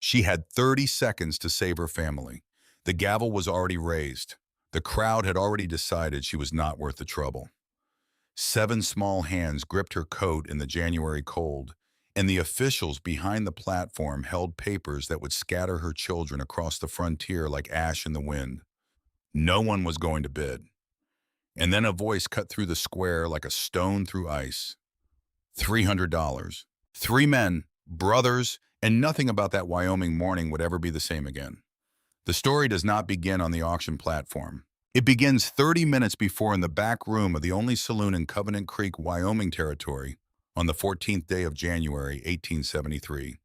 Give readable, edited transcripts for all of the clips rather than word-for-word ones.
She had 30 seconds to save her family. The gavel was already raised. The crowd had already decided she was not worth the trouble. 7 small hands gripped her coat in the January cold, and the officials behind the platform held papers that would scatter her children across the frontier like ash in the wind. No one was going to bid. And then a voice cut through the square like a stone through ice. $300. 3 men, brothers, and nothing about that Wyoming morning would ever be the same again. The story does not begin on the auction platform. It begins 30 minutes before in the back room of the only saloon in Covenant Creek, Wyoming territory, on the 14th day of January, 1873.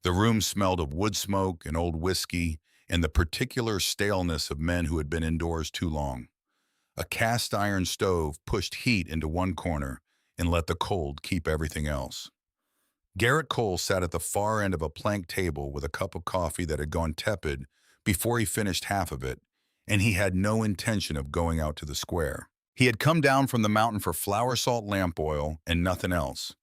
The room smelled of wood smoke and old whiskey and the particular staleness of men who had been indoors too long. A cast iron stove pushed heat into one corner and let the cold keep everything else. Garrett Cole sat at the far end of a plank table with a cup of coffee that had gone tepid before he finished half of it, and he had no intention of going out to the square. He had come down from the mountain for flour salt lamp oil and nothing else.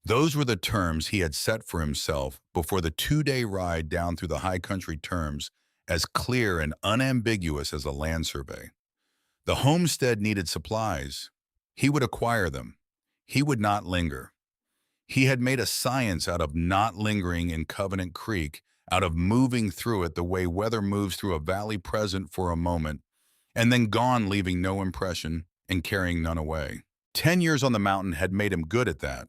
Those were the terms he had set for himself before the 2-day ride down through the high country, terms as clear and unambiguous as a land survey. The homestead needed supplies. He would acquire them. He would not linger. He had made a science out of not lingering in Covenant Creek, out of moving through it the way weather moves through a valley, present for a moment, and then gone, leaving no impression and carrying none away. 10 years on the mountain had made him good at that.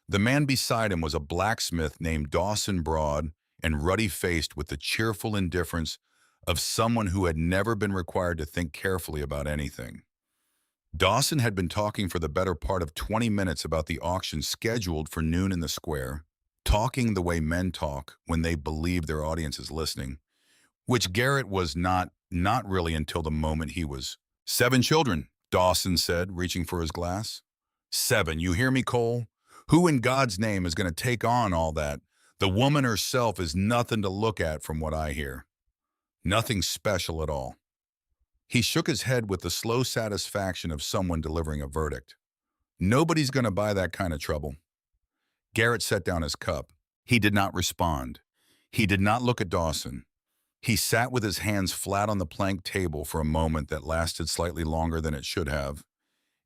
The man beside him was a blacksmith named Dawson, broad and ruddy-faced with the cheerful indifference of someone who had never been required to think carefully about anything. Dawson had been talking for the better part of 20 minutes about the auction scheduled for noon in the square, talking the way men talk when they believe their audience is listening, which Garrett was not really until the moment he was. 7 children, Dawson said, reaching for his glass. 7, you hear me, Cole? Who in God's name is going to take on all that? The woman herself is nothing to look at from what I hear. Nothing special at all. He shook his head with the slow satisfaction of someone delivering a verdict. Nobody's going to buy that kind of trouble. Garrett set down his cup. He did not respond. He did not look at Dawson. He sat with his hands flat on the plank table for a moment that lasted slightly longer than it should have,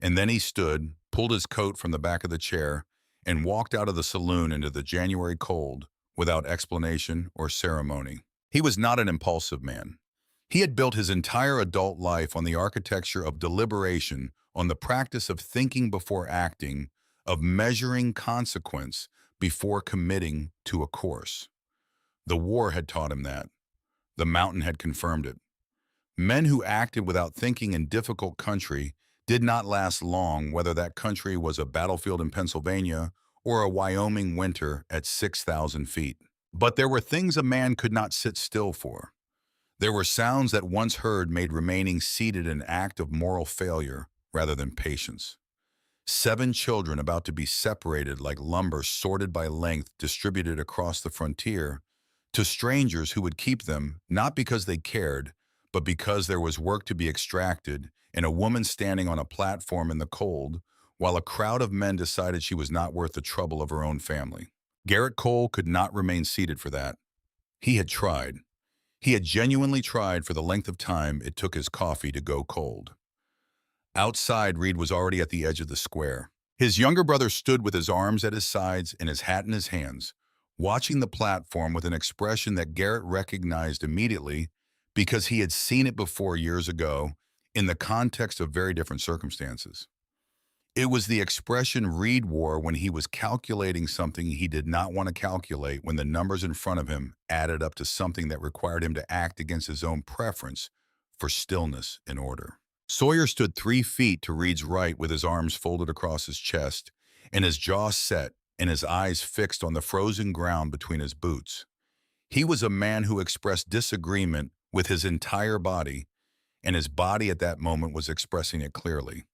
and then he stood, pulled his coat from the back of the chair, and walked out of the saloon into the January cold without explanation or ceremony. He was not an impulsive man. He had built his entire adult life on the architecture of deliberation, on the practice of thinking before acting, of measuring consequence before committing to a course. The war had taught him that. The mountain had confirmed it. Men who acted without thinking in difficult country did not last long, whether that country was a battlefield in Pennsylvania or a Wyoming winter at 6,000 feet. But there were things a man could not sit still for. There were sounds that once heard made remaining seated an act of moral failure rather than patience. 7 children about to be separated like lumber sorted by length, distributed across the frontier, to strangers who would keep them, not because they cared, but because there was work to be extracted, and a woman standing on a platform in the cold, while a crowd of men decided she was not worth the trouble of her own family. Garrett Cole could not remain seated for that. He had tried. He had genuinely tried for the length of time it took his coffee to go cold. Outside, Reed was already at the edge of the square. His younger brother stood with his arms at his sides and his hat in his hands, watching the platform with an expression that Garrett recognized immediately because he had seen it before years ago in the context of very different circumstances. It was the expression Reed wore when he was calculating something he did not want to calculate, when the numbers in front of him added up to something that required him to act against his own preference for stillness and order. Sawyer stood 3 feet to Reed's right with his arms folded across his chest and his jaw set and his eyes fixed on the frozen ground between his boots. He was a man who expressed disagreement with his entire body, and his body at that moment was expressing it clearly.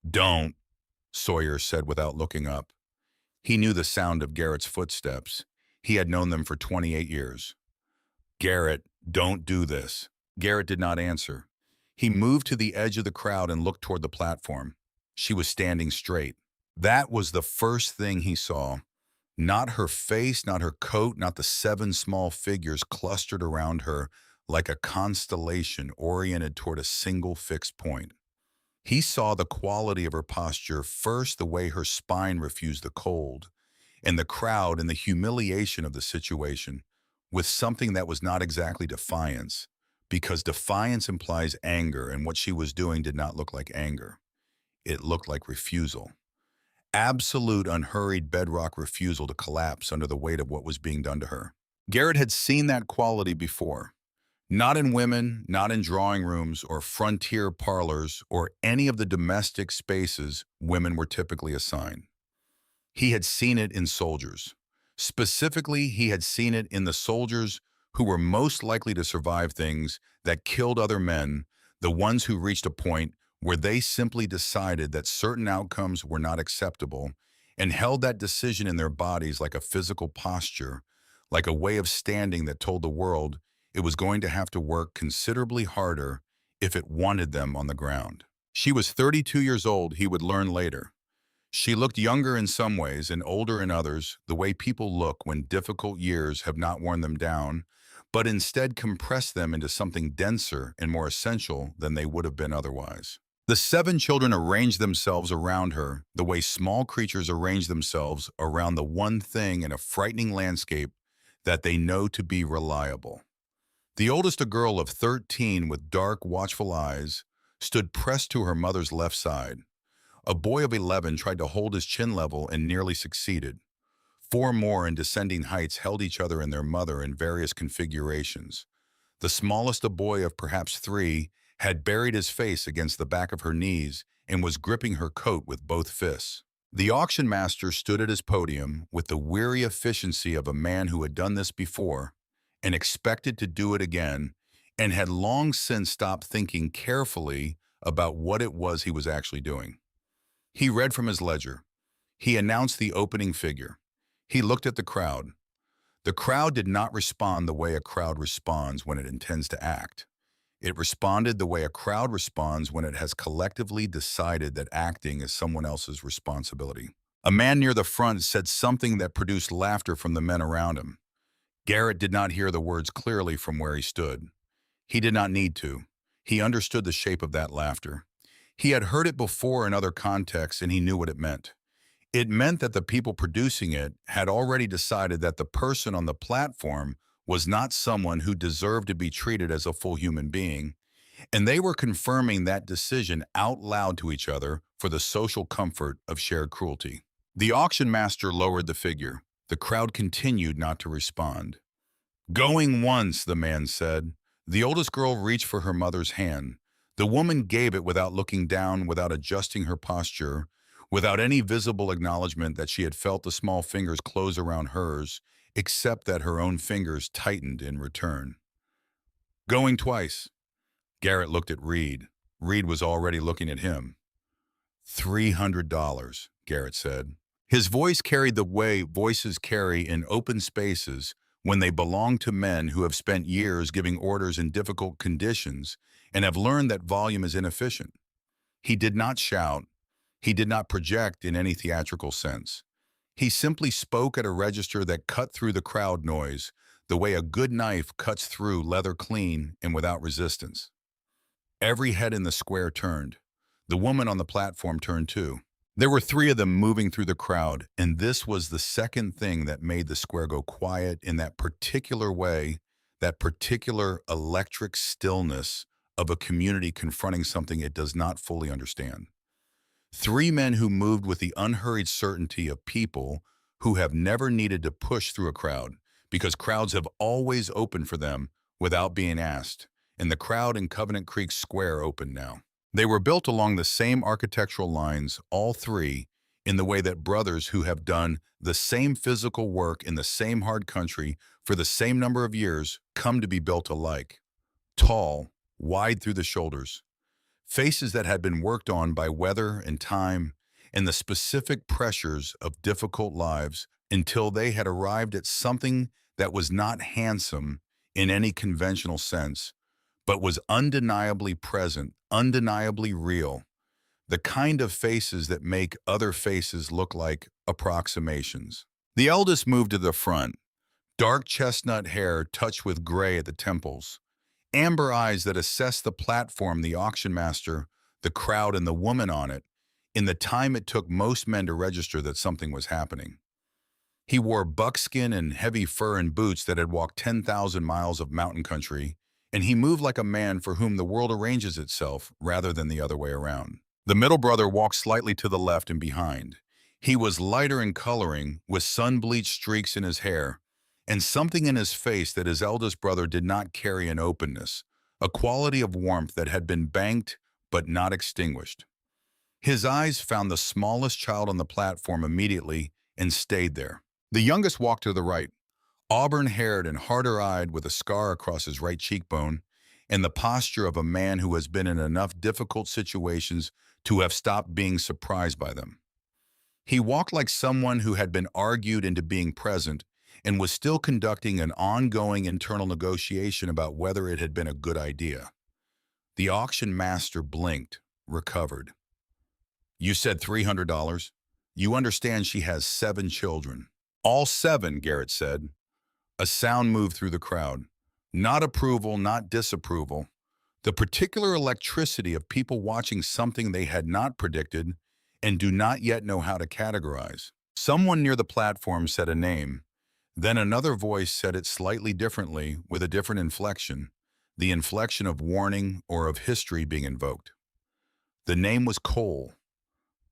"Don't," Sawyer said without looking up. He knew the sound of Garrett's footsteps. He had known them for 28 years. "Garrett, don't do this." Garrett did not answer. He moved to the edge of the crowd and looked toward the platform. She was standing straight. That was the first thing he saw. Not her face, not her coat, not the seven small figures clustered around her like a constellation oriented toward a single fixed point. He saw the quality of her posture, first the way her spine refused the cold, and the crowd and the humiliation of the situation, with something that was not exactly defiance, because defiance implies anger, and what she was doing did not look like anger. It looked like refusal. Absolute, unhurried bedrock refusal to collapse under the weight of what was being done to her. Garrett had seen that quality before. Not in women, not in drawing rooms or frontier parlors or any of the domestic spaces women were typically assigned. He had seen it in soldiers. Specifically, he had seen it in the soldiers who were most likely to survive things that killed other men, the ones who reached a point where they simply decided that certain outcomes were not acceptable and held that decision in their bodies like a physical posture, like a way of standing that told the world it was going to have to work considerably harder if it wanted them on the ground. She was 32 years old, he would learn later. She looked younger in some ways and older in others, the way people look when difficult years have not worn them down, but instead compressed them into something denser and more essential than they would have been otherwise. The seven children arranged themselves around her the way small creatures arrange themselves around the one thing in a frightening landscape that they know to be reliable. The oldest, a girl of 13 with dark, watchful eyes, stood pressed to her mother's left side. A boy of 11 tried to hold his chin level and nearly succeeded. Four more in descending heights held each other and their mother in various configurations. The smallest, a boy of perhaps 3, had buried his face against the back of her knees and was gripping her coat with both fists. The auction master stood at his podium with the weary efficiency of a man who had done this before and expected to do it again and had long since stopped thinking carefully about what it was he was actually doing. He read from his ledger. He announced the opening figure. He looked at the crowd. The crowd did not respond the way a crowd responds when it intends to act. It responded the way a crowd responds when it has collectively decided that acting is someone else's responsibility. A man near the front said something that produced laughter from the men around him. Garrett did not hear the words clearly from where he stood. He did not need to. He understood the shape of that laughter. He had heard it before in other contexts, and he knew what it meant. It meant that the people producing it had already decided that the person on the platform was not someone who deserved to be treated as a full human being, and they were confirming that decision out loud to each other for the social comfort of shared cruelty. The auction master lowered the figure. The crowd continued not to respond. "Going once," the man said. The oldest girl reached for her mother's hand. The woman gave it without looking down, without adjusting her posture, without any visible acknowledgement that she had felt the small fingers close around hers, except that her own fingers tightened in return. "Going twice." Garrett looked at Reed. Reed was already looking at him. $300, Garrett said. His voice carried the way voices carry in open spaces when they belong to men who have spent years giving orders in difficult conditions and have learned that volume is inefficient. He did not shout. He did not project in any theatrical sense. He simply spoke at a register that cut through the crowd noise, the way a good knife cuts through leather clean and without resistance. Every head in the square turned. The woman on the platform turned too. There were 3 of them moving through the crowd, and this was the second thing that made the square go quiet in that particular way, that particular electric stillness of a community confronting something it does not fully understand. 3 men who moved with the unhurried certainty of people who have never needed to push through a crowd, because crowds have always opened for them without being asked, and the crowd in Covenant Creek Square opened now. They were built along the same architectural lines, all 3, in the way that brothers who have done the same physical work in the same hard country for the same number of years come to be built alike. Tall, wide through the shoulders. Faces that had been worked on by weather and time and the specific pressures of difficult lives until they had arrived at something that was not handsome in any conventional sense, but was undeniably present, undeniably real, the kind of faces that make other faces look like approximations. The eldest moved to the front, dark chestnut hair touched with gray at the temples, amber eyes that assessed the platform, the auction master, the crowd, and the woman on it, in the time it took most men to register that something was happening. He wore buckskin and heavy fur and boots that had walked 10,000 miles of mountain country, and he moved like a man for whom the world arranges itself rather than the other way around. The middle brother walked slightly to the left and behind. He was lighter in coloring, with sun-bleached streaks in his hair, and something in his face that his eldest brother did not carry, an openness, a quality of warmth that had been banked but not extinguished. His eyes found the smallest child on the platform immediately and stayed there. The youngest walked to the right, auburn-haired and harder-eyed with a scar across his right cheekbone and the posture of a man who has been in enough difficult situations to have stopped being surprised by them. He walked like someone who had been argued into being present and was still conducting an ongoing internal negotiation about whether it had been a good idea. The auction master blinked, recovered. "You said $300? You understand she has 7 children." "All 7, Garrett said. A sound moved through the crowd. Not approval, not disapproval. The particular electricity of people watching something they had not predicted and do not yet know how to categorize. Someone near the platform said a name. Then another voice said it slightly differently, with a different inflection, the inflection of warning or of history being invoked. The name was Cole,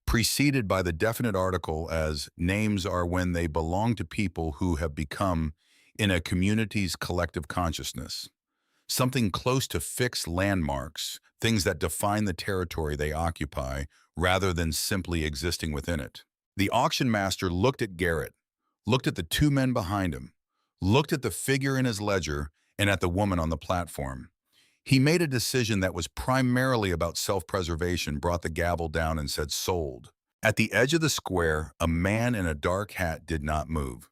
preceded by the definite article as names are when they belong to people who have become in a community's collective consciousness. Something close to fixed landmarks, things that define the territory they occupy rather than simply existing within it. The auction master looked at Garrett, looked at the 2 men behind him, looked at the figure in his ledger and at the woman on the platform. He made a decision that was primarily about self-preservation, brought the gavel down and said, "Sold." At the edge of the square, a man in a dark hat did not move.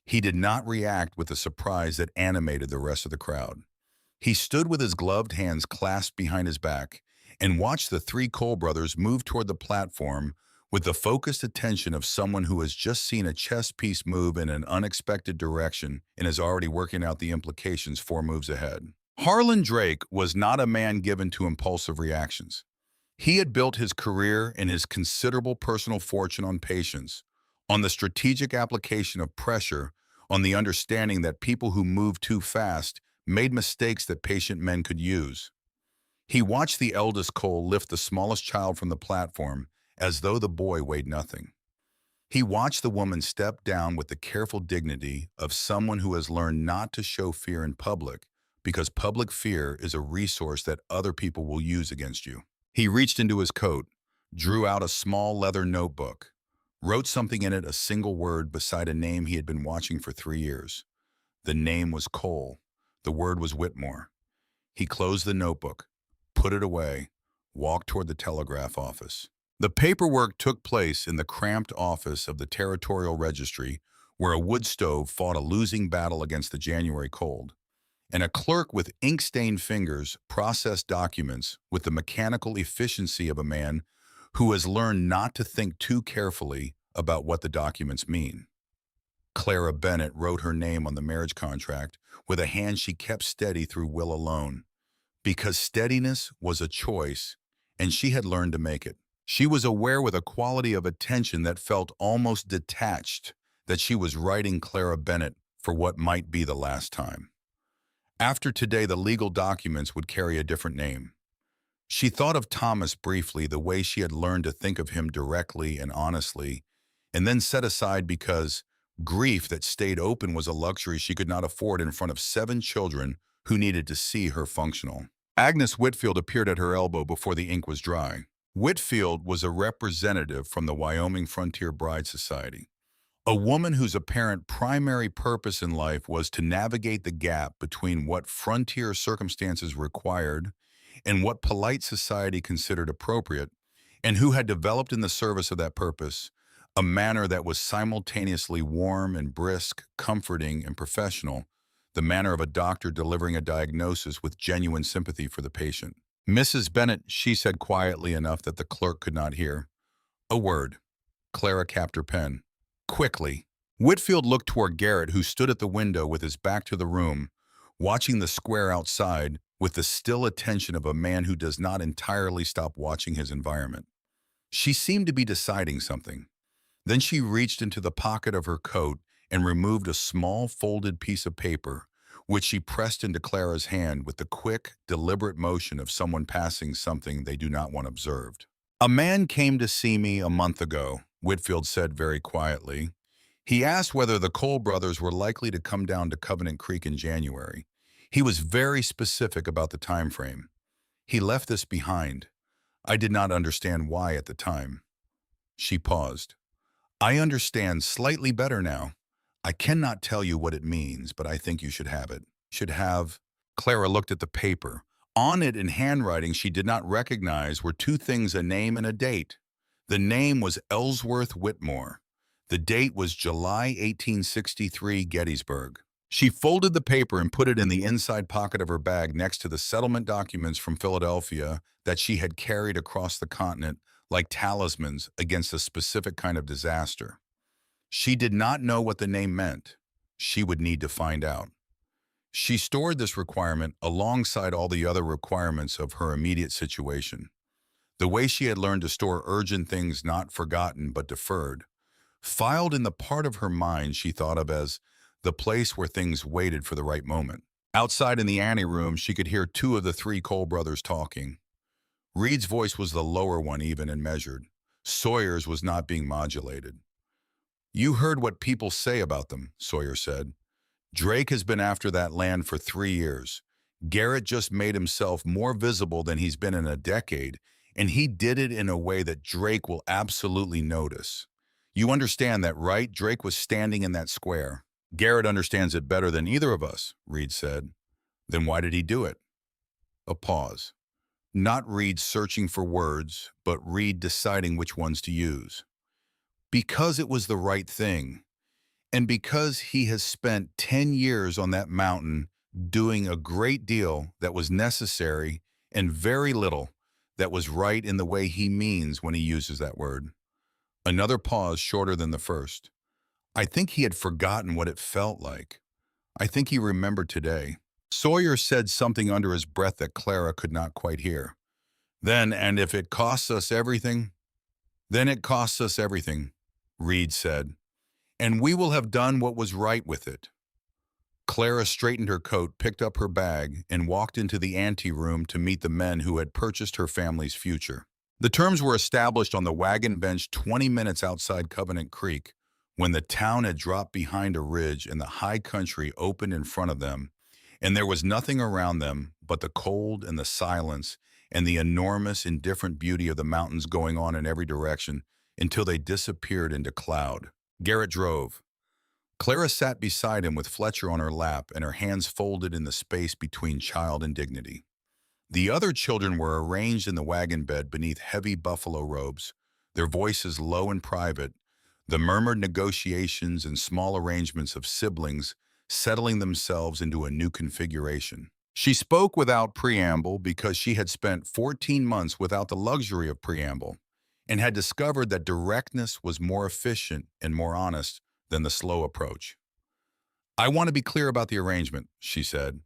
He did not react with the surprise that animated the rest of the crowd. He stood with his gloved hands clasped behind his back and watched the 3 Cole brothers move toward the platform with the focused attention of someone who has just seen a chess piece move in an unexpected direction and is already working out the implications 4 moves ahead. Harlan Drake was not a man given to impulsive reactions. He had built his career and his considerable personal fortune on patience, on the strategic application of pressure, on the understanding that people who moved too fast made mistakes that patient men could use. He watched the eldest Cole lift the smallest child from the platform as though the boy weighed nothing. He watched the woman step down with the careful dignity of someone who has learned not to show fear in public, because public fear is a resource that other people will use against you. He reached into his coat, drew out a small leather notebook, wrote something in it, a single word beside a name he had been watching for 3 years. The name was Cole. The word was Whitmore. He closed the notebook, put it away, walked toward the telegraph office. The paperwork took place in the cramped office of the Territorial Registry, where a wood stove fought a losing battle against the January cold, and a clerk with ink-stained fingers processed documents with the mechanical efficiency of a man who has learned not to think too carefully about what the documents mean. Clara Bennett wrote her name on the marriage contract with a hand she kept steady through will alone, because steadiness was a choice, and she had learned to make it. She was aware with a quality of attention that felt almost detached that she was writing Clara Bennett for what might be the last time. After today, the legal documents would carry a different name. She thought of Thomas briefly, the way she had learned to think of him directly and honestly, and then set aside because grief that stayed open was a luxury she could not afford in front of 7 children who needed to see her functional. Agnes Whitfield appeared at her elbow before the ink was dry. Whitfield was a representative from the Wyoming Frontier Bride Society, a woman whose apparent primary purpose in life was to navigate the gap between what frontier circumstances required and what polite society considered appropriate, and who had developed in the service of that purpose a manner that was simultaneously warm and brisk, comforting and professional, the manner of a doctor delivering a diagnosis with genuine sympathy for the patient. "Mrs. Bennett," she said quietly enough that the clerk could not hear. "A word." Clara capped her pen. "Quickly." Whitfield looked toward Garrett, who stood at the window with his back to the room, watching the square outside with the still attention of a man who does not entirely stop watching his environment. She seemed to be deciding something. Then she reached into the pocket of her coat and removed a small folded piece of paper, which she pressed into Clara's hand with the quick, deliberate motion of someone passing something they do not want observed. "A man came to see me a month ago," Whitfield said very quietly. "He asked whether the Cole brothers were likely to come down to Covenant Creek in January. He was very specific about the time frame. He left this behind. I did not understand why at the time." She paused. "I understand slightly better now. I cannot tell you what it means, but I think you should have it." Should have. Clara looked at the paper. On it, in handwriting she did not recognize, were two things: a name and a date. The name was Ellsworth Whitmore. The date was July 1863, Gettysburg. She folded the paper and put it in the inside pocket of her bag next to the settlement documents from Philadelphia that she had carried across the continent like talismans against a specific kind of disaster. She did not know what the name meant. She would need to find out. She stored this requirement alongside all the other requirements of her immediate situation. The way she had learned to store urgent things not forgotten but deferred, filed in the part of her mind she thought of as the place where things waited for the right moment. Outside in the anteroom, she could hear two of the three Cole brothers talking. Reed's voice was the lower one, even and measured. Sawyer's was not being modulated. "You heard what people say about them," Sawyer said. "Drake has been after that land for 3 years. Garrett just made himself more visible than he's been in a decade, and he did it in a way that Drake will absolutely notice. You understand that, right? Drake was standing in that square." "Garrett understands it better than either of us," Reed said. "Then why did he do it?" A pause. Not Reed searching for words, but Reed deciding which ones to use. "Because it was the right thing. And because he has spent 10 years on that mountain doing a great deal that was necessary and very little that was right in the way he means when he uses that word." Another pause shorter than the first. "I think he had forgotten what it felt like. I think he remembered today." Sawyer said something under his breath that Clara could not quite hear. "Then, and if it costs us everything?" "Then it costs us everything," Reed said. "And we will have done what was right with it." Clara straightened her coat, picked up her bag, and walked into the anteroom to meet the men who had purchased her family's future. The terms were established on the wagon bench 20 minutes outside Covenant Creek, when the town had dropped behind a ridge and the high country opened in front of them, and there was nothing around them but the cold and the silence and the enormous, indifferent beauty of the mountains going on in every direction until they disappeared into cloud. Garrett drove. Clara sat beside him with Fletcher on her lap and her hands folded in the space between child and dignity. The other children were arranged in the wagon bed beneath heavy buffalo robes, their voices low and private, the murmured negotiations and small arrangements of siblings settling themselves into a new configuration. She spoke without preamble because she had spent 14 months without the luxury of preamble and had discovered that directness was more efficient and more honest than the slow approach. "I want to be clear about the arrangement," she said.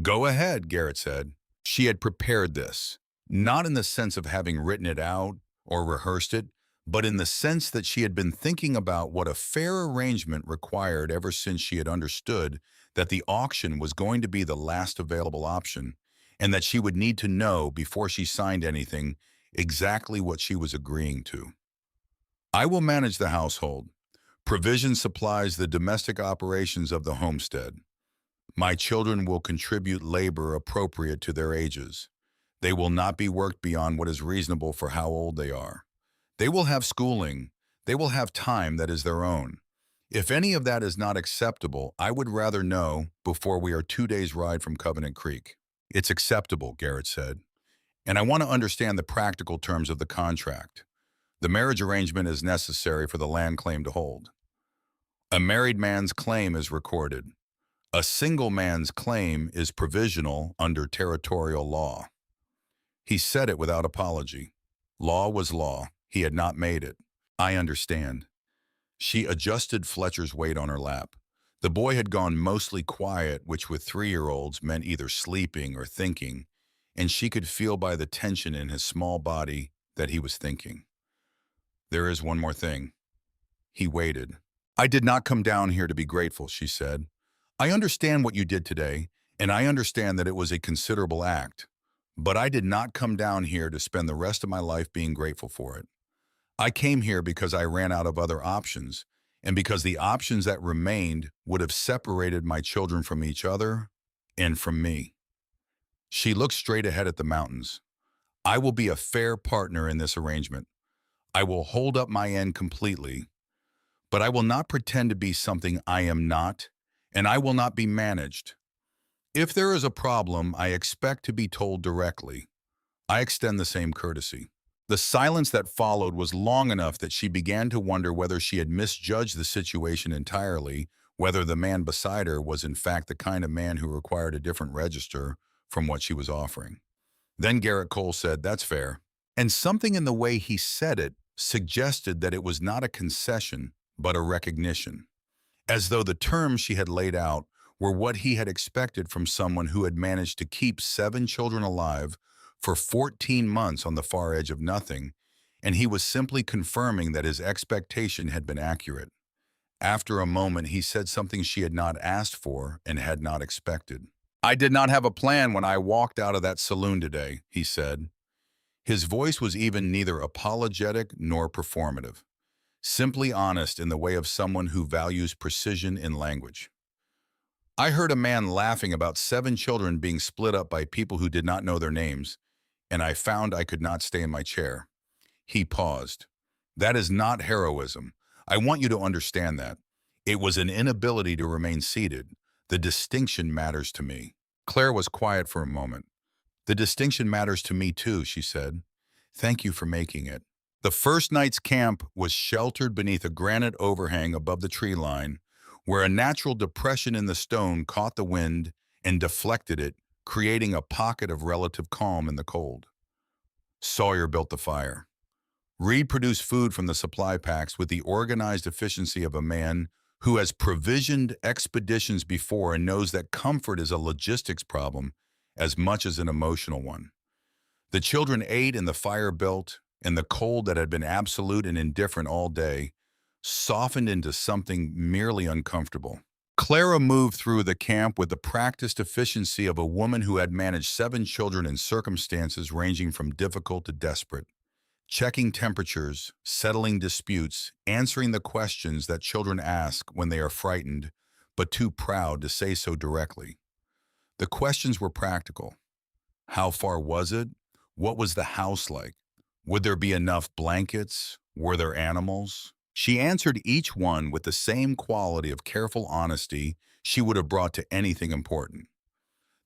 "Go ahead," Garrett said. She had prepared this, not in the sense of having written it out or rehearsed it, but in the sense that she had been thinking about what a fair arrangement required ever since she had understood that the auction was going to be the last available option, and that she would need to know before she signed anything exactly what she was agreeing to. "I will manage the household. Provision supplies the domestic operations of the homestead. My children will contribute labor appropriate to their ages. They will not be worked beyond what is reasonable for how old they are. They will have schooling. They will have time that is their own. If any of that is not acceptable, I would rather know before we are 2 days' ride from Covenant Creek." "It's acceptable," Garrett said. "And I want to understand the practical terms of the contract. The marriage arrangement is necessary for the land claim to hold. A married man's claim is recorded. A single man's claim is provisional under territorial law." He said it without apology. Law was law. He had not made it. "I understand." She adjusted Fletcher's weight on her lap. The boy had gone mostly quiet, which with 3-year-olds meant either sleeping or thinking, and she could feel by the tension in his small body that he was thinking. There is one more thing. He waited. I did not come down here to be grateful, she said. I understand what you did today, and I understand that it was a considerable act. But I did not come down here to spend the rest of my life being grateful for it. I came here because I ran out of other options, and because the options that remained would have separated my children from each other and from me. She looked straight ahead at the mountains. I will be a fair partner in this arrangement. I will hold up my end completely, but I will not pretend to be something I am not, and I will not be managed. If there is a problem, I expect to be told directly. I extend the same courtesy. The silence that followed was long enough that she began to wonder whether she had misjudged the situation entirely, whether the man beside her was in fact the kind of man who required a different register from what she was offering. Then Garrett Cole said, "That's fair." And something in the way he said it suggested that it was not a concession, but a recognition, as though the terms she had laid out were what he had expected from someone who had managed to keep 7 children alive for 14 months on the far edge of nothing, and he was simply confirming that his expectation had been accurate. After a moment, he said something she had not asked for and had not expected. I did not have a plan when I walked out of that saloon today, he said. His voice was even neither apologetic nor performative, simply honest in the way of someone who values precision in language. I heard a man laughing about 7 children being split up by people who did not know their names, and I found I could not stay in my chair. He paused. That is not heroism. I want you to understand that. It was an inability to remain seated. The distinction matters to me. Claire was quiet for a moment. The distinction matters to me too, she said. Thank you for making it. The first night's camp was sheltered beneath a granite overhang above the tree line, where a natural depression in the stone caught the wind and deflected it, creating a pocket of relative calm in the cold. Sawyer built the fire. Reed produced food from the supply packs with the organized efficiency of a man who has provisioned expeditions before and knows that comfort is a logistics problem as much as an emotional one. The children ate and the fire built, and the cold that had been absolute and indifferent all day softened into something merely uncomfortable. Clara moved through the camp with the practiced efficiency of a woman who had managed 7 children in circumstances ranging from difficult to desperate, checking temperatures, settling disputes, answering the questions that children ask when they are frightened, but too proud to say so directly. The questions were practical. How far was it? What was the house like? Would there be enough blankets? Were there animals? She answered each one with the same quality of careful honesty she would have brought to anything important.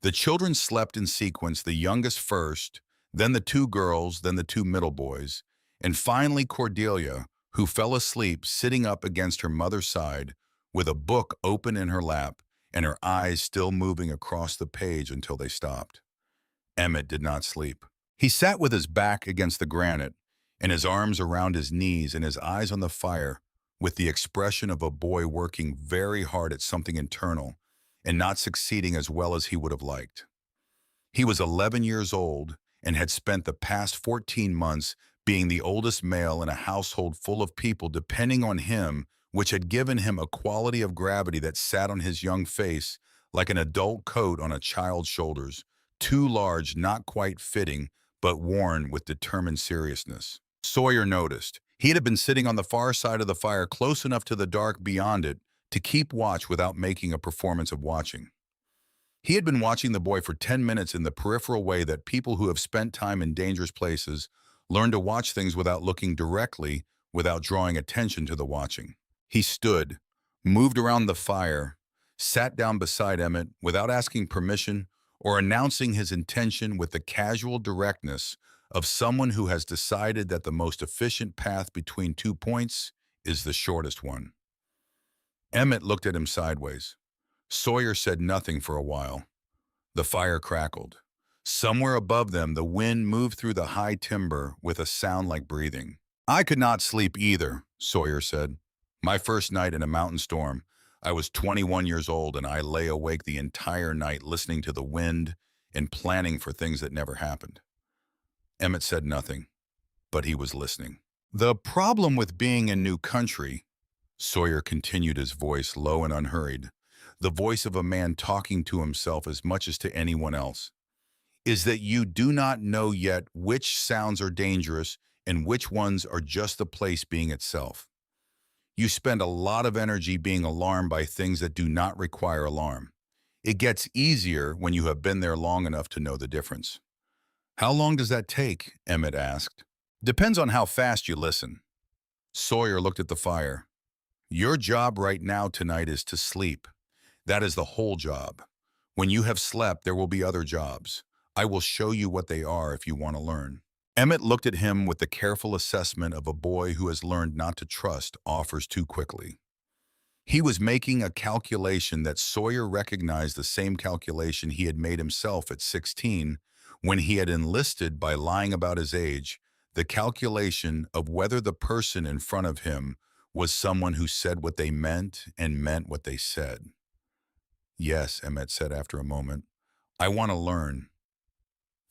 The children slept in sequence, the youngest first, then the 2 girls, then the 2 middle boys, and finally Cordelia, who fell asleep sitting up against her mother's side with a book open in her lap and her eyes still moving across the page until they stopped. Emmett did not sleep. He sat with his back against the granite and his arms around his knees and his eyes on the fire with the expression of a boy working very hard at something internal and not succeeding as well as he would have liked. He was 11 years old and had spent the past 14 months being the oldest male in a household full of people depending on him, which had given him a quality of gravity that sat on his young face like an adult coat on a child's shoulders, too large, not quite fitting, but worn with determined seriousness. Sawyer noticed. He had been sitting on the far side of the fire close enough to the dark beyond it to keep watch without making a performance of watching. He had been watching the boy for 10 minutes in the peripheral way that people who have spent time in dangerous places learn to watch things without looking directly, without drawing attention to the watching. He stood, moved around the fire, sat down beside Emmett without asking permission or announcing his intention with the casual directness of someone who has decided that the most efficient path between 2 points is the shortest one. Emmett looked at him sideways. Sawyer said nothing for a while. The fire crackled. Somewhere above them, the wind moved through the high timber with a sound like breathing. I could not sleep either, Sawyer said. My first night in a mountain storm, I was 21 years old and I lay awake the entire night listening to the wind and planning for things that never happened. Emmett said nothing, but he was listening. The problem with being in new country, Sawyer continued, his voice low and unhurried, the voice of a man talking to himself as much as to anyone else, is that you do not know yet which sounds are dangerous and which ones are just the place being itself. You spend a lot of energy being alarmed by things that do not require alarm. It gets easier when you have been there long enough to know the difference. How long does that take? Emmett asked. Depends on how fast you listen. Sawyer looked at the fire. Your job right now tonight is to sleep. That is the whole job. When you have slept, there will be other jobs. I will show you what they are if you want to learn. Emmett looked at him with the careful assessment of a boy who has learned not to trust offers too quickly. He was making a calculation that Sawyer recognized, the same calculation he had made himself at 16 when he had enlisted by lying about his age, the calculation of whether the person in front of him was someone who said what they meant and meant what they said. Yes, Emmett said after a moment. I want to learn.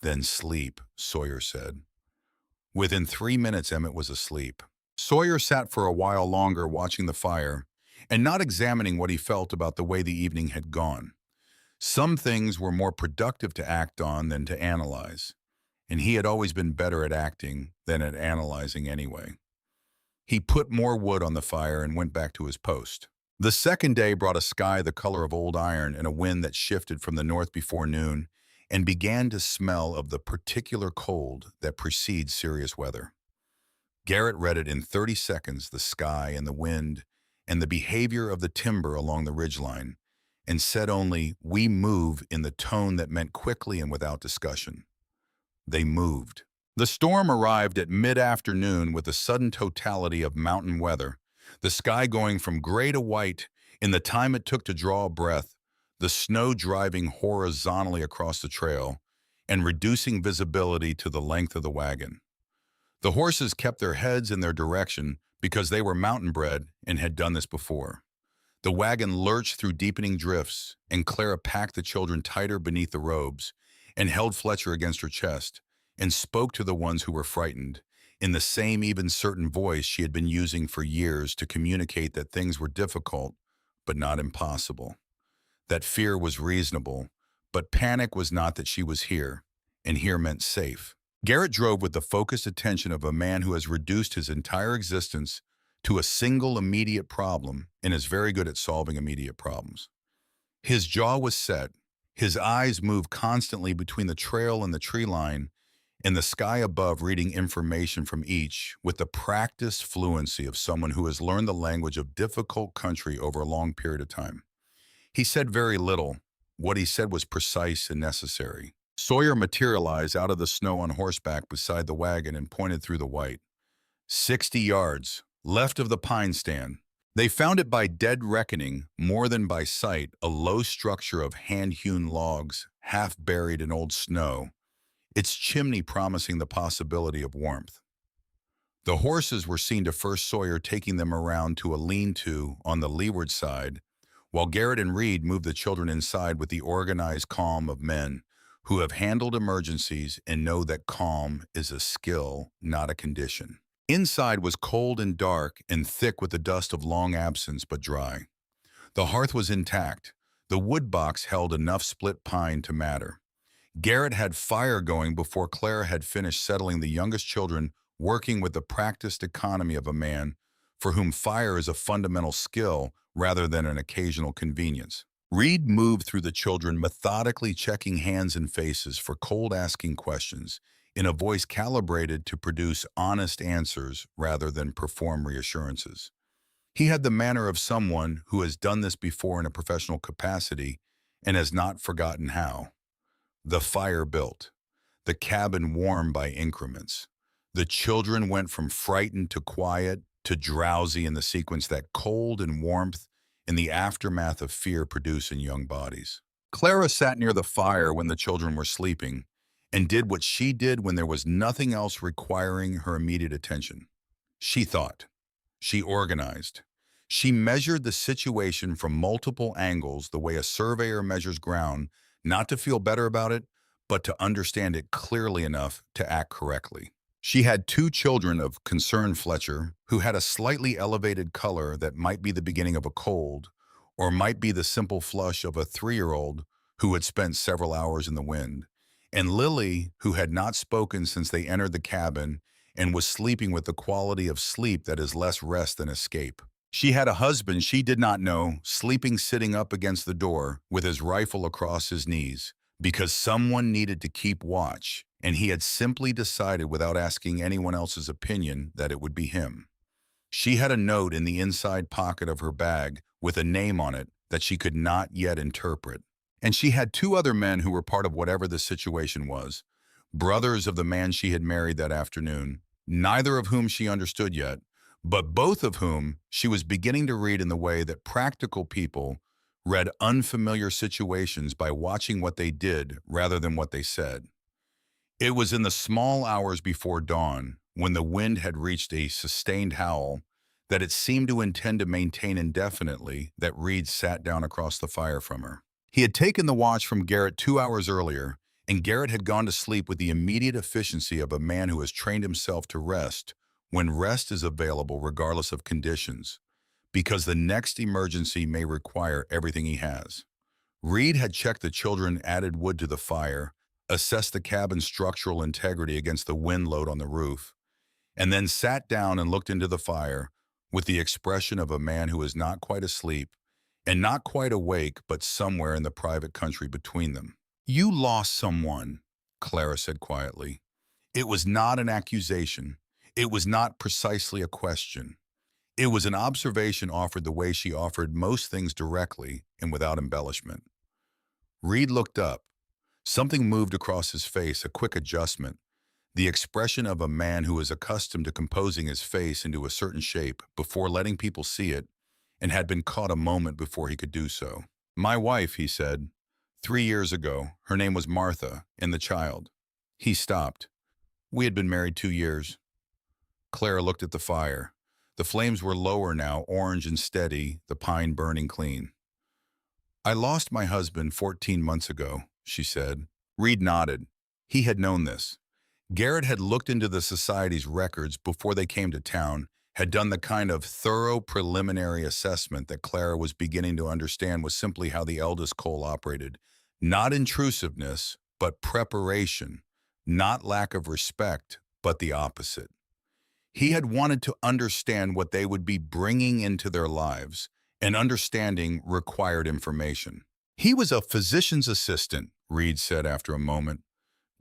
Then sleep, Sawyer said. Within 3 minutes, Emmett was asleep. Sawyer sat for a while longer watching the fire and not examining what he felt about the way the evening had gone. Some things were more productive to act on than to analyze, and he had always been better at acting than at analyzing anyway. He put more wood on the fire and went back to his post. The second day brought a sky the color of old iron and a wind that shifted from the north before noon and began to smell of the particular cold that precedes serious weather. Garrett read it in 30 seconds, the sky and the wind and the behavior of the timber along the ridgeline, and said only, "We move," in the tone that meant quickly and without discussion. They moved. The storm arrived at mid-afternoon with a sudden totality of mountain weather, the sky going from gray to white in the time it took to draw a breath, the snow driving horizontally across the trail and reducing visibility to the length of the wagon. The horses kept their heads in their direction because they were mountain-bred and had done this before. The wagon lurched through deepening drifts, and Clara packed the children tighter beneath the robes and held Fletcher against her chest and spoke to the ones who were frightened in the same even certain voice she had been using for years to communicate that things were difficult but not impossible, that fear was reasonable, but panic was not, that she was here, and here meant safe. Garrett drove with the focused attention of a man who has reduced his entire existence to a single immediate problem and is very good at solving immediate problems. His jaw was set, his eyes moved constantly between the trail and the tree line and the sky above, reading information from each with the practiced fluency of someone who has learned the language of difficult country over a long period of time. He said very little. What he said was precise and necessary. Sawyer materialized out of the snow on horseback beside the wagon and pointed through the white. 60 yards, left of the pine stand. They found it by dead reckoning, more than by sight, a low structure of hand-hewn logs, half buried in old snow, its chimney promising the possibility of warmth. The horses were seen to first, Sawyer taking them around to a lean-to on the leeward side, while Garrett and Reed moved the children inside with the organized calm of men who have handled emergencies and know that calm is a skill, not a condition. Inside was cold and dark and thick with the dust of long absence, but dry. The hearth was intact. The wood box held enough split pine to matter. Garrett had fire going before Clara had finished settling the youngest children, working with the practiced economy of a man for whom fire is a fundamental skill rather than an occasional convenience. Reed moved through the children, methodically checking hands and faces for cold asking questions in a voice calibrated to produce honest answers rather than perform reassurances. He had the manner of someone who has done this before in a professional capacity and has not forgotten how. The fire built, the cabin warmed by increments. The children went from frightened to quiet to drowsy in the sequence that cold and warmth in the aftermath of fear produce in young bodies. Clara sat near the fire when the children were sleeping and did what she did when there was nothing else requiring her immediate attention. She thought. She organized. She measured the situation from multiple angles the way a surveyor measures ground, not to feel better about it, but to understand it clearly enough to act correctly. She had two children of concerned Fletcher who had a slightly elevated color that might be the beginning of a cold, or might be the simple flush of a 3-year-old who had spent several hours in the wind, and Lily, who had not spoken since they entered the cabin and was sleeping with the quality of sleep that is less rest than escape. She had a husband she did not know, sleeping sitting up against the door with his rifle across his knees, because someone needed to keep watch, and he had simply decided without asking anyone else's opinion that it would be him. She had a note in the inside pocket of her bag with a name on it that she could not yet interpret. And she had two other men who were part of whatever the situation was, brothers of the man she had married that afternoon, neither of whom she understood yet, but both of whom she was beginning to read in the way that practical people read unfamiliar situations by watching what they did rather than what they said. It was in the small hours before dawn, when the wind had reached a sustained howl that it seemed to intend to maintain indefinitely, that Reed sat down across the fire from her. He had taken the watch from Garrett 2 hours earlier, and Garrett had gone to sleep with the immediate efficiency of a man who has trained himself to rest when rest is available regardless of conditions, because the next emergency may require everything he has. Reed had checked the children, added wood to the fire, assessed the cabin's structural integrity against the wind load on the roof, and then sat down and looked into the fire with the expression of a man who is not quite asleep and not quite awake, but somewhere in the private country between them. "You lost someone," Clara said quietly. It was not an accusation. It was not precisely a question. It was an observation offered the way she offered most things, directly and without embellishment. Reed looked up. Something moved across his face, a quick adjustment, the expression of a man who is accustomed to composing his face into a certain shape before letting people see it, and had been caught a moment before he could do so. "My wife," he said. 3 years ago. Her name was Martha, and the child." He stopped. "We had been married 2 years. Clara looked at the fire. The flames were lower now, orange and steady, the pine burning clean. "I lost my husband 14 months ago," she said. Reed nodded. He had known this. Garrett had looked into the society's records before they came to town, had done the kind of thorough preliminary assessment that Clara was beginning to understand was simply how the eldest Cole operated. Not intrusiveness, but preparation. Not lack of respect, but the opposite. He had wanted to understand what they would be bringing into their lives, and understanding required information. "He was a physician's assistant," Reed said after a moment.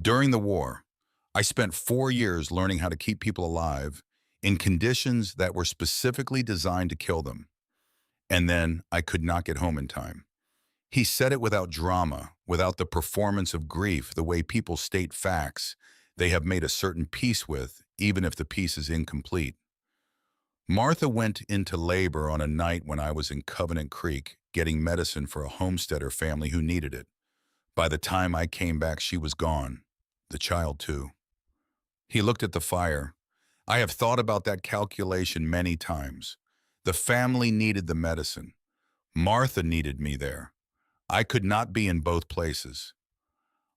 "During the war, I spent 4 years learning how to keep people alive in conditions that were specifically designed to kill them. And then I could not get home in time." He said it without drama, without the performance of grief, the way people state facts they have made a certain peace with, even if the peace is incomplete. "Martha went into labor on a night when I was in Covenant Creek getting medicine for a homesteader family who needed it. By the time I came back, she was gone. The child, too." He looked at the fire. "I have thought about that calculation many times. The family needed the medicine. Martha needed me there. I could not be in both places.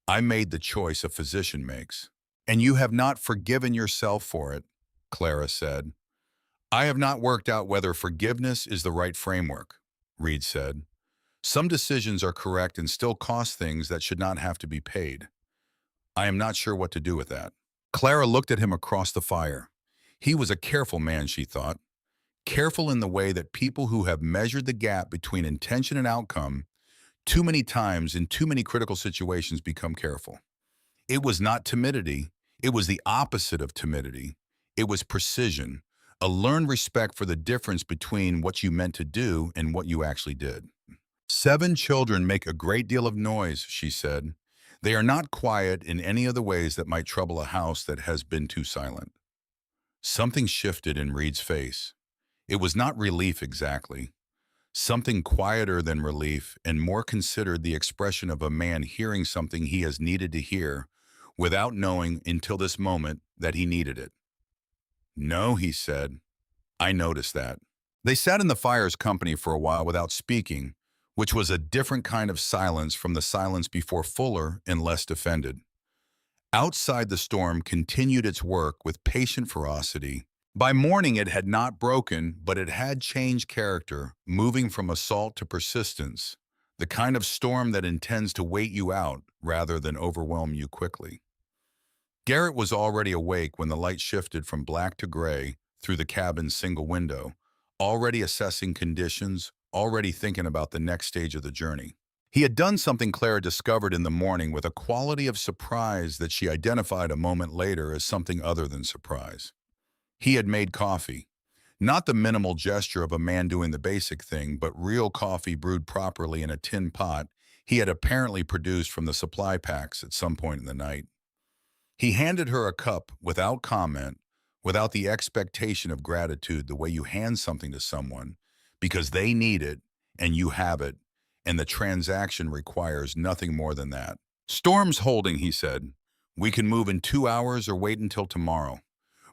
I made the choice a physician makes." "And you have not forgiven yourself for it," Clara said. "I have not worked out whether forgiveness is the right framework," Reed said. "Some decisions are correct and still cost things that should not have to be paid. I am not sure what to do with that." Clara looked at him across the fire. He was a careful man, she thought. Careful in the way that people who have measured the gap between intention and outcome too many times in too many critical situations become careful. It was not timidity. It was the opposite of timidity. It was precision, a learned respect for the difference between what you meant to do and what you actually did. "7 children make a great deal of noise," she said. "They are not quiet in any of the ways that might trouble a house that has been too silent." Something shifted in Reed's face. It was not relief exactly. Something quieter than relief and more considered, the expression of a man hearing something he has needed to hear without knowing until this moment that he needed it. "No," he said. "I noticed that." They sat in the fire's company for a while without speaking, which was a different kind of silence from the silence before, fuller and less defended. Outside, the storm continued its work with patient ferocity. By morning, it had not broken, but it had changed character, moving from assault to persistence, the kind of storm that intends to wait you out rather than overwhelm you quickly. Garrett was already awake when the light shifted from black to gray through the cabin's single window, already assessing conditions, already thinking about the next stage of the journey. He had done something Clara discovered in the morning with a quality of surprise that she identified a moment later as something other than surprise. He had made coffee. Not the minimal gesture of a man doing the basic thing, but real coffee brewed properly in a tin pot he had apparently produced from the supply packs at some point in the night. He handed her a cup without comment, without the expectation of gratitude, the way you hand something to someone because they need it and you have it, and the transaction requires nothing more than that. "Storm's holding," he said. "We can move in 2 hours or wait until tomorrow.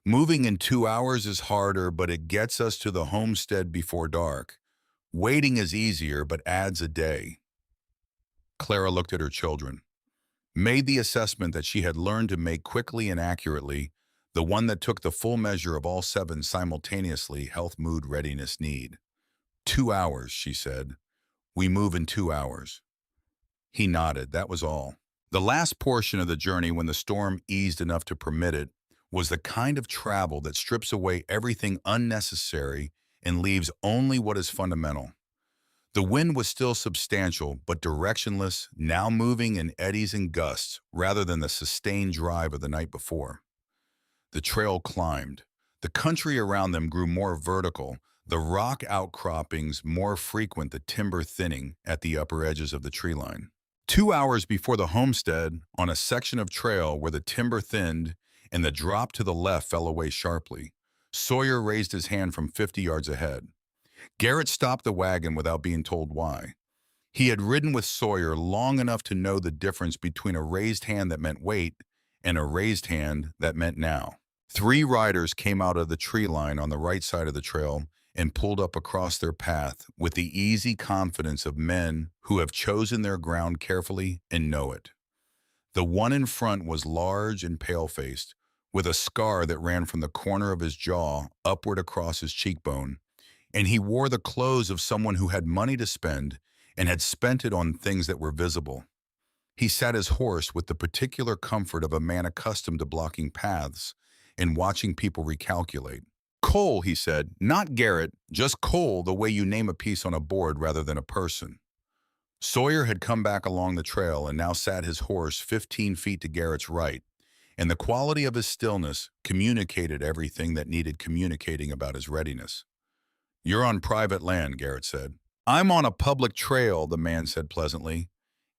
Moving in 2 hours is harder, but it gets us to the homestead before dark. Waiting is easier, but adds a day." Clara looked at her children, made the assessment that she had learned to make quickly and accurately, the one that took the full measure of all seven simultaneously: health, mood, readiness, need. 2 hours, she said. "We move in 2 hours." He nodded, that was all. The last portion of the journey, when the storm eased enough to permit it, was the kind of travel that strips away everything unnecessary and leaves only what is fundamental. The wind was still substantial, but directionless, now moving in eddies and gusts rather than the sustained drive of the night before. The trail climbed. The country around them grew more vertical, the rock outcroppings more frequent, the timber thinning at the upper edges of the tree line. 2 hours before the homestead, on a section of trail where the timber thinned and the drop to the left fell away sharply, Sawyer raised his hand from 50 yards ahead. Garrett stopped the wagon without being told why. He had ridden with Sawyer long enough to know the difference between a raised hand that meant wait and a raised hand that meant now. 3 riders came out of the tree line on the right side of the trail and pulled up across their path with the easy confidence of men who have chosen their ground carefully and know it. The one in front was large and pale-faced, with a scar that ran from the corner of his jaw upward across his cheekbone, and he wore the clothes of someone who had money to spend and had spent it on things that were visible. He sat his horse with the particular comfort of a man accustomed to blocking paths and watching people recalculate. "Cole," he said, "not Garrett, just Cole, the way you name a piece on a board rather than a person." Sawyer had come back along the trail and now sat his horse 15 feet to Garrett's right, and the quality of his stillness communicated everything that needed communicating about his readiness. "You're on private land," Garrett said. "I'm on a public trail," the man said pleasantly,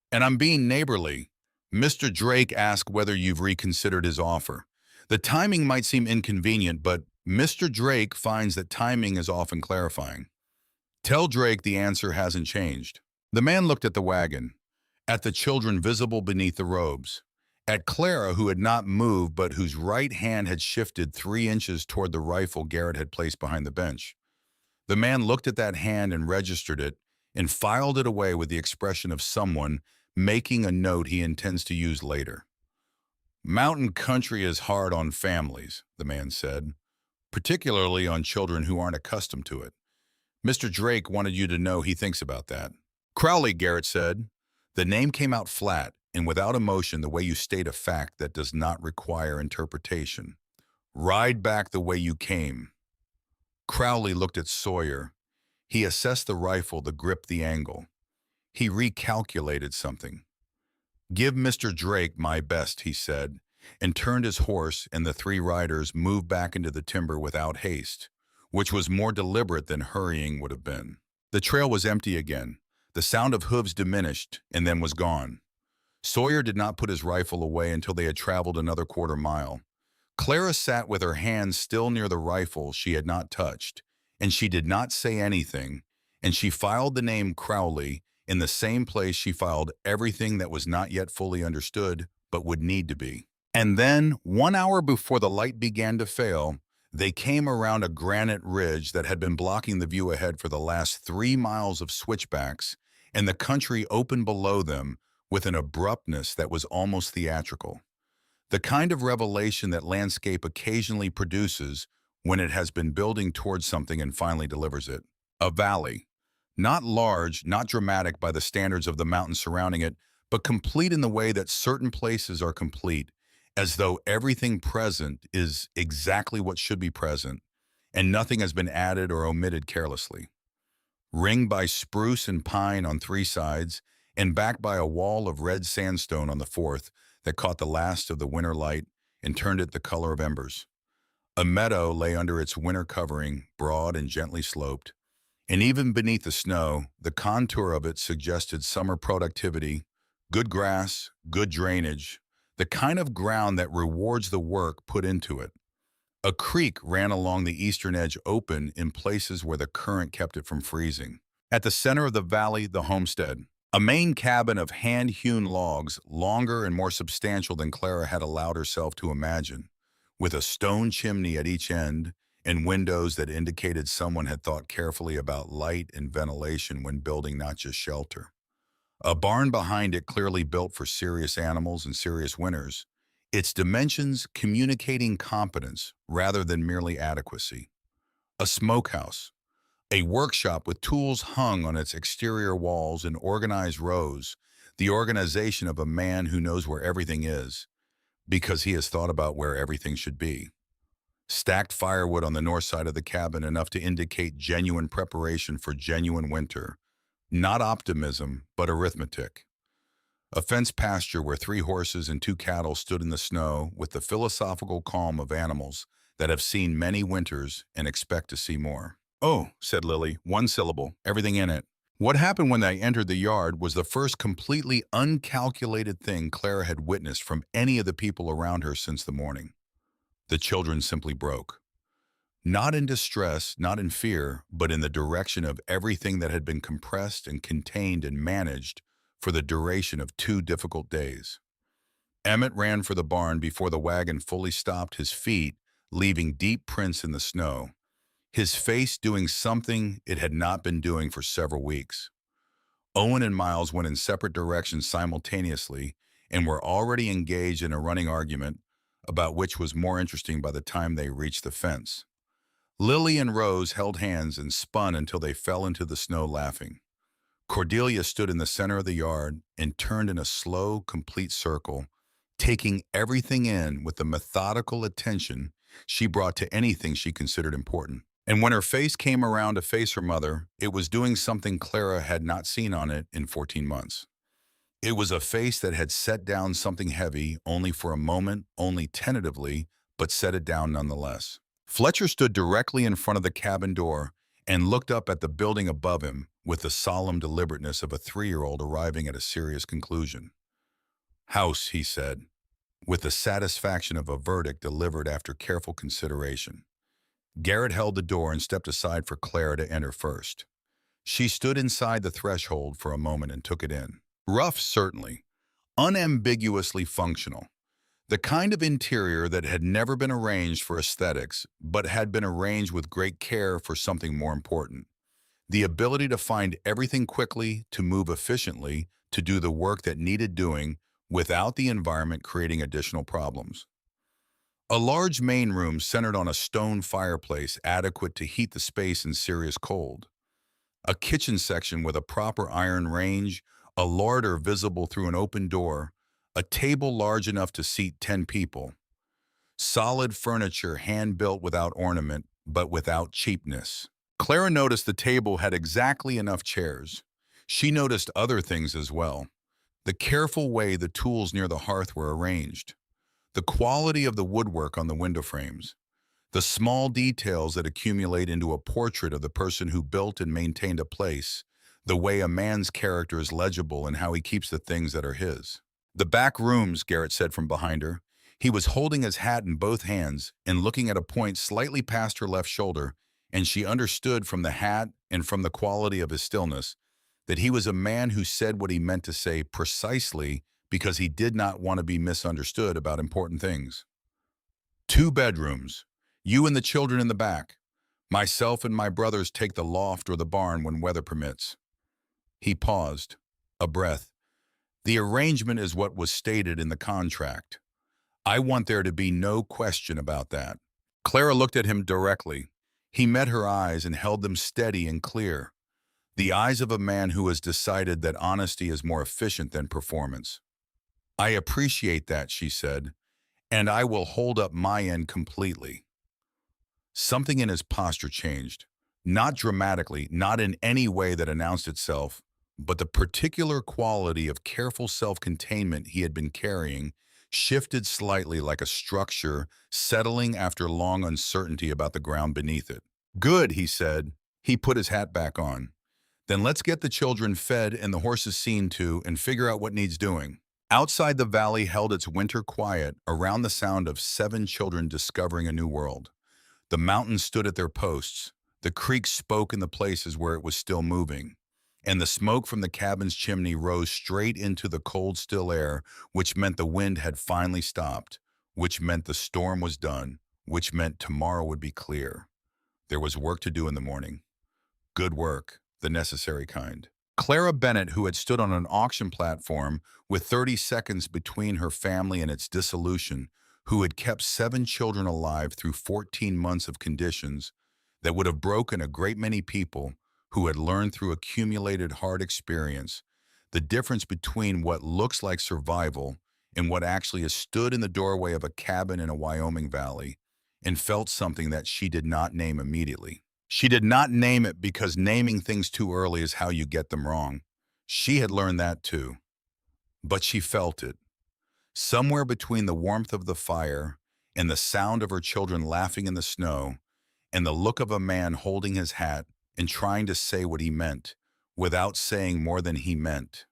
"and I'm being neighborly. Mr. Drake asked whether you've reconsidered his offer. The timing might seem inconvenient, but Mr. Drake finds that timing is often clarifying. Tell Drake the answer hasn't changed." The man looked at the wagon, at the children visible beneath the robes, at Clara, who had not moved but whose right hand had shifted 3 inches toward the rifle Garrett had placed behind the bench. The man looked at that hand and registered it and filed it away with the expression of someone making a note he intends to use later. "Mountain country is hard on families," the man said, "particularly on children who aren't accustomed to it. Mr. Drake wanted you to know he thinks about that." "Crowley," Garrett said. The name came out flat and without emotion, the way you state a fact that does not require interpretation. "Ride back the way you came." Crowley looked at Sawyer. He assessed the rifle, the grip, the angle. He recalculated something. "Give Mr. Drake my best," he said, and turned his horse, and the 3 riders moved back into the timber without haste, which was more deliberate than hurrying would have been. The trail was empty again. The sound of hooves diminished and then was gone. Sawyer did not put his rifle away until they had traveled another quarter-mile. Clara sat with her hands still near the rifle she had not touched, and she did not say anything, and she filed the name Crowley in the same place she filed everything that was not yet fully understood but would need to be. And then, 1 hour before the light began to fail, They came around a granite ridge that had been blocking the view ahead for the last 3 miles of switchbacks, and the country opened below them with an abruptness that was almost theatrical. The kind of revelation that landscape occasionally produces when it has been building towards something and finally delivers it. A valley. Not large, not dramatic by the standards of the mountains surrounding it, but complete in the way that certain places are complete, as though everything present is exactly what should be present, and nothing has been added or omitted carelessly. Ringed by spruce and pine on 3 sides, and backed by a wall of red sandstone on the fourth that caught the last of the winter light and turned it the color of embers. A meadow lay under its winter covering, broad and gently sloped, and even beneath the snow, the contour of it suggested summer productivity, good grass, good drainage, the kind of ground that rewards the work put into it. A creek ran along the eastern edge open in places where the current kept it from freezing. At the center of the valley, the homestead. A main cabin of hand-hewn logs, longer and more substantial than Clara had allowed herself to imagine, with a stone chimney at each end and windows that indicated someone had thought carefully about light and ventilation when building not just shelter. A barn behind it clearly built for serious animals and serious winters, its dimensions communicating competence rather than merely adequacy. A smokehouse, a workshop with tools hung on its exterior walls in organized rows, the organization of a man who knows where everything is, because he has thought about where everything should be. Stacked firewood on the north side of the cabin, enough to indicate genuine preparation for genuine winter. Not optimism, but arithmetic. A fenced pasture where 3 horses and 2 cattle stood in the snow with the philosophical calm of animals that have seen many winters and expect to see more. "Oh," said Lily, 1 syllable, everything in it. What happened when they entered the yard was the first completely uncalculated thing Clara had witnessed from any of the people around her since the morning. The children simply broke. Not in distress, not in fear, but in the direction of everything that had been compressed and contained and managed for the duration of 2 difficult days. Emmett ran for the barn before the wagon fully stopped, his feet leaving deep prints in the snow, his face doing something it had not been doing for several weeks. Owen and Miles went in separate directions simultaneously and were already engaged in a running argument about which was more interesting by the time they reached the fence. Lily and Rose held hands and spun until they fell into the snow laughing. Cordelia stood in the center of the yard and turned in a slow, complete circle, taking everything in with the methodical attention she brought to anything she considered important. And when her face came around to face her mother, it was doing something Clara had not seen on it in 14 months. It was a face that had set down something heavy only for a moment, only tentatively, but set it down nonetheless. Fletcher stood directly in front of the cabin door and looked up at the building above him with the solemn deliberateness of a 3-year-old arriving at a serious conclusion. "House," he said, with the satisfaction of a verdict delivered after careful consideration. Garrett held the door and stepped aside for Clara to enter first. She stood inside the threshold for a moment and took it in. Rough, certainly. Unambiguously functional. The kind of interior that had never been arranged for aesthetics, but had been arranged with great care for something more important. The ability to find everything quickly, to move efficiently, to do the work that needed doing without the environment creating additional problems. A large main room centered on a stone fireplace adequate to heat the space in serious cold. A kitchen section with a proper iron range, a larder visible through an open door, a table large enough to seat 10 people. Solid furniture hand-built without ornament, but without cheapness. Clara noticed the table had exactly enough chairs. She noticed other things as well. The careful way the tools near the hearth were arranged. The quality of the woodwork on the window frames. The small details that accumulate into a portrait of the person who built and maintained a place. The way a man's character is legible and how he keeps the things that are his. "The back rooms," Garrett said from behind her. He was holding his hat in both hands and looking at a point slightly past her left shoulder, and she understood from the hat and from the quality of his stillness that he was a man who said what he meant to say precisely because he did not want to be misunderstood about important things. 2 bedrooms. You and the children in the back. Myself and my brothers take the loft or the barn when weather permits." He paused, a breath. "The arrangement is what was stated in the contract. I want there to be no question about that." Clara looked at him directly. He met her eyes and held them steady and clear. The eyes of a man who has decided that honesty is more efficient than performance. "I appreciate that," she said, "and I will hold up my end completely." Something in his posture changed. Not dramatically, not in any way that announced itself, but the particular quality of careful self-containment he had been carrying shifted slightly like a structure settling after long uncertainty about the ground beneath it. "Good," he said. He put his hat back on. "Then let's get the children fed and the horses seen to and figure out what needs doing." Outside the valley held its winter quiet around the sound of 7 children discovering a new world. The mountains stood at their posts, the creek spoke in the places where it was still moving, and the smoke from the cabin's chimney rose straight into the cold, still air, which meant the wind had finally stopped, which meant the storm was done, which meant tomorrow would be clear. There was work to do in the morning. Good work, the necessary kind. Clara Bennett, who had stood on an auction platform with 30 seconds between her family and its dissolution, who had kept 7 children alive through 14 months of conditions that would have broken a great many people, who had learned through accumulated hard experience the difference between what looks like survival and what actually has stood in the doorway of a cabin in a Wyoming valley and felt something that she did not name immediately. She did not name it because naming things too early is how you get them wrong. She had learned that too. But she felt it. Somewhere between the warmth of the fire and the sound of her children laughing in the snow and the look of a man holding his hat and trying to say what he meant without saying more than he meant.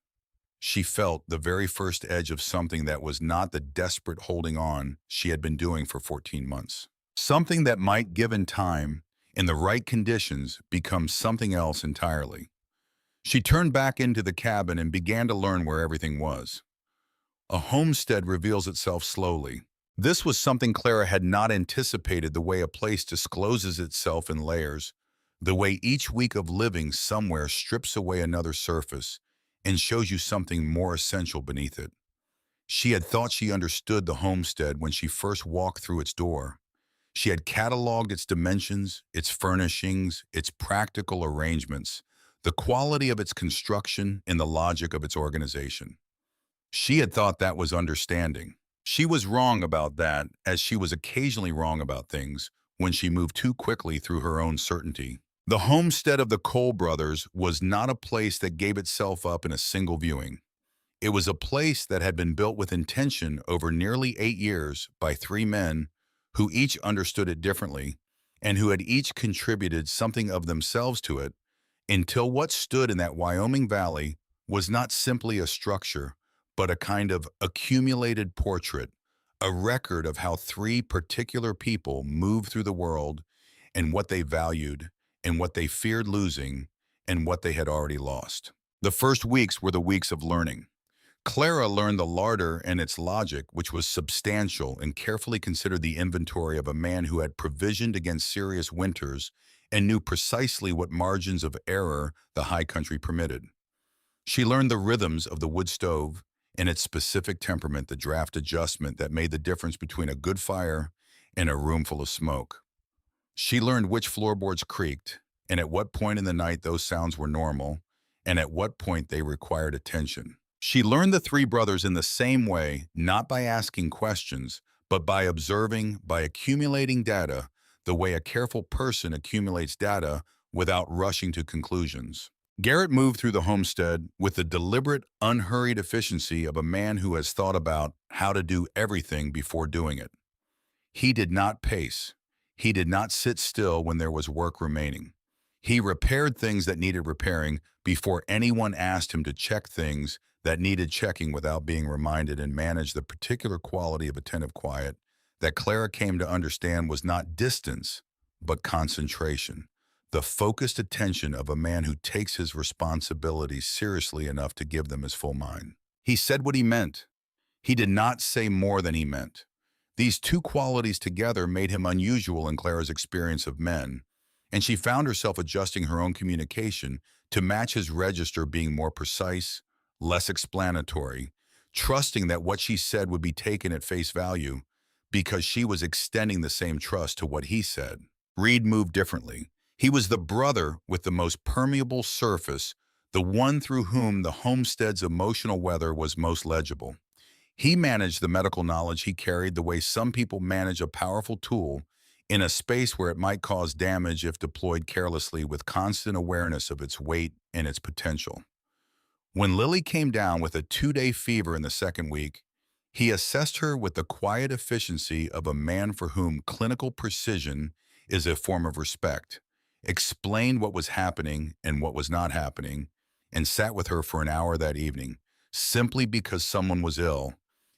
She felt the very first edge of something that was not the desperate holding on she had been doing for 14 months. Something that might, given time, in the right conditions, become something else entirely. She turned back into the cabin and began to learn where everything was. A homestead reveals itself slowly. This was something Clara had not anticipated, the way a place discloses itself in layers, the way each week of living somewhere strips away another surface and shows you something more essential beneath it. She had thought she understood the homestead when she first walked through its door. She had cataloged its dimensions, its furnishings, its practical arrangements, the quality of its construction, and the logic of its organization. She had thought that was understanding. She was wrong about that, as she was occasionally wrong about things when she moved too quickly through her own certainty. The homestead of the Cole brothers was not a place that gave itself up in a single viewing. It was a place that had been built with intention over nearly 8 years by 3 men who each understood it differently and who had each contributed something of themselves to it, until what stood in that Wyoming valley was not simply a structure, but a kind of accumulated portrait, a record of how 3 particular people moved through the world and what they valued and what they feared losing and what they had already lost. The first weeks were the weeks of learning. Clara learned the larder and its logic, which was substantial, and carefully considered the inventory of a man who had provisioned against serious winters and knew precisely what margins of error the high country permitted. She learned the rhythms of the wood stove and its specific temperament, the draft adjustment that made the difference between a good fire and a room full of smoke. She learned which floorboards creaked, and at what point in the night those sounds were normal, and at what point they required attention. She learned the 3 brothers in the same way, not by asking questions, but by observing, by accumulating data, the way a careful person accumulates data without rushing to conclusions. Garrett moved through the homestead with the deliberate, unhurried efficiency of a man who has thought about how to do everything before doing it. He did not pace. He did not sit still when there was work remaining. He repaired things that needed repairing before anyone asked him to check things that needed checking without being reminded, and managed the particular quality of attentive quiet that Clara came to understand was not distance, but concentration, the focused attention of a man who takes his responsibilities seriously enough to give them his full mind. He said what he meant. He did not say more than he meant. These two qualities together made him unusual in Clara's experience of men, and she found herself adjusting her own communication to match his register, being more precise, less explanatory, trusting that what she said would be taken at face value because she was extending the same trust to what he said. Reed moved differently. He was the brother with the most permeable surface, the one through whom the homestead's emotional weather was most legible. He managed the medical knowledge he carried the way some people manage a powerful tool, in a space where it might cause damage if deployed carelessly, with constant awareness of its weight and its potential. When Lily came down with a 2-day fever in the second week, he assessed her with the quiet efficiency of a man for whom clinical precision is a form of respect, explained what was happening and what was not happening, and sat with her for an hour that evening, simply because someone was ill,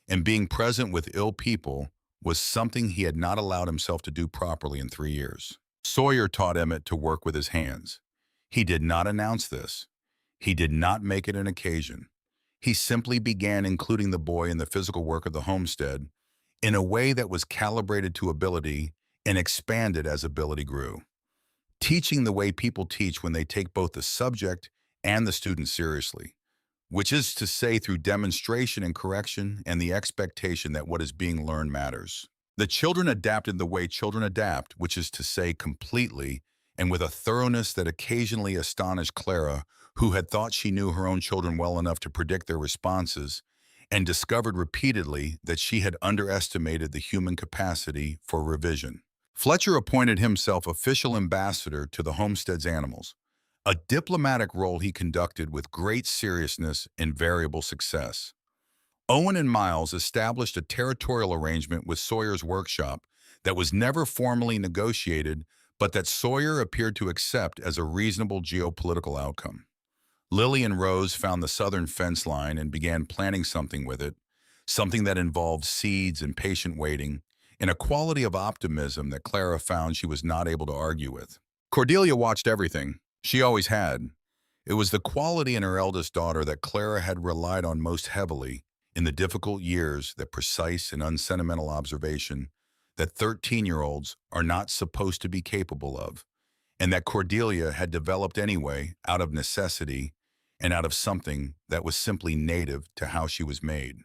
and being present with ill people was something he had not allowed himself to do properly in 3 years. Sawyer taught Emmett to work with his hands. He did not announce this. He did not make it an occasion. He simply began including the boy in the physical work of the homestead in a way that was calibrated to ability and expanded as ability grew, teaching the way people teach when they take both the subject and the student seriously, which is to say through demonstration and correction and the expectation that what is being learned matters. The children adapted the way children adapt, which is to say completely and with a thoroughness that occasionally astonished Clara, who had thought she knew her own children well enough to predict their responses, and discovered repeatedly that she had underestimated the human capacity for revision. Fletcher appointed himself official ambassador to the homestead's animals, a diplomatic role he conducted with great seriousness and variable success. Owen and Miles established a territorial arrangement with Sawyer's workshop that was never formally negotiated, but that Sawyer appeared to accept as a reasonable geopolitical outcome. Lily and Rose found the southern fence line and began planning something with it, something that involved seeds and patient waiting, and a quality of optimism that Clara found she was not able to argue with. Cordelia watched everything. She always had. It was the quality in her eldest daughter that Clara had relied on most heavily in the difficult years, that precise and unsentimental observation that 13-year-olds are not supposed to be capable of, and that Cordelia had developed anyway out of necessity and out of something that was simply native to how she was made.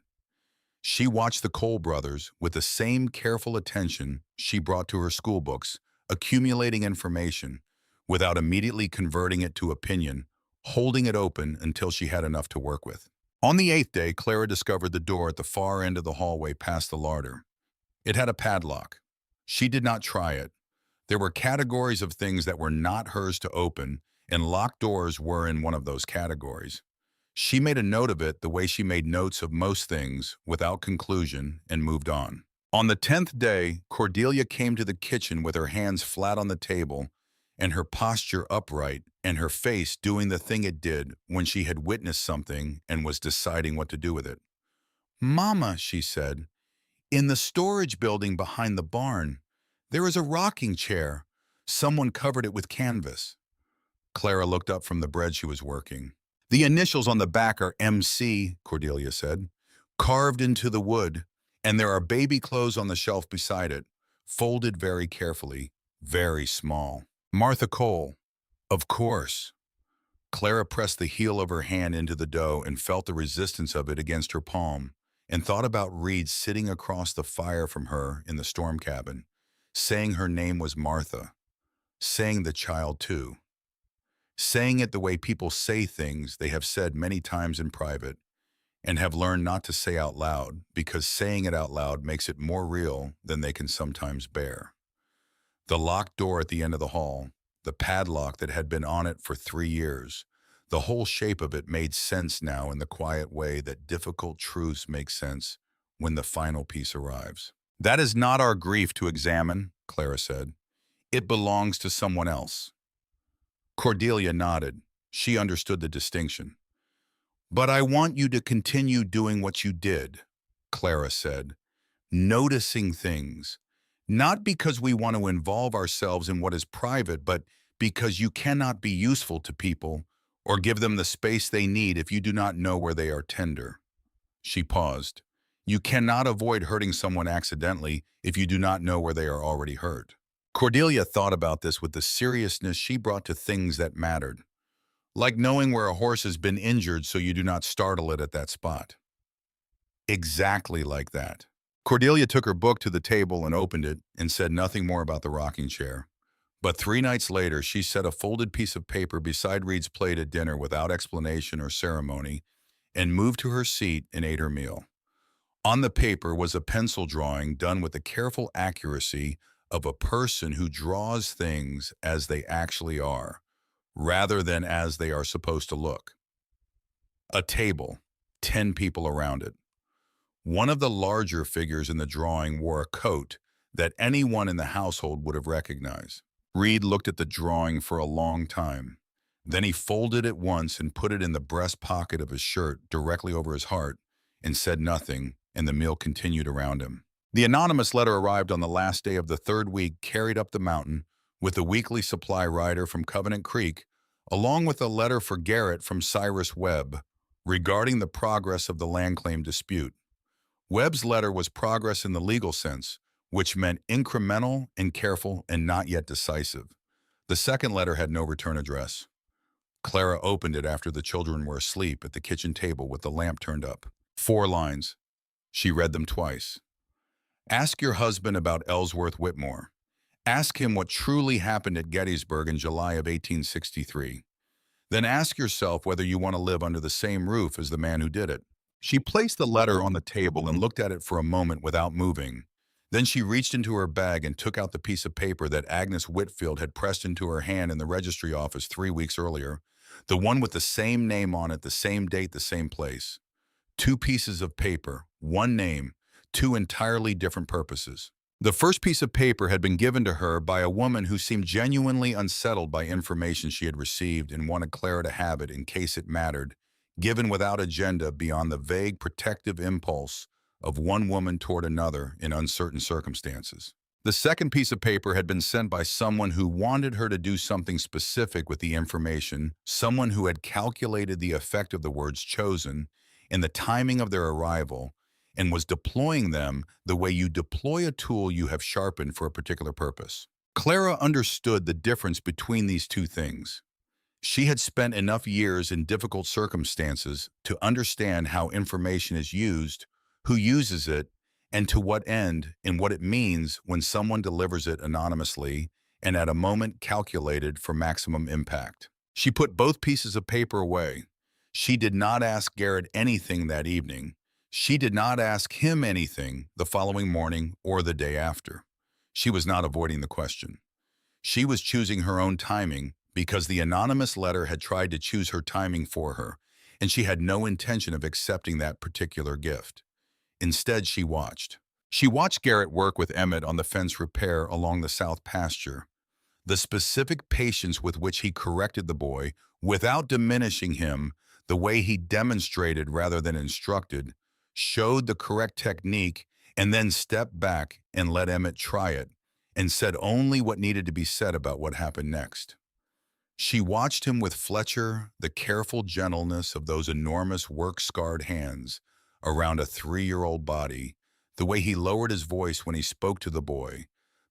She watched the Cole brothers with the same careful attention she brought to her school books, accumulating information without immediately converting it to opinion, holding it open until she had enough to work with. On the 8th day, Clara discovered the door at the far end of the hallway past the larder. It had a padlock. She did not try it. There were categories of things that were not hers to open, and locked doors were in one of those categories. She made a note of it the way she made notes of most things, without conclusion, and moved on. On the 10th day, Cordelia came to the kitchen with her hands flat on the table and her posture upright, and her face doing the thing it did when she had witnessed something and was deciding what to do with it. "Mama," she said, "in the storage building behind the barn, there is a rocking chair. Someone covered it with canvas." Clara looked up from the bread she was working. "The initials on the back are MC," Cordelia said, "carved into the wood, and there are baby clothes on the shelf beside it, folded very carefully, very small. Martha Cole." "Of course." Clara pressed the heel of her hand into the dough and felt the resistance of it against her palm, and thought about Reed sitting across the fire from her in the storm cabin, saying her name was Martha, saying the child too, saying it the way people say things they have said many times in private and have learned not to say out loud, because saying it out loud makes it more real than they can sometimes bear. The locked door at the end of the hall, the padlock that had been on it for 3 years, the whole shape of it made sense now in the quiet way that difficult truths make sense when the final piece arrives. "That is not our grief to examine," Clara said. "It belongs to someone else." Cordelia nodded. She understood the distinction. "But I want you to continue doing what you did," Clara said, "noticing things. Not because we want to involve ourselves in what is private, but because you cannot be useful to people or give them the space they need if you do not know where they are tender." She paused. You cannot avoid hurting someone accidentally if you do not know where they are already hurt. Cordelia thought about this with the seriousness she brought to things that mattered, like knowing where a horse has been injured so you do not startle it at that spot. Exactly like that. Cordelia took her book to the table and opened it and said nothing more about the rocking chair. But 3 nights later, she set a folded piece of paper beside Reed's plate at dinner without explanation or ceremony and moved to her seat and ate her meal. On the paper was a pencil drawing done with the careful accuracy of a person who draws things as they actually are, rather than as they are supposed to look. A table, 10 people around it. One of the larger figures in the drawing wore a coat that anyone in the household would have recognized. Reed looked at the drawing for a long time. Then he folded it once and put it in the breast pocket of his shirt directly over his heart and said nothing, and the meal continued around him. The anonymous letter arrived on the last day of the third week, carried up the mountain with a weekly supply rider from Covenant Creek, along with a letter for Garrett from Cyrus Webb regarding the progress of the land claim dispute. Webb's letter was progress in the legal sense, which meant incremental and careful and not yet decisive. The second letter had no return address. Clara opened it after the children were asleep at the kitchen table with the lamp turned up. 4 lines. She read them twice. Ask your husband about Ellsworth Whitmore. Ask him what truly happened at Gettysburg in July of 1863. Then ask yourself whether you want to live under the same roof as the man who did it. She placed the letter on the table and looked at it for a moment without moving. Then she reached into her bag and took out the piece of paper that Agnes Whitfield had pressed into her hand in the registry office 3 weeks earlier, the one with the same name on it, the same date, the same place. 2 pieces of paper, 1 name, 2 entirely different purposes. The first piece of paper had been given to her by a woman who seemed genuinely unsettled by information she had received and wanted Clara to have it in case it mattered, given without agenda beyond the vague protective impulse of one woman toward another in uncertain circumstances. The second piece of paper had been sent by someone who wanted her to do something specific with the information, someone who had calculated the effect of the words chosen and the timing of their arrival, and was deploying them the way you deploy a tool you have sharpened for a particular purpose. Clara understood the difference between these two things. She had spent enough years in difficult circumstances to understand how information is used, who uses it, and to what end, and what it means when someone delivers it anonymously and at a moment calculated for maximum impact. She put both pieces of paper away. She did not ask Garrett anything that evening. She did not ask him anything the following morning or the day after. She was not avoiding the question. She was choosing her own timing because the anonymous letter had tried to choose her timing for her, and she had no intention of accepting that particular gift. Instead, she watched. She watched Garrett work with Emmett on the fence repair along the south pasture. The specific patience with which he corrected the boy, without diminishing him, the way he demonstrated rather than instructed, showed the correct technique, and then stepped back and let Emmett try it, and said only what needed to be said about what happened next. She watched him with Fletcher, the careful gentleness of those enormous work-scarred hands around a 3-year-old body, the way he lowered his voice when he spoke to the boy,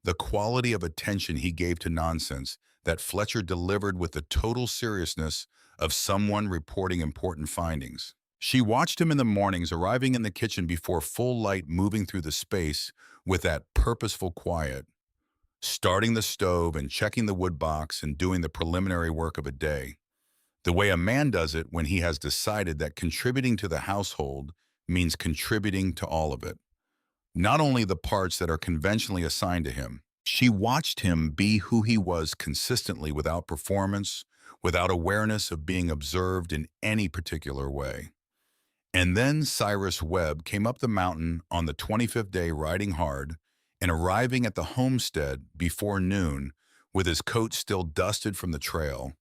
the quality of attention he gave to nonsense that Fletcher delivered with the total seriousness of someone reporting important findings. She watched him in the mornings arriving in the kitchen before full light, moving through the space with that purposeful quiet, starting the stove and checking the wood box and doing the preliminary work of a day, the way a man does it when he has decided that contributing to the household means contributing to all of it, not only the parts that are conventionally assigned to him. She watched him be who he was consistently without performance, without awareness of being observed in any particular way. And then Cyrus Webb came up the mountain on the 25th day riding hard and arriving at the homestead before noon with his coat still dusted from the trail,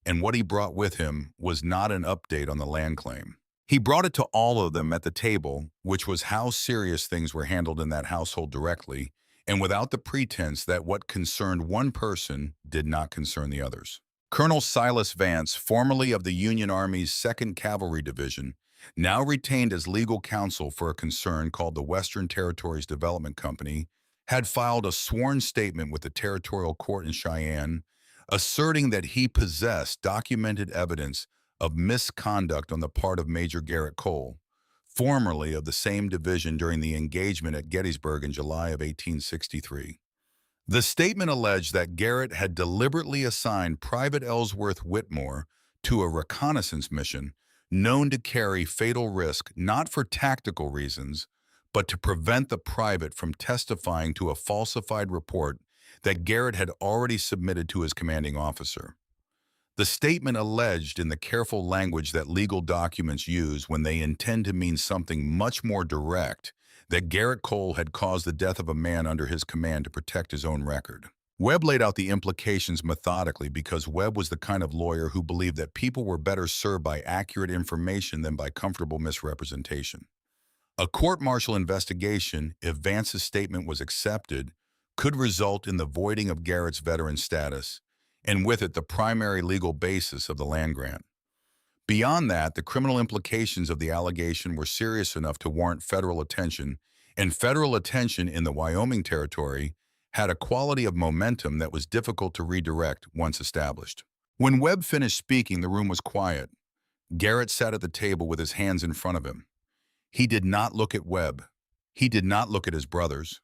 and what he brought with him was not an update on the land claim. He brought it to all of them at the table, which was how serious things were handled in that household directly, and without the pretense that what concerned one person did not concern the others. Colonel Silas Vance, formerly of the Union Army's 2nd Cavalry Division, now retained as legal counsel for a concern called the Western Territories Development Company, had filed a sworn statement with the territorial court in Cheyenne, asserting that he possessed documented evidence of misconduct on the part of Major Garrett Cole, formerly of the same division during the engagement at Gettysburg in July of 1863. The statement alleged that Garrett had deliberately assigned Private Ellsworth Whitmore to a reconnaissance mission known to carry fatal risk not for tactical reasons, but to prevent the private from testifying to a falsified report that Garrett had already submitted to his commanding officer. The statement alleged in the careful language that legal documents use when they intend to mean something much more direct that Garrett Cole had caused the death of a man under his command to protect his own record. Webb laid out the implications methodically because Webb was the kind of lawyer who believed that people were better served by accurate information than by comfortable misrepresentation. A court-martial investigation, if Vance's statement was accepted, could result in the voiding of Garrett's veteran status, and with it the primary legal basis of the land grant. Beyond that, the criminal implications of the allegation were serious enough to warrant federal attention, and federal attention in the Wyoming Territory had a quality of momentum that was difficult to redirect once established. When Webb finished speaking, the room was quiet. Garrett sat at the table with his hands in front of him. He did not look at Webb. He did not look at his brothers.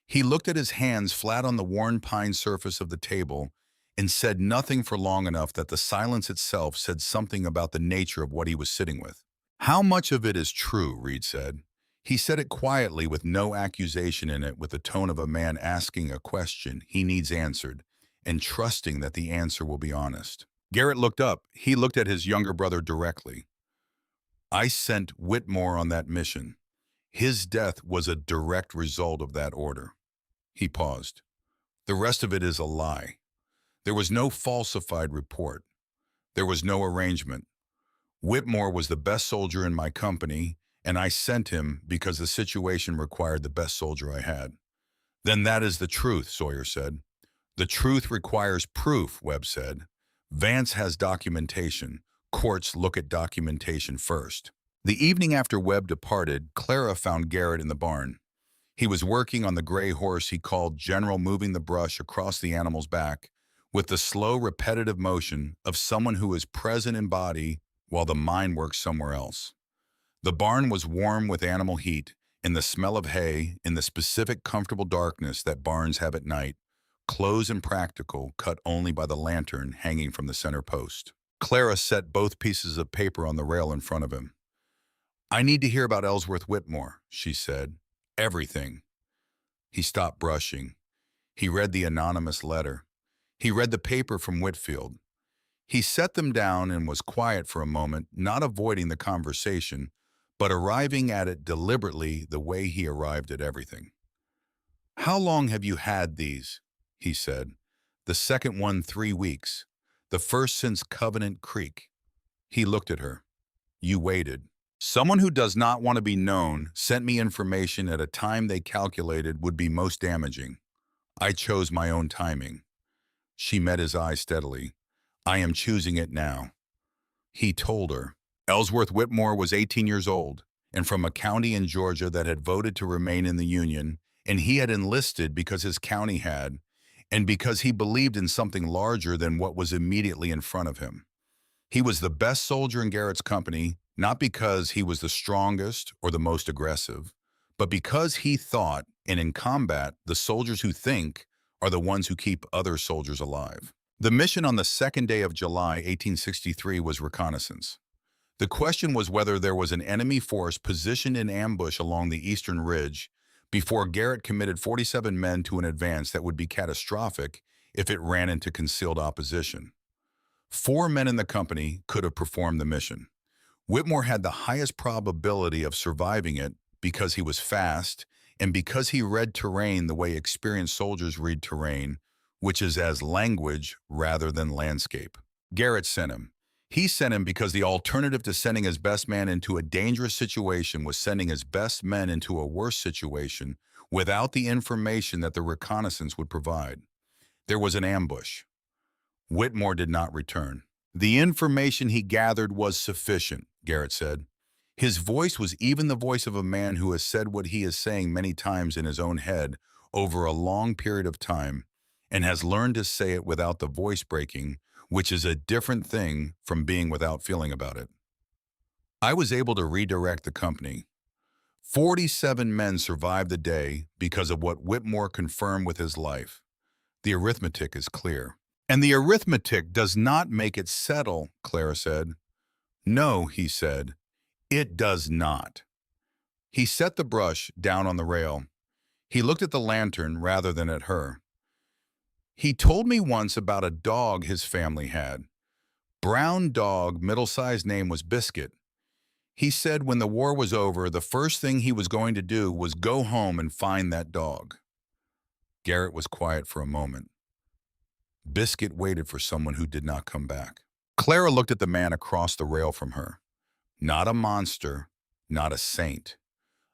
He looked at his hands flat on the worn pine surface of the table and said nothing for long enough that the silence itself said something about the nature of what he was sitting with. "How much of it is true?" Reed said. He said it quietly with no accusation in it, with the tone of a man asking a question he needs answered and trusting that the answer will be honest. Garrett looked up. He looked at his younger brother directly. "I sent Whitmore on that mission. His death was a direct result of that order." He paused. "The rest of it is a lie. There was no falsified report. There was no arrangement. Whitmore was the best soldier in my company, and I sent him because the situation required the best soldier I had." "Then that is the truth," Sawyer said. "The truth requires proof," Webb said. "Vance has documentation. Courts look at documentation first." The evening after Webb departed, Clara found Garrett in the barn. He was working on the gray horse he called General, moving the brush across the animal's back with the slow, repetitive motion of someone who is present in body while the mind works somewhere else. The barn was warm with animal heat and the smell of hay in the specific comfortable darkness that barns have at night, close and practical, cut only by the lantern hanging from the center post. Clara set both pieces of paper on the rail in front of him. "I need to hear about Ellsworth Whitmore," she said. "Everything." He stopped brushing. He read the anonymous letter. He read the paper from Whitfield. He set them down and was quiet for a moment, not avoiding the conversation, but arriving at it deliberately the way he arrived at everything. "How long have you had these?" he said. "The second one 3 weeks. The first since Covenant Creek." He looked at her. "You waited. Someone who does not want to be known sent me information at a time they calculated would be most damaging. I chose my own timing." She met his eye steadily. "I am choosing it now." He told her. Ellsworth Whitmore was 18 years old and from a county in Georgia that had voted to remain in the Union, and he had enlisted because his county had, and because he believed in something larger than what was immediately in front of him. He was the best soldier in Garrett's company, not because he was the strongest or the most aggressive, but because he thought, and in combat, the soldiers who think are the ones who keep other soldiers alive. The mission on the second day of July 1863 was reconnaissance. The question was whether there was an enemy force positioned in ambush along the eastern ridge before Garrett committed 47 men to an advance that would be catastrophic if it ran into concealed opposition. 4 men in the company could have performed the mission. Whitmore had the highest probability of surviving it because he was fast and because he read terrain the way experienced soldiers read terrain, which is as language rather than landscape. Garrett sent him. He sent him because the alternative to sending his best man into a dangerous situation was sending his best men into a worse situation without the information that the reconnaissance would provide. There was an ambush. Whitmore did not return. "The information he gathered was sufficient," Garrett said. His voice was even the voice of a man who has said what he is saying many times in his own head over a long period of time and has learned to say it without the voice breaking, which is a different thing from being without feeling about it. I was able to redirect the company. 47 men survived the day because of what Whitmore confirmed with his life. The arithmetic is clear. And the arithmetic does not make it settle, Clara said. No, he said, it does not. He set the brush down on the rail. He looked at the lantern rather than at her. He told me once about a dog his family had. Brown dog, middle-sized name was Biscuit. He said when the war was over, the first thing he was going to do was go home and find that dog. Garrett was quiet for a moment. Biscuit waited for someone who did not come back. Clara looked at the man across the rail from her. Not a monster, not a saint.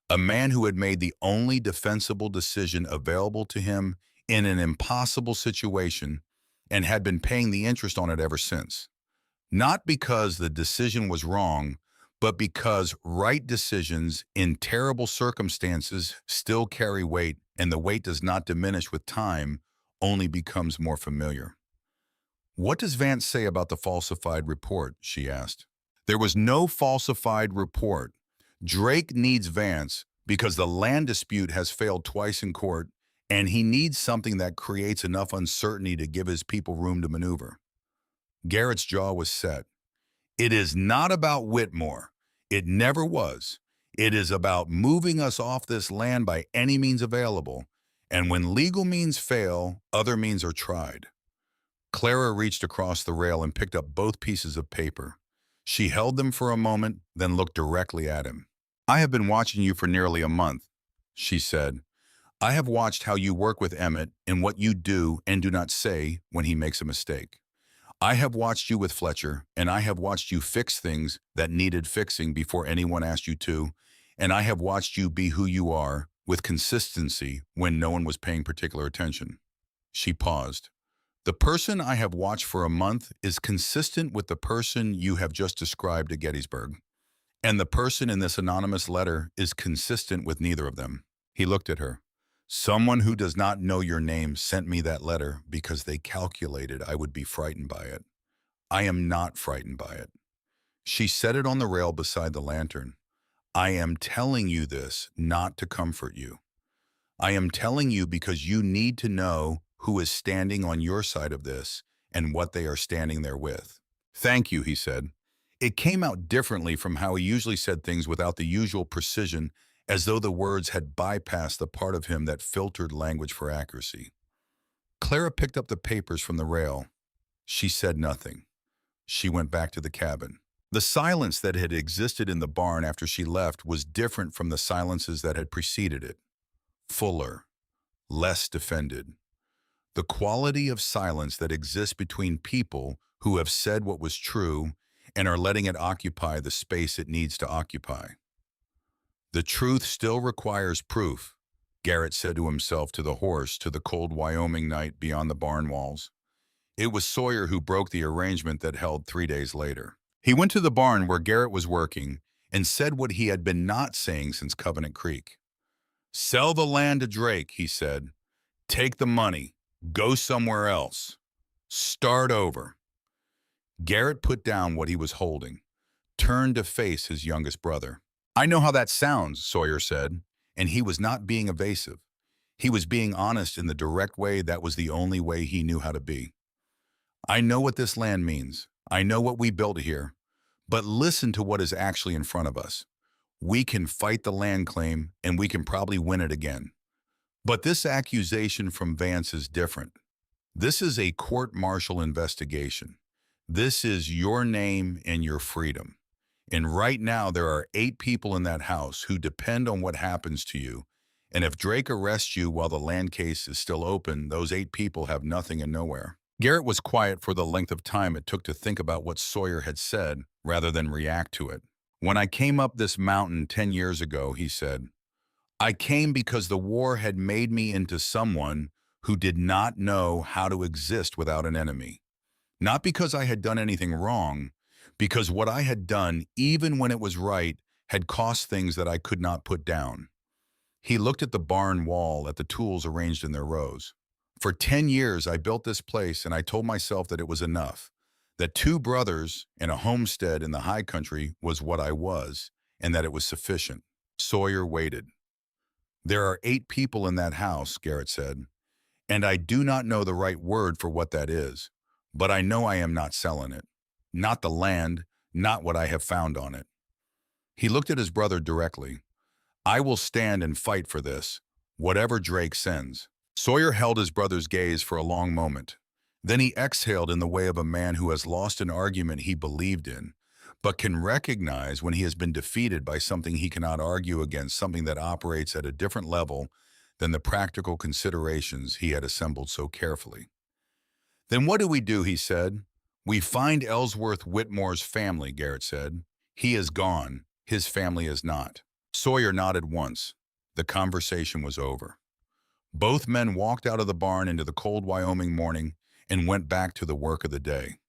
A man who had made the only defensible decision available to him in an impossible situation and had been paying the interest on it ever since. Not because the decision was wrong, but because right decisions in terrible circumstances still carry weight, and the weight does not diminish with time, only becomes more familiar. What does Vance say about the falsified report? She asked. There was no falsified report. Drake needs Vance because the land dispute has failed twice in court, and he needs something that creates enough uncertainty to give his people room to maneuver. Garrett's jaw was set. It is not about Whitmore. It never was. It is about moving us off this land by any means available, and when legal means fail, other means are tried. Clara reached across the rail and picked up both pieces of paper. She held them for a moment, then looked directly at him. I have been watching you for nearly a month, she said. I have watched how you work with Emmett and what you do and do not say when he makes a mistake. I have watched you with Fletcher, and I have watched you fix things that needed fixing before anyone asked you to, and I have watched you be who you are with consistency when no one was paying particular attention. She paused. The person I have watched for a month is consistent with the person you have just described at Gettysburg, and the person in this anonymous letter is consistent with neither of them. He looked at her. Someone who does not know your name sent me that letter because they calculated I would be frightened by it. I am not frightened by it. She set it on the rail beside the lantern. I am telling you this not to comfort you. I am telling you because you need to know who is standing on your side of this and what they are standing there with. Thank you, he said. It came out differently from how he usually said things, without the usual precision, as though the words had bypassed the part of him that filtered language for accuracy. Clara picked up the papers from the rail. She said nothing. She went back to the cabin. The silence that had existed in the barn after she left was different from the silences that had preceded it. Fuller, less defended. The quality of silence that exists between people who have said what was true and are letting it occupy the space it needs to occupy. The truth still requires proof, Garrett said to himself, to the horse, to the cold Wyoming night beyond the barn walls. It was Sawyer who broke the arrangement that held 3 days later. He went to the barn where Garrett was working and said what he had been not saying since Covenant Creek. Sell the land to Drake, he said. Take the money. Go somewhere else. Start over. Garrett put down what he was holding, turned to face his youngest brother. I know how that sounds, Sawyer said, and he was not being evasive. He was being honest in the direct way that was the only way he knew how to be. I know what this land means. I know what we built here. But listen to what is actually in front of us. We can fight the land claim, and we can probably win it again. But this accusation from Vance is different. This is a court-martial investigation. This is your name and your freedom. And right now, there are 8 people in that house who depend on what happens to you. And if Drake arrests you while the land case is still open, those 8 people have nothing and nowhere. Garrett was quiet for the length of time it took to think about what Sawyer had said, rather than react to it. When I came up this mountain 10 years ago, he said, I came because the war had made me into someone who did not know how to exist without an enemy. Not because I had done anything wrong, because what I had done, even when it was right, had cost things that I could not put down. He looked at the barn wall, at the tools arranged in their rows. For 10 years, I built this place and I told myself that it was enough, that 2 brothers and a homestead in the high country was what I was, and that it was sufficient. Sawyer waited. There are 8 people in that house, Garrett said, and I do not know the right word for what that is, but I know I am not selling it. Not the land, not what I have found on it. He looked at his brother directly. I will stand and fight for this, whatever Drake sends. Sawyer held his brother's gaze for a long moment. Then he exhaled in the way of a man who has lost an argument he believed in, but can recognize when he has been defeated by something he cannot argue against, something that operates at a different level than the practical considerations he had assembled so carefully. Then what do? He said. We find Ellsworth Whitmore's family, Garrett said. He is gone. His family is not. Sawyer nodded once. The conversation was over. Both men walked out of the barn into the cold Wyoming morning and went back to the work of the day.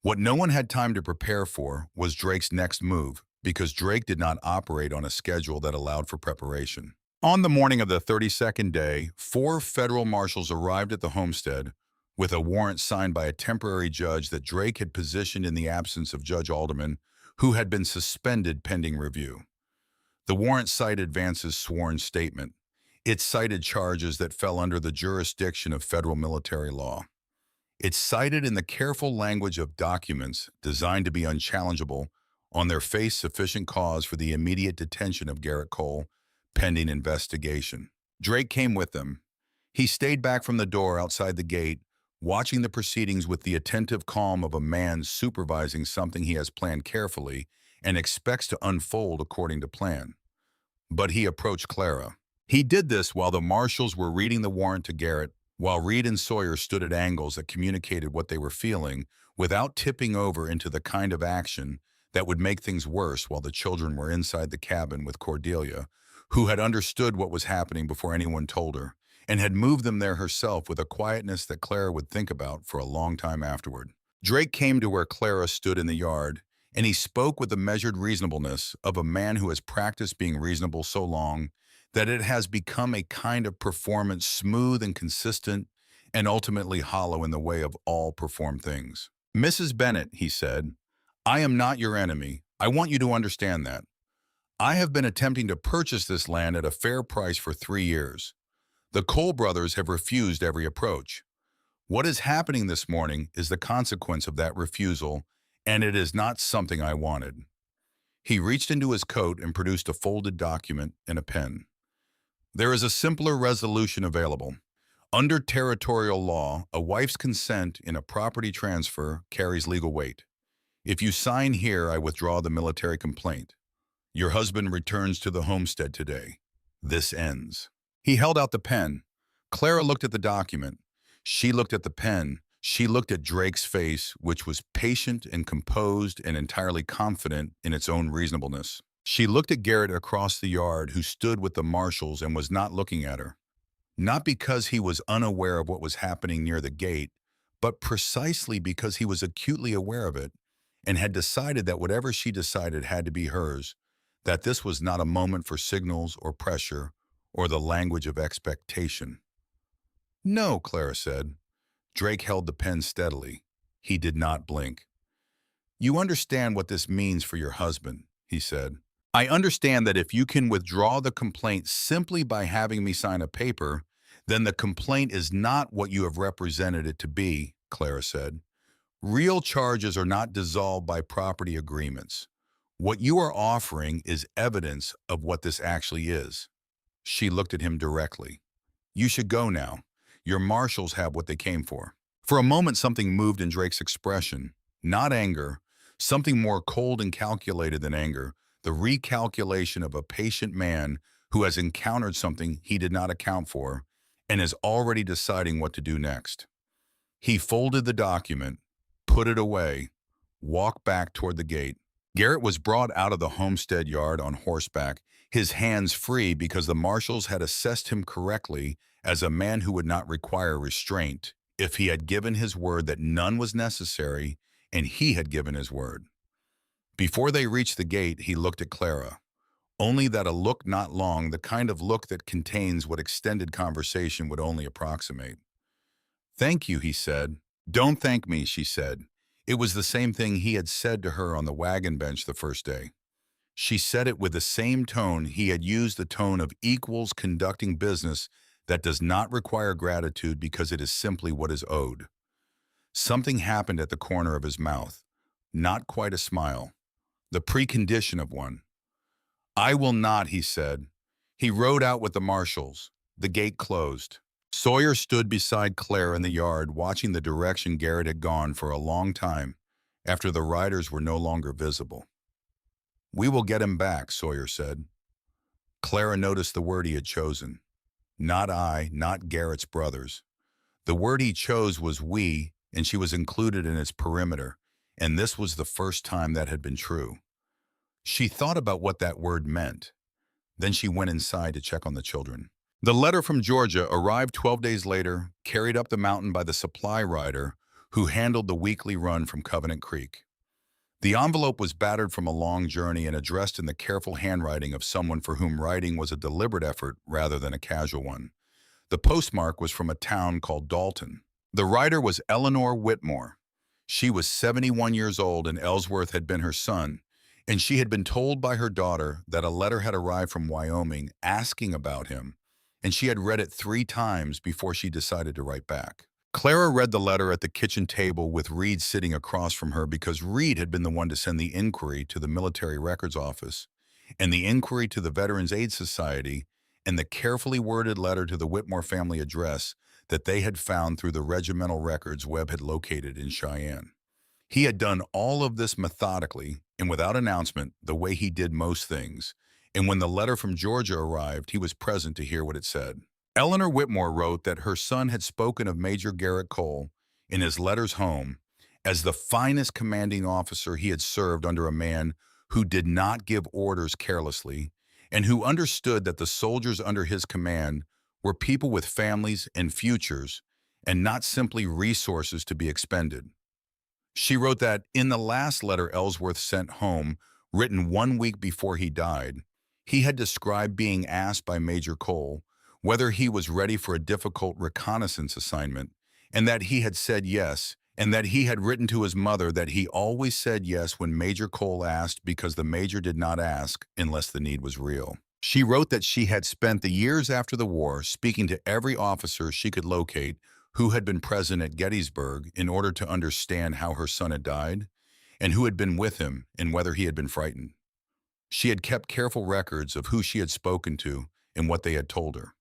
What no one had time to prepare for was Drake's next move, because Drake did not operate on a schedule that allowed for preparation. On the morning of the 32nd day, 4 federal marshals arrived at the homestead with a warrant signed by a temporary judge that Drake had positioned in the absence of Judge Alderman, who had been suspended pending review. The warrant cited Vance's sworn statement. It cited charges that fell under the jurisdiction of federal military law. It cited in the careful language of documents designed to be unchallengeable on their face sufficient cause for the immediate detention of Garrett Cole, pending investigation. Drake came with them. He stayed back from the door outside the gate, watching the proceedings with the attentive calm of a man supervising something he has planned carefully and expects to unfold according to plan. But he approached Clara. He did this while the marshals were reading the warrant to Garrett, while Reed and Sawyer stood at angles that communicated what they were feeling without tipping over into the kind of action that would make things worse while the children were inside the cabin with Cordelia, who had understood what was happening before anyone told her, and had moved them there herself with a quietness that Clara would think about for a long time afterward. Drake came to where Clara stood in the yard, and he spoke with the measured reasonableness of a man who has practiced being reasonable so long that it has become a kind of performance smooth and consistent and ultimately hollow in the way of all performed things. Mrs. Bennett, he said, I am not your enemy. I want you to understand that. I have been attempting to purchase this land at a fair price for 3 years. The Cole brothers have refused every approach. What is happening this morning is the consequence of that refusal, and it is not something I wanted. He reached into his coat and produced a folded document and a pen. There is a simpler resolution available. Under territorial law, a wife's consent in a property transfer carries legal weight. If you sign here, I withdraw the military complaint. Your husband returns to the homestead today. This ends. He held out the pen. Clara looked at the document. She looked at the pen. She looked at Drake's face, which was patient and composed and entirely confident in its own reasonableness. She looked at Garrett across the yard, who stood with the marshals and was not looking at her. Not because he was unaware of what was happening near the gate, but precisely because he was acutely aware of it and had decided that whatever she decided had to be hers, that this was not a moment for signals or pressure or the language of expectation. No, Clara said. Drake held the pen steadily. He did not blink. You understand what this means for your husband, he said. I understand that if you can withdraw the complaint simply by having me sign a paper, then the complaint is not what you have represented it to be, Clara said. Real charges are not dissolved by property agreements. What you are offering is evidence of what this actually is. She looked at him directly. You should go now. Your marshals have what they came for. For a moment, something moved in Drake's expression. Not anger, something more cold and calculated than anger, the recalculation of a patient man who has encountered something he did not account for and is already deciding what to do next. He folded the document, put it away, walked back toward the gate. Garrett was brought out of the homestead yard on horseback, his hands free because the marshals had assessed him correctly as a man who would not require restraint if he had given his word that none was necessary and he had given his word. Before they reached the gate, he looked at Clara. Only that a look not long, the kind of look that contains what extended conversation would only approximate. "Thank you," he said. "Don't thank me," she said. It was the same thing he had said to her on the wagon bench the first day. She said it with the same tone he had used, the tone of equals conducting business that does not require gratitude because it is simply what is owed. Something happened at the corner of his mouth. Not quite a smile. The precondition of one. "I will not," he said. He rode out with the marshals. The gate closed. Sawyer stood beside Claire in the yard, watching the direction Garrett had gone for a long time, after the riders were no longer visible. "We will get him back," Sawyer said. Clara noticed the word he had chosen. Not I, not Garrett's brothers. The word he chose was "we," and she was included in its perimeter, and this was the first time that had been true. She thought about what that word meant. Then she went inside to check on the children. The letter from Georgia arrived 12 days later, carried up the mountain by the supply rider who handled the weekly run from Covenant Creek. The envelope was battered from a long journey and addressed in the careful handwriting of someone for whom writing was a deliberate effort rather than a casual one. The postmark was from a town called Dalton. The writer was Eleanor Whitmore. She was 71 years old and Ellsworth had been her son, and she had been told by her daughter that a letter had arrived from Wyoming asking about him, and she had read it 3 times before she decided to write back. Clara read the letter at the kitchen table with Reed sitting across from her because Reed had been the one to send the inquiry to the Military Records Office and the inquiry to the Veterans Aid Society and the carefully worded letter to the Whitmore family address that they had found through the regimental records Webb had located in Cheyenne. He had done all of this methodically and without announcement, the way he did most things, and when the letter from Georgia arrived, he was present to hear what it said. Eleanor Whitmore wrote that her son had spoken of Major Garrett Cole in his letters home as the finest commanding officer he had served under, a man who did not give orders carelessly and who understood that the soldiers under his command were people with families and futures and not simply resources to be expended. She wrote that in the last letter Ellsworth sent home, written 1 week before he died, he had described being asked by Major Cole whether he was ready for a difficult reconnaissance assignment, and that he had said yes, and that he had written to his mother that he always said yes when Major Cole asked because the major did not ask unless the need was real. She wrote that she had spent the years after the war speaking to every officer she could locate who had been present at Gettysburg in order to understand how her son had died, and who had been with him and whether he had been frightened. She had kept careful records of who she had spoken to and what they had told her.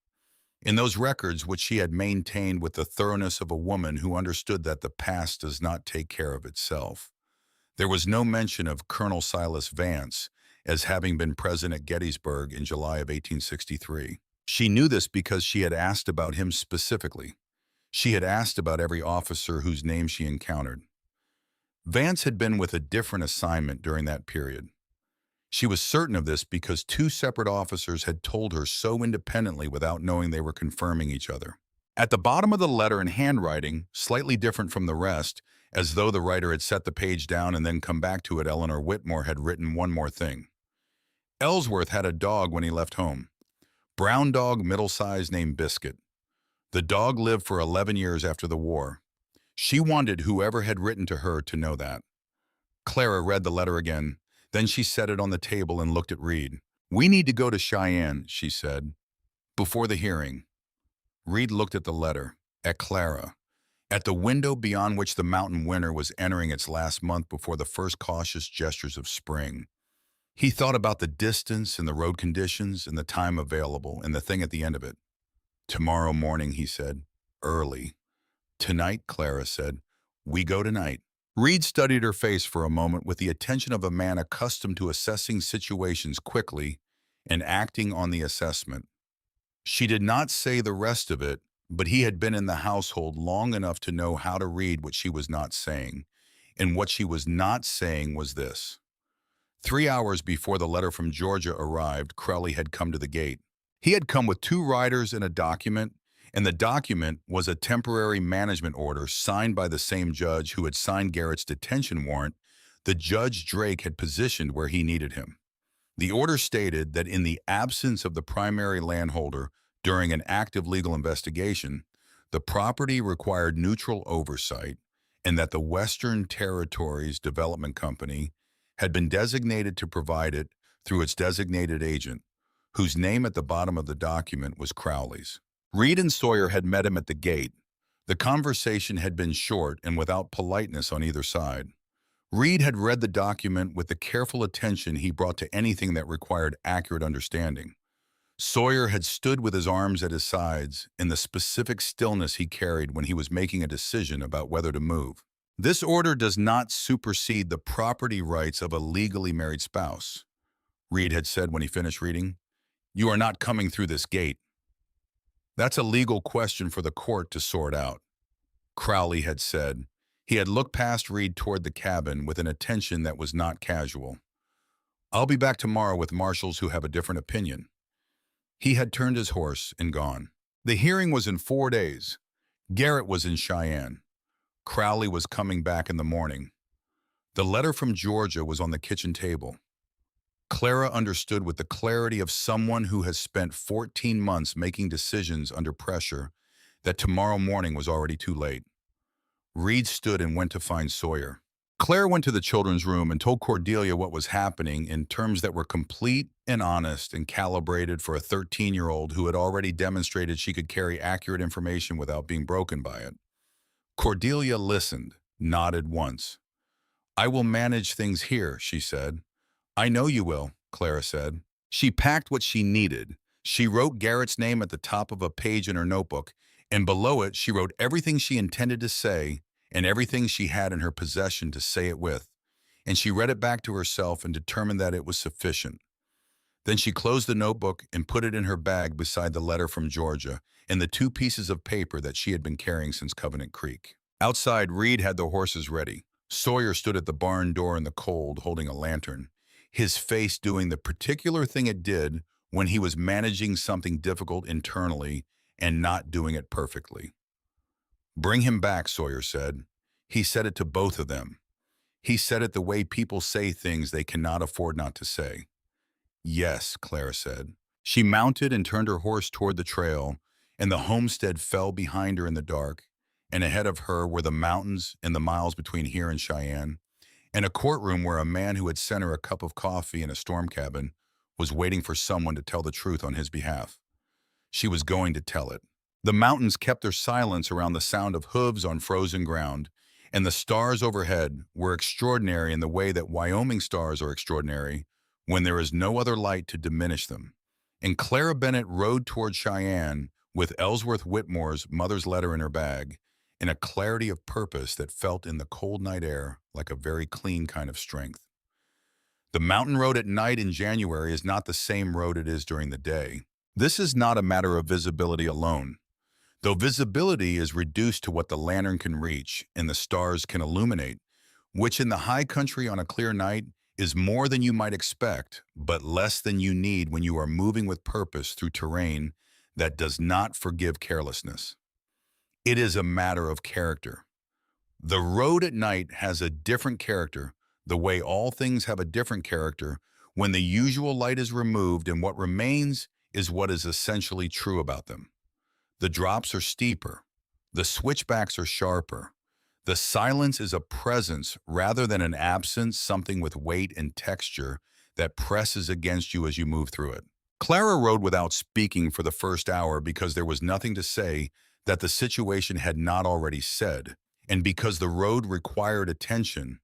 In those records, which she had maintained with the thoroughness of a woman who understood that the past does not take care of itself, there was no mention of Colonel Silas Vance as having been present at Gettysburg in July of 1863. She knew this because she had asked about him specifically. She had asked about every officer whose name she encountered. Vance had been with a different assignment during that period. She was certain of this because 2 separate officers had told her so independently without knowing they were confirming each other. At the bottom of the letter in handwriting, slightly different from the rest, as though the writer had set the page down and then come back to it, Eleanor Whitmore had written one more thing. Ellsworth had a dog when he left home. Brown dog, middle-sized, named Biscuit. The dog lived for 11 years after the war. She wanted whoever had written to her to know that. Clara read the letter again. Then she set it on the table and looked at Reed. "We need to go to Cheyenne," she said, "before the hearing." Reed looked at the letter, at Clara, at the window beyond which the mountain winter was entering its last month before the first cautious gestures of spring. He thought about the distance and the road conditions and the time available and the thing at the end of it. "Tomorrow morning," he said, "early." "Tonight," Clara said. "We go tonight." Reed studied her face for a moment with the attention of a man accustomed to assessing situations quickly and acting on the assessment. She did not say the rest of it, but he had been in the household long enough to know how to read what she was not saying. And what she was not saying was this. 3 hours before the letter from Georgia arrived, Crowley had come to the gate. He had come with 2 riders and a document, and the document was a temporary management order signed by the same judge who had signed Garrett's detention warrant the judge Drake had positioned where he needed him. The order stated that in the absence of the primary landholder during an active legal investigation, the property required neutral oversight and that the Western Territories Development Company had been designated to provide it through its designated agent, whose name at the bottom of the document was Crowley's. Reed and Sawyer had met him at the gate. The conversation had been short and without politeness on either side. Reed had read the document with the careful attention he brought to anything that required accurate understanding. Sawyer had stood with his arms at his sides in the specific stillness he carried when he was making a decision about whether to move. This order does not supersede the property rights of a legally married spouse, Reed had said when he finished reading. You are not coming through this gate. That's a legal question for the court to sort out, Crowley had said. He had looked past Reed toward the cabin with an attention that was not casual. I'll be back tomorrow with marshals who have a different opinion. He had turned his horse and gone. The hearing was in 4 days. Garrett was in Cheyenne. Crowley was coming back in the morning. The letter from Georgia was on the kitchen table. Clara understood with the clarity of someone who has spent 14 months making decisions under pressure that tomorrow morning was already too late. Reed stood and went to find Sawyer. Claire went to the children's room and told Cordelia what was happening in terms that were complete and honest and calibrated for a 13-year-old who had already demonstrated she could carry accurate information without being broken by it. Cordelia listened, nodded once. I will manage things here, she said. I know you will, Clara said. She packed what she needed. She wrote Garrett's name at the top of a page in her notebook, and below it she wrote everything she intended to say and everything she had in her possession to say it with, and she read it back to herself and determined that it was sufficient. Then she closed the notebook and put it in her bag beside the letter from Georgia and the 2 pieces of paper that she had been carrying since Covenant Creek. Outside, Reed had the horses ready. Sawyer stood at the barn door in the cold, holding a lantern, his face doing the particular thing it did when he was managing something difficult internally and not doing it perfectly. Bring him back, Sawyer said. He said it to both of them. He said it the way people say things they cannot afford not to say. Yes, Clara said. She mounted and turned her horse toward the trail, and the homestead fell behind her in the dark, and ahead of her were the mountains and the miles between here and Cheyenne, and a courtroom where a man who had sent her a cup of coffee in a storm cabin was waiting for someone to tell the truth on his behalf. She was going to tell it. The mountains kept their silence around the sound of hooves on frozen ground, and the stars overhead were extraordinary in the way that Wyoming stars are extraordinary when there is no other light to diminish them. And Clara Bennett rode toward Cheyenne with Ellsworth Whitmore's mother's letter in her bag, in a clarity of purpose that felt in the cold night air like a very clean kind of strength. The mountain road at night in January is not the same road it is during the day. This is not a matter of visibility alone. Though visibility is reduced to what the lantern can reach and the stars can illuminate, which in the high country on a clear night is more than you might expect, but less than you need when you are moving with purpose through terrain that does not forgive carelessness. It is a matter of character. The road at night has a different character, the way all things have a different character when the usual light is removed and what remains is what is essentially true about them. The drops are steeper. The switchbacks are sharper. The silence is a presence rather than an absence, something with weight and texture that presses against you as you move through it. Clara rode without speaking for the first hour because there was nothing to say that the situation had not already said, and because the road required attention,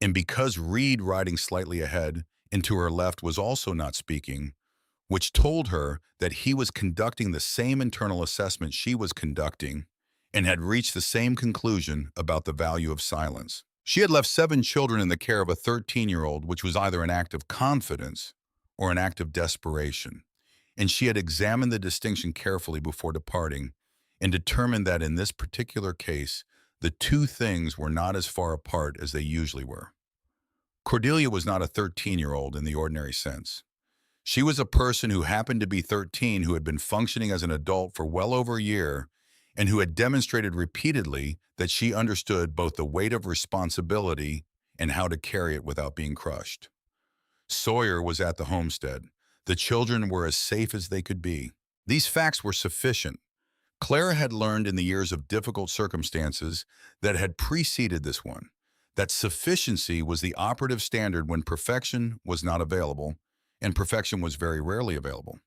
and because Reed riding slightly ahead and to her left was also not speaking, which told her that he was conducting the same internal assessment she was conducting and had reached the same conclusion about the value of silence. She had left 7 children in the care of a 13-year-old, which was either an act of confidence or an act of desperation, and she had examined the distinction carefully before departing and determined that in this particular case, the 2 things were not as far apart as they usually were. Cordelia was not a 13-year-old in the ordinary sense. She was a person who happened to be 13 who had been functioning as an adult for well over a year and who had demonstrated repeatedly that she understood both the weight of responsibility and how to carry it without being crushed. Sawyer was at the homestead. The children were as safe as they could be. These facts were sufficient. Clara had learned in the years of difficult circumstances that had preceded this one, that sufficiency was the operative standard when perfection was not available, and perfection was very rarely available.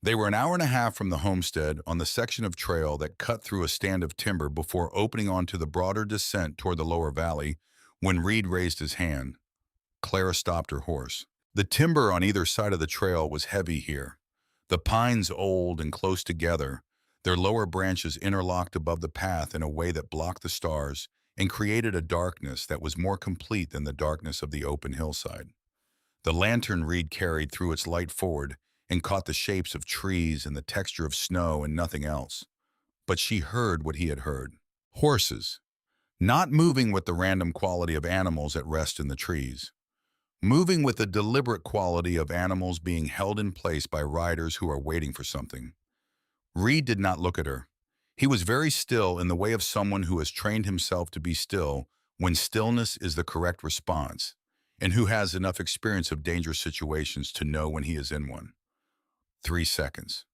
They were an hour and a half from the homestead on the section of trail that cut through a stand of timber before opening onto the broader descent toward the lower valley when Reed raised his hand. Clara stopped her horse. The timber on either side of the trail was heavy here. The pines old and close together, their lower branches interlocked above the path in a way that blocked the stars and created a darkness that was more complete than the darkness of the open hillside. The lantern Reed carried threw its light forward and caught the shapes of trees and the texture of snow and nothing else. But she heard what he had heard. Horses, not moving with the random quality of animals at rest in the trees, moving with the deliberate quality of animals being held in place by riders who are waiting for something. Reed did not look at her. He was very still in the way of someone who has trained himself to be still when stillness is the correct response, and who has enough experience of dangerous situations to know when he is in one. 3 seconds.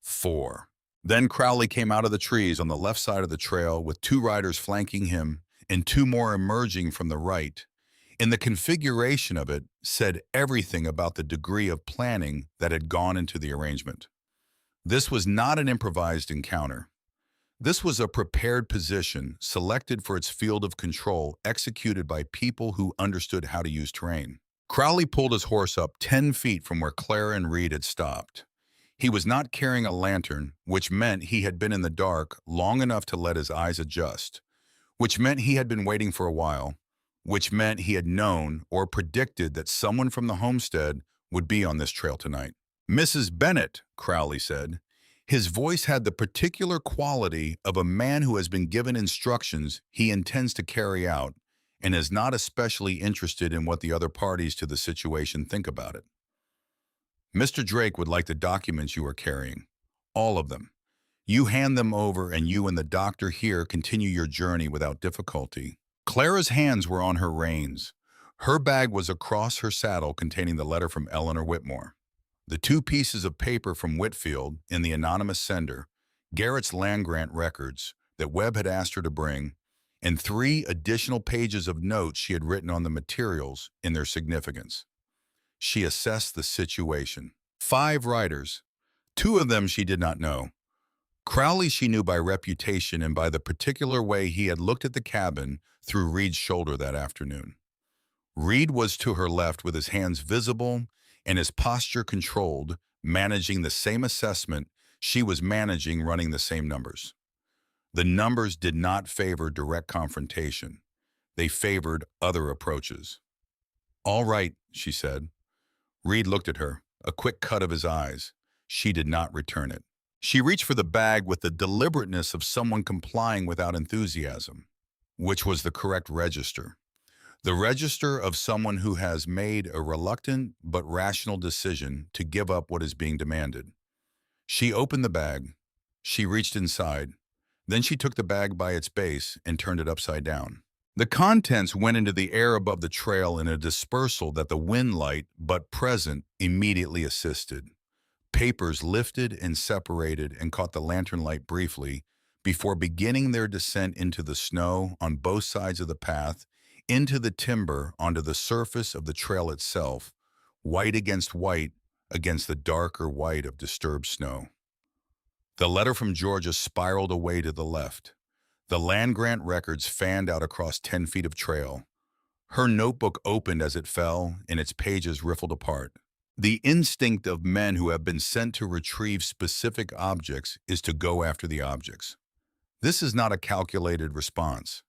4. Then Crowley came out of the trees on the left side of the trail with 2 riders flanking him and 2 more emerging from the right. And the configuration of it said everything about the degree of planning that had gone into the arrangement. This was not an improvised encounter. This was a prepared position selected for its field of control, executed by people who understood how to use terrain. Crowley pulled his horse up 10 feet from where Clara and Reed had stopped. He was not carrying a lantern, which meant he had been in the dark long enough to let his eyes adjust, which meant he had been waiting for a while, which meant he had known or predicted that someone from the homestead would be on this trail tonight. "Mrs. Bennett," Crowley said. His voice had the particular quality of a man who has been given instructions he intends to carry out and is not especially interested in what the other parties to the situation think about it. "Mr. Drake would like the documents you are carrying. All of them. You hand them over and you and the doctor here continue your journey without difficulty." Clara's hands were on her reins. Her bag was across her saddle containing the letter from Eleanor Whitmore, the 2 pieces of paper from Whitfield in the anonymous sender, Garrett's land grant records that Webb had asked her to bring, and 3 additional pages of notes she had written on the materials in their significance. She assessed the situation. 5 riders. 2 of them she did not know. Crowley she knew by reputation and by the particular way he had looked at the cabin through Reed's shoulder that afternoon. Reed was to her left with his hands visible and his posture controlled, managing the same assessment she was managing, running the same numbers. The numbers did not favor direct confrontation. They favored other approaches. "All right," she said. Reed looked at her, a quick cut of his eyes. She did not return it. She reached for the bag with the deliberateness of someone complying without enthusiasm, which was the correct register. The register of someone who has made a reluctant but rational decision to give up what is being demanded. She opened the bag. She reached inside. Then she took the bag by its base and turned it upside down. The contents went into the air above the trail in a dispersal that the wind light, but present, immediately assisted. Papers lifted and separated and caught the lantern light briefly before beginning their descent into the snow on both sides of the path, into the timber, onto the surface of the trail itself, white against the darker white of disturbed snow. The letter from Georgia spiraled away to the left. The land grant records fanned out across 10 feet of trail. Her notebook opened as it fell, and its pages riffled apart. The instinct of men who have been sent to retrieve specific objects is to go after the objects. This is not a calculated response.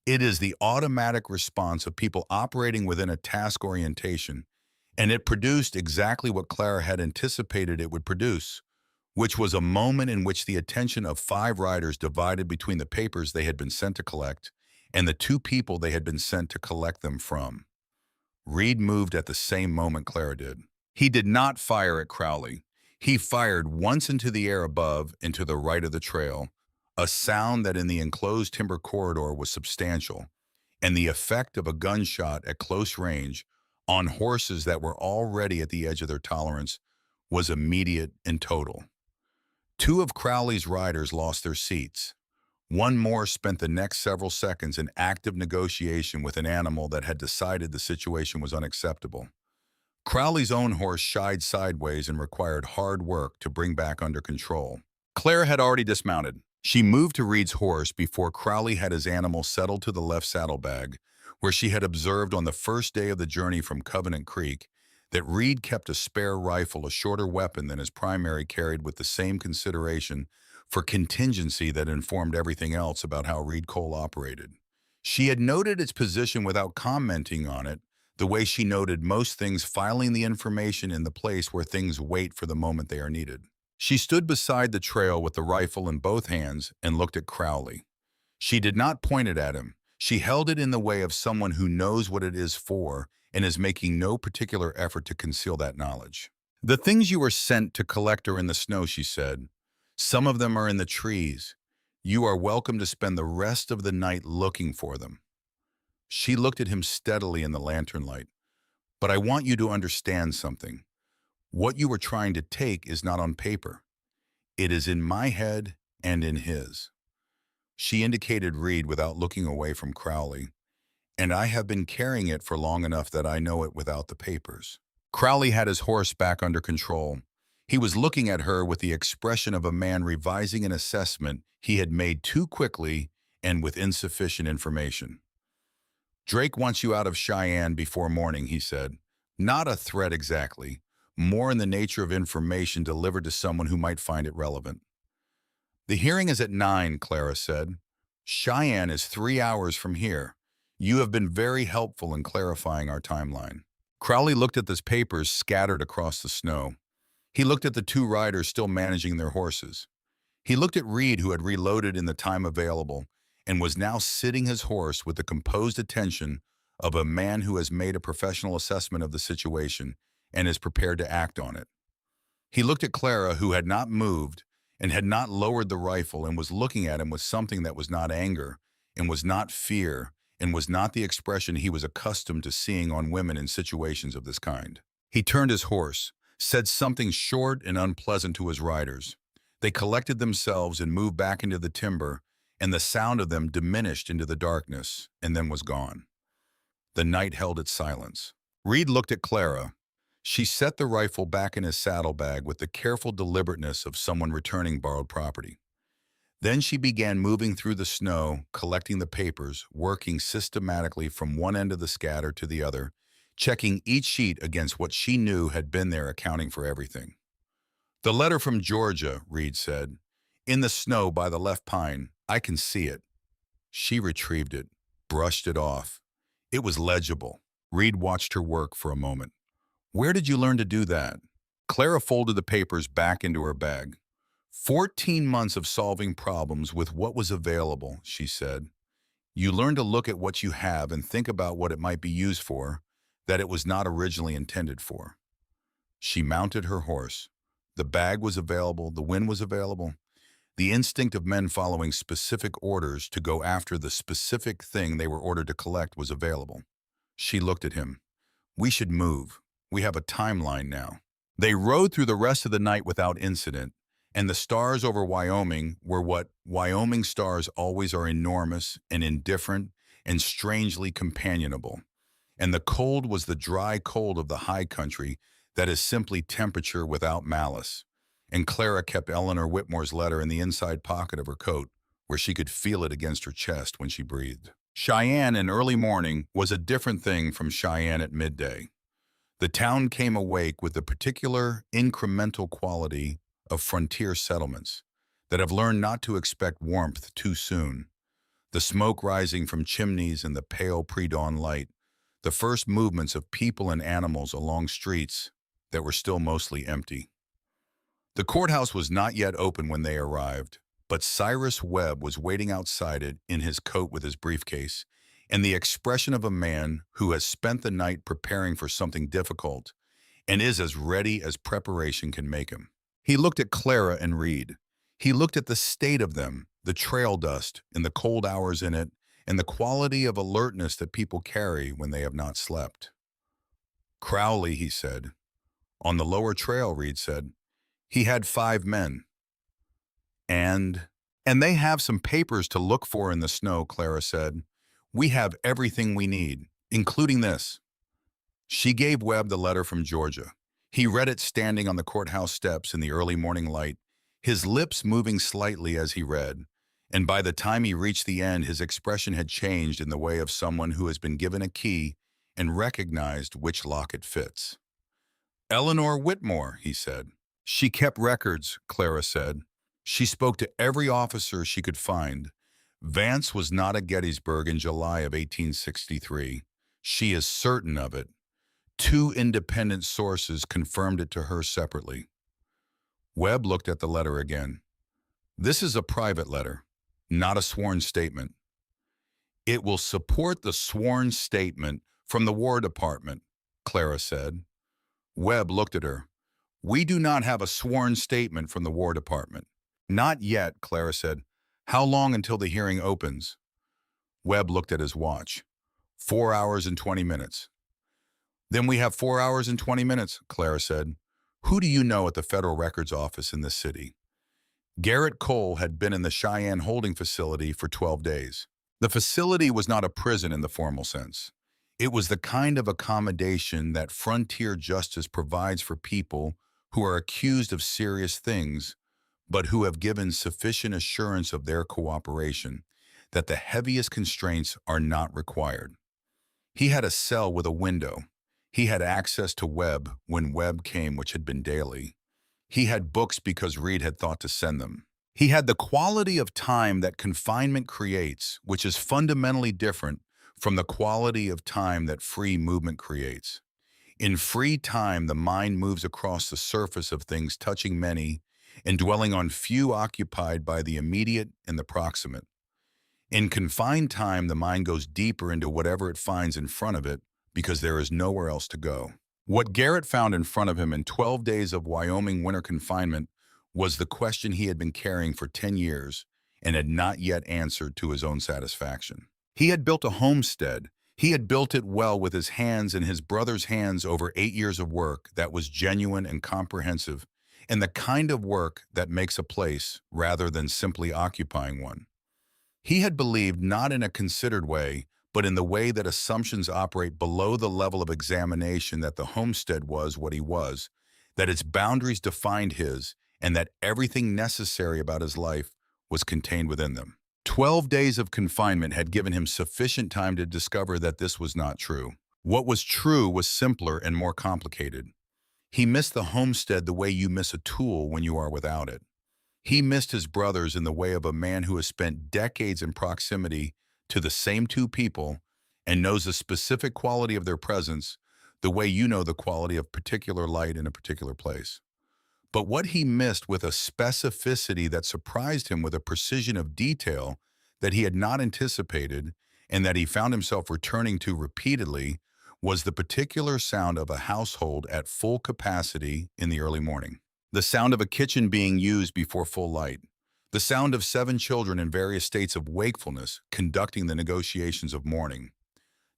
It is the automatic response of people operating within a task orientation, and it produced exactly what Clara had anticipated it would produce, which was a moment in which the attention of 5 riders divided between the papers they had been sent to collect and the 2 people they had been sent to collect them from. Reed moved at the same moment Clara did. He did not fire at Crowley. He fired once into the air above and to the right of the trail, a sound that in the enclosed timber corridor was substantial. and the effect of a gunshot at close range on horses that were already at the edge of their tolerance was immediate and total. Two of Crowley's riders lost their seats. One more spent the next several seconds in active negotiation with an animal that had decided the situation was unacceptable. Crowley's own horse shied sideways and required hard work to bring back under control. Clara had already dismounted. She moved to Reed's horse before Crowley had his animal settled to the left saddlebag, where she had observed on the first day of the journey from Covenant Creek that Reed kept a spare rifle, a shorter weapon than his primary carried, with the same consideration for contingency that informed everything else about how Reed Cole operated. She had noted its position without commenting on it, the way she noted most things, filing the information in the place where things wait for the moment they are needed. She stood beside the trail with the rifle in both hands and looked at Crowley. She did not point it at him. She held it in the way of someone who knows what it is for and is making no particular effort to conceal that knowledge. "The things you were sent to collect are in the snow," she said. "Some of them are in the trees. You are welcome to spend the rest of the night looking for them." She looked at him steadily in the lantern light. "But I want you to understand something. What you were trying to take is not on paper. It is in my head and in his." She indicated Reed without looking away from Crowley. "And I have been carrying it for long enough that I know it without the papers." Crowley had his horse back under control. He was looking at her with the expression of a man revising an assessment he had made too quickly and with insufficient information. "Drake wants you out of Cheyenne before morning," he said. "Not a threat exactly, more in the nature of information delivered to someone who might find it relevant." "The hearing is at 9, Clara said. "Cheyenne is 3 hours from here. You have been very helpful in clarifying our timeline." Crowley looked at the papers scattered across the snow. He looked at the two riders still managing their horses. He looked at Reed, who had reloaded in the time available and was now sitting his horse with the composed attention of a man who has made a professional assessment of the situation and is prepared to act on it. He looked at Clara, who had not moved and had not lowered the rifle and was looking at him with something that was not anger and was not fear and was not the expression he was accustomed to seeing on women in situations of this kind. He turned his horse, said something short and unpleasant to his riders. They collected themselves and moved back into the timber, and the sound of them diminished into the darkness and then was gone. The night held its silence. Reed looked at Clara. She set the rifle back in his saddlebag with the careful deliberateness of someone returning borrowed property. Then she began moving through the snow, collecting the papers, working systematically from one end of the scatter to the other, checking each sheet against what she knew had been there, accounting for everything. "The letter from Georgia," Reed said. "In the snow by the left pine. I can see it." She retrieved it, brushed it off. It was legible. Reed watched her work for a moment. "Where did you learn to do that?" Clara folded the papers back into her bag. 14 months of solving problems with what was available," she said. "You learn to look at what you have and think about what it might be used for, that it was not originally intended for." She mounted her horse. The bag was available, the wind was available. The instinct of men following specific orders to go after the specific thing they were ordered to collect was available. She looked at him. "We should move. We have a timeline now." They rode through the rest of the night without incident, and the stars over Wyoming were what Wyoming stars always are: enormous and indifferent and strangely companionable. And the cold was the dry cold of the high country that is simply temperature without malice. And Clara kept Eleanor Whitmore's letter in the inside pocket of her coat, where she could feel it against her chest when she breathed. Cheyenne in early morning was a different thing from Cheyenne at midday. The town came awake with the particular incremental quality of frontier settlements that have learned not to expect warmth too soon. The smoke rising from chimneys in the pale pre-dawn light, the first movements of people and animals along streets that were still mostly empty. The courthouse was not yet open when they arrived, but Cyrus Webb was waiting outside it in his coat with his briefcase, and the expression of a man who has spent the night preparing for something difficult and is as ready as preparation can make him. He looked at Clara and Reed. He looked at the state of them, the trail dust and the cold hours in it, and the quality of alertness that people carry when they have not slept. Crowley, he said. On the lower trail, Reed said. He had 5 men. And they have some papers to look for in the snow, Clara said. We have everything we need, including this. She gave Webb the letter from Georgia. He read it standing on the courthouse steps in the early morning light, his lips moving slightly as he read. And by the time he reached the end, his expression had changed in the way of someone who has been given a key and recognized which lock it fits. Eleanor Whitmore, he said. She kept records, Clara said. She spoke to every officer she could find. Vance was not at Gettysburg in July of 1863. She is certain of it. 2 independent sources confirmed it to her separately. Webb looked at the letter again. This is a private letter, not a sworn statement. It will support the sworn statement from the War Department, Clara said. Webb looked at her. We do not have a sworn statement from the War Department. Not yet, Clara said. How long until the hearing opens? Webb looked at his watch. 4 hours and 20 minutes. Then we have 4 hours and 20 minutes, Clara said. Who do you know at the Federal Records Office in this city? Garrett Cole had been in the Cheyenne holding facility for 12 days. The facility was not a prison in the formal sense. It was the kind of accommodation that frontier justice provides for people who are accused of serious things, but who have given sufficient assurance of their cooperation that the heaviest constraints are not required. He had a cell with a window. He had access to Webb when Webb came, which had been daily. He had books because Reed had thought to send them. He had the quality of time that confinement creates, which is fundamentally different from the quality of time that free movement creates. In free time, the mind moves across the surface of things, touching many and dwelling on few, occupied by the immediate and the proximate. In confined time, the mind goes deeper into whatever it finds in front of it because there is nowhere else to go. What Garrett found in front of him in 12 days of Wyoming winter confinement was the question he had been carrying for 10 years and had not yet answered to his own satisfaction. He had built a homestead. He had built it well with his hands and his brother's hands over 8 years of work that was genuine and comprehensive, and the kind of work that makes a place rather than simply occupying one. He had believed not in a considered way, but in the way that assumptions operate below the level of examination, that the homestead was what he was, that its boundaries defined his, and that everything necessary about his life was contained within them. 12 days of confinement had given him sufficient time to discover that this was not true. What was true was simpler and more complicated. He missed the homestead the way you miss a tool when you are without it. He missed his brothers in the way of a man who has spent decades in proximity to the same 2 people and knows the specific quality of their presence the way you know the quality of particular light in a particular place. But what he missed with a specificity that surprised him, with a precision of detail that he had not anticipated and that he found himself returning to repeatedly, was the particular sound of a household at full capacity in the early morning. The sound of a kitchen being used before full light. The sound of 7 children in various states of wakefulness conducting the negotiations of morning.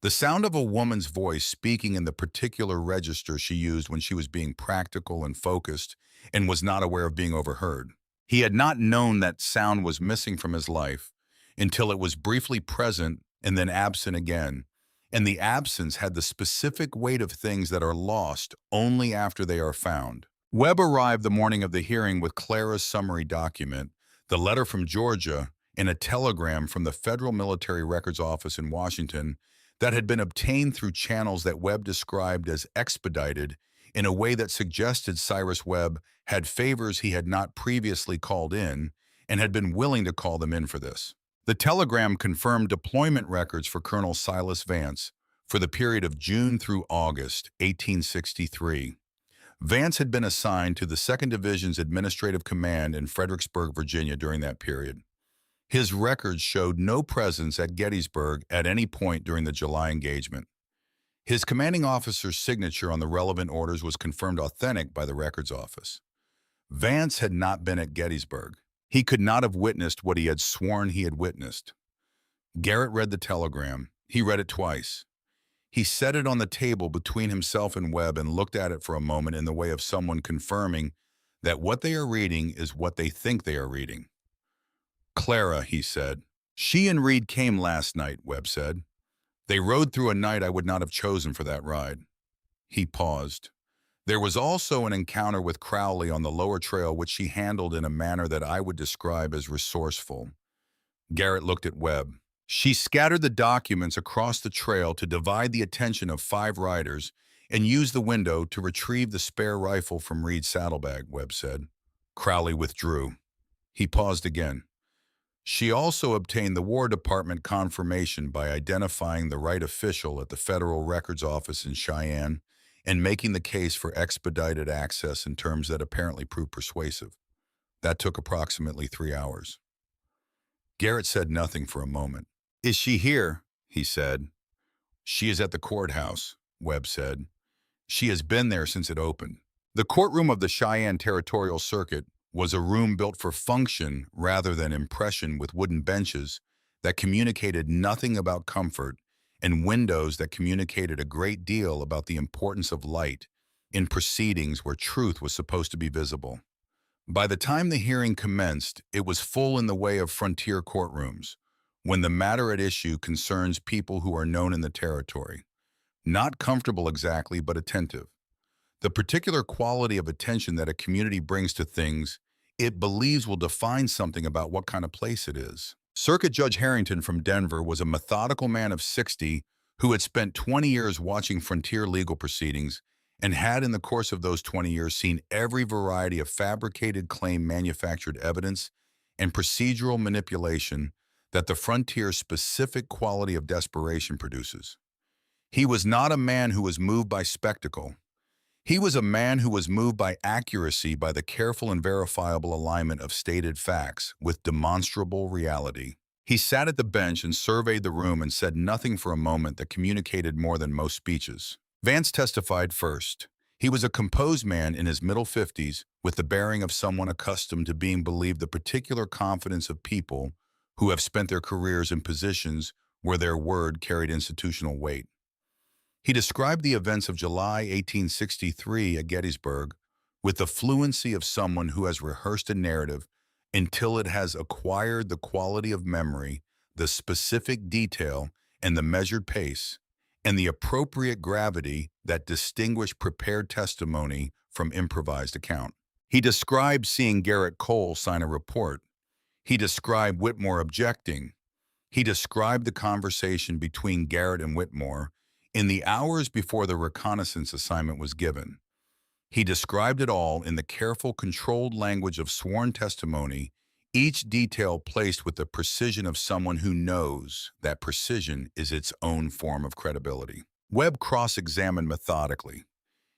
The sound of a woman's voice speaking in the particular register she used when she was being practical and focused and was not aware of being overheard. He had not known that sound was missing from his life until it was briefly present and then absent again, and the absence had the specific weight of things that are lost only after they are found. Webb arrived the morning of the hearing with Clara's summary document, the letter from Georgia, and a telegram from the Federal Military Records Office in Washington that had been obtained through channels that Webb described as expedited in a way that suggested Cyrus Webb had favors he had not previously called in and had been willing to call them in for this. The telegram confirmed deployment records for Colonel Silas Vance for the period of June through August 1863. Vance had been assigned to the 2nd Division's Administrative Command in Fredericksburg, Virginia during that period. His records showed no presence at Gettysburg at any point during the July engagement. His commanding officer's signature on the relevant orders was confirmed authentic by the Records Office. Vance had not been at Gettysburg. He could not have witnessed what he had sworn he had witnessed. Garrett read the telegram. He read it twice. He set it on the table between himself and Webb and looked at it for a moment in the way of someone confirming that what they are reading is what they think they are reading. Clara, he said. She and Reed came last night, Webb said. They rode through a night I would not have chosen for that ride. He paused. There was also an encounter with Crowley on the lower trail which she handled in a manner that I would describe as resourceful. Garrett looked at Webb. She scattered the documents across the trail to divide the attention of 5 riders and used the window to retrieve the spare rifle from Reed's saddlebag, Webb said. Crowley withdrew. He paused again. She also obtained the War Department confirmation by identifying the right official at the Federal Records Office in Cheyenne and making the case for expedited access in terms that apparently proved persuasive. That took approximately 3 hours. Garrett said nothing for a moment. Is she here? He said. She is at the courthouse, Webb said. She has been there since it opened. The courtroom of the Cheyenne Territorial Circuit was a room built for function rather than impression, with wooden benches that communicated nothing about comfort and windows that communicated a great deal about the importance of light in proceedings where truth was supposed to be visible. By the time the hearing commenced, it was full in the way of frontier courtrooms, when the matter at issue concerns people who are known in the territory. Not comfortable exactly, but attentive. The particular quality of attention that a community brings to things it believes will define something about what kind of place it is. Circuit Judge Harrington from Denver was a methodical man of 60 who had spent 20 years watching frontier legal proceedings and had in the course of those 20 years seen every variety of fabricated claim, manufactured evidence, and procedural manipulation that the frontier's specific quality of desperation produces. He was not a man who was moved by spectacle. He was a man who was moved by accuracy, by the careful and verifiable alignment of stated facts with demonstrable reality. He sat at the bench and surveyed the room and said nothing for a moment that communicated more than most speeches. Vance testified first. He was a composed man in his middle 50s with the bearing of someone accustomed to being believed the particular confidence of people who have spent their careers in positions where their word carried institutional weight. He described the events of July 1863 at Gettysburg with the fluency of someone who has rehearsed a narrative until it has acquired the quality of memory, the specific detail, and the measured pace, and the appropriate gravity that distinguish prepared testimony from improvised account. He described seeing Garrett Cole sign a report. He described Whitmore objecting. He described the conversation between Garrett and Whitmore in the hours before the reconnaissance assignment was given. He described it all in the careful, controlled language of sworn testimony, each detail placed with the precision of someone who knows that precision is its own form of credibility. Webb cross-examined methodically.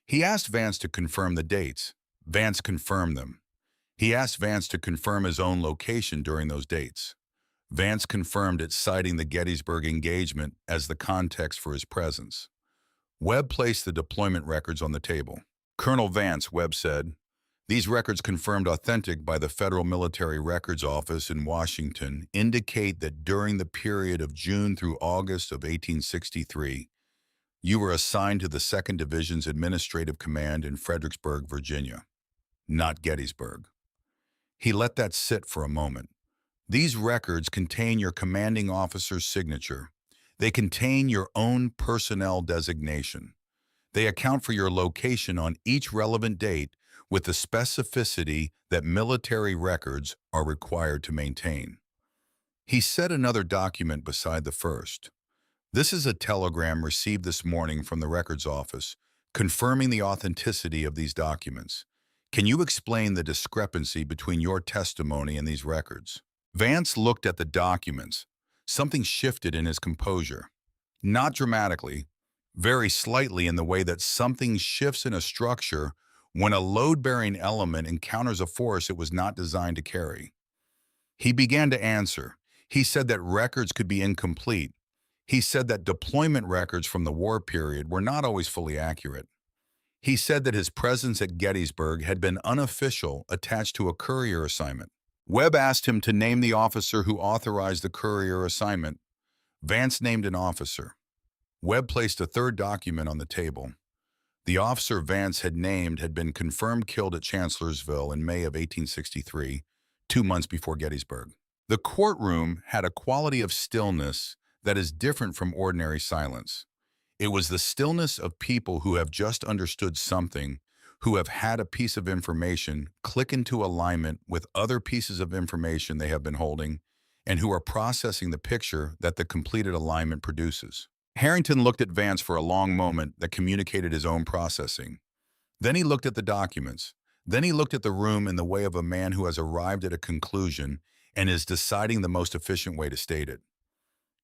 He asked Vance to confirm the dates. Vance confirmed them. He asked Vance to confirm his own location during those dates. Vance confirmed it, citing the Gettysburg engagement as the context for his presence. Webb placed the deployment records on the table. Colonel Vance, Webb said, these records, confirmed authentic by the Federal Military Records Office in Washington, indicate that during the period of June through August of 1863, you were assigned to the 2nd Division's Administrative Command in Fredericksburg, Virginia, not Gettysburg. He let that sit for a moment. These records contain your commanding officer's signature. They contain your own personnel designation. They account for your location on each relevant date with the specificity that military records are required to maintain. He set another document beside the first. This is a telegram received this morning from the records office confirming the authenticity of these documents. Can you explain the discrepancy between your testimony and these records? Vance looked at the documents. Something shifted in his composure. Not dramatically, very slightly, in the way that something shifts in a structure when a load-bearing element encounters a force it was not designed to carry. He began to answer. He said that records could be incomplete. He said that deployment records from the war period were not always fully accurate. He said that his presence at Gettysburg had been unofficial, attached to a courier assignment. Webb asked him to name the officer who authorized the courier assignment. Vance named an officer. Webb placed a third document on the table. The officer Vance had named had been confirmed killed at Chancellorsville in May of 1863, 2 months before Gettysburg. The courtroom had a quality of stillness that is different from ordinary silence. It was the stillness of people who have just understood something, who have had a piece of information click into alignment with other pieces of information they have been holding, and who are processing the picture that the completed alignment produces. Harrington looked at Vance for a long moment that communicated his own processing. Then he looked at the documents. Then he looked at the room in the way of a man who has arrived at a conclusion and is deciding the most efficient way to state it.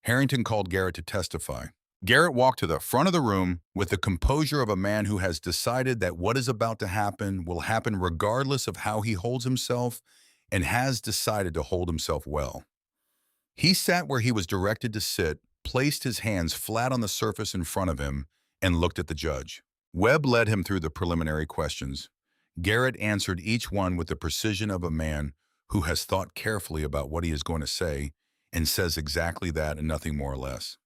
Harrington called Garrett to testify. Garrett walked to the front of the room with the composure of a man who has decided that what is about to happen will happen regardless of how he holds himself and has decided to hold himself well. He sat where he was directed to sit, placed his hands flat on the surface in front of him, and looked at the judge. Webb led him through the preliminary questions. Garrett answered each one with the precision of a man who has thought carefully about what he is going to say and says exactly that and nothing more or less.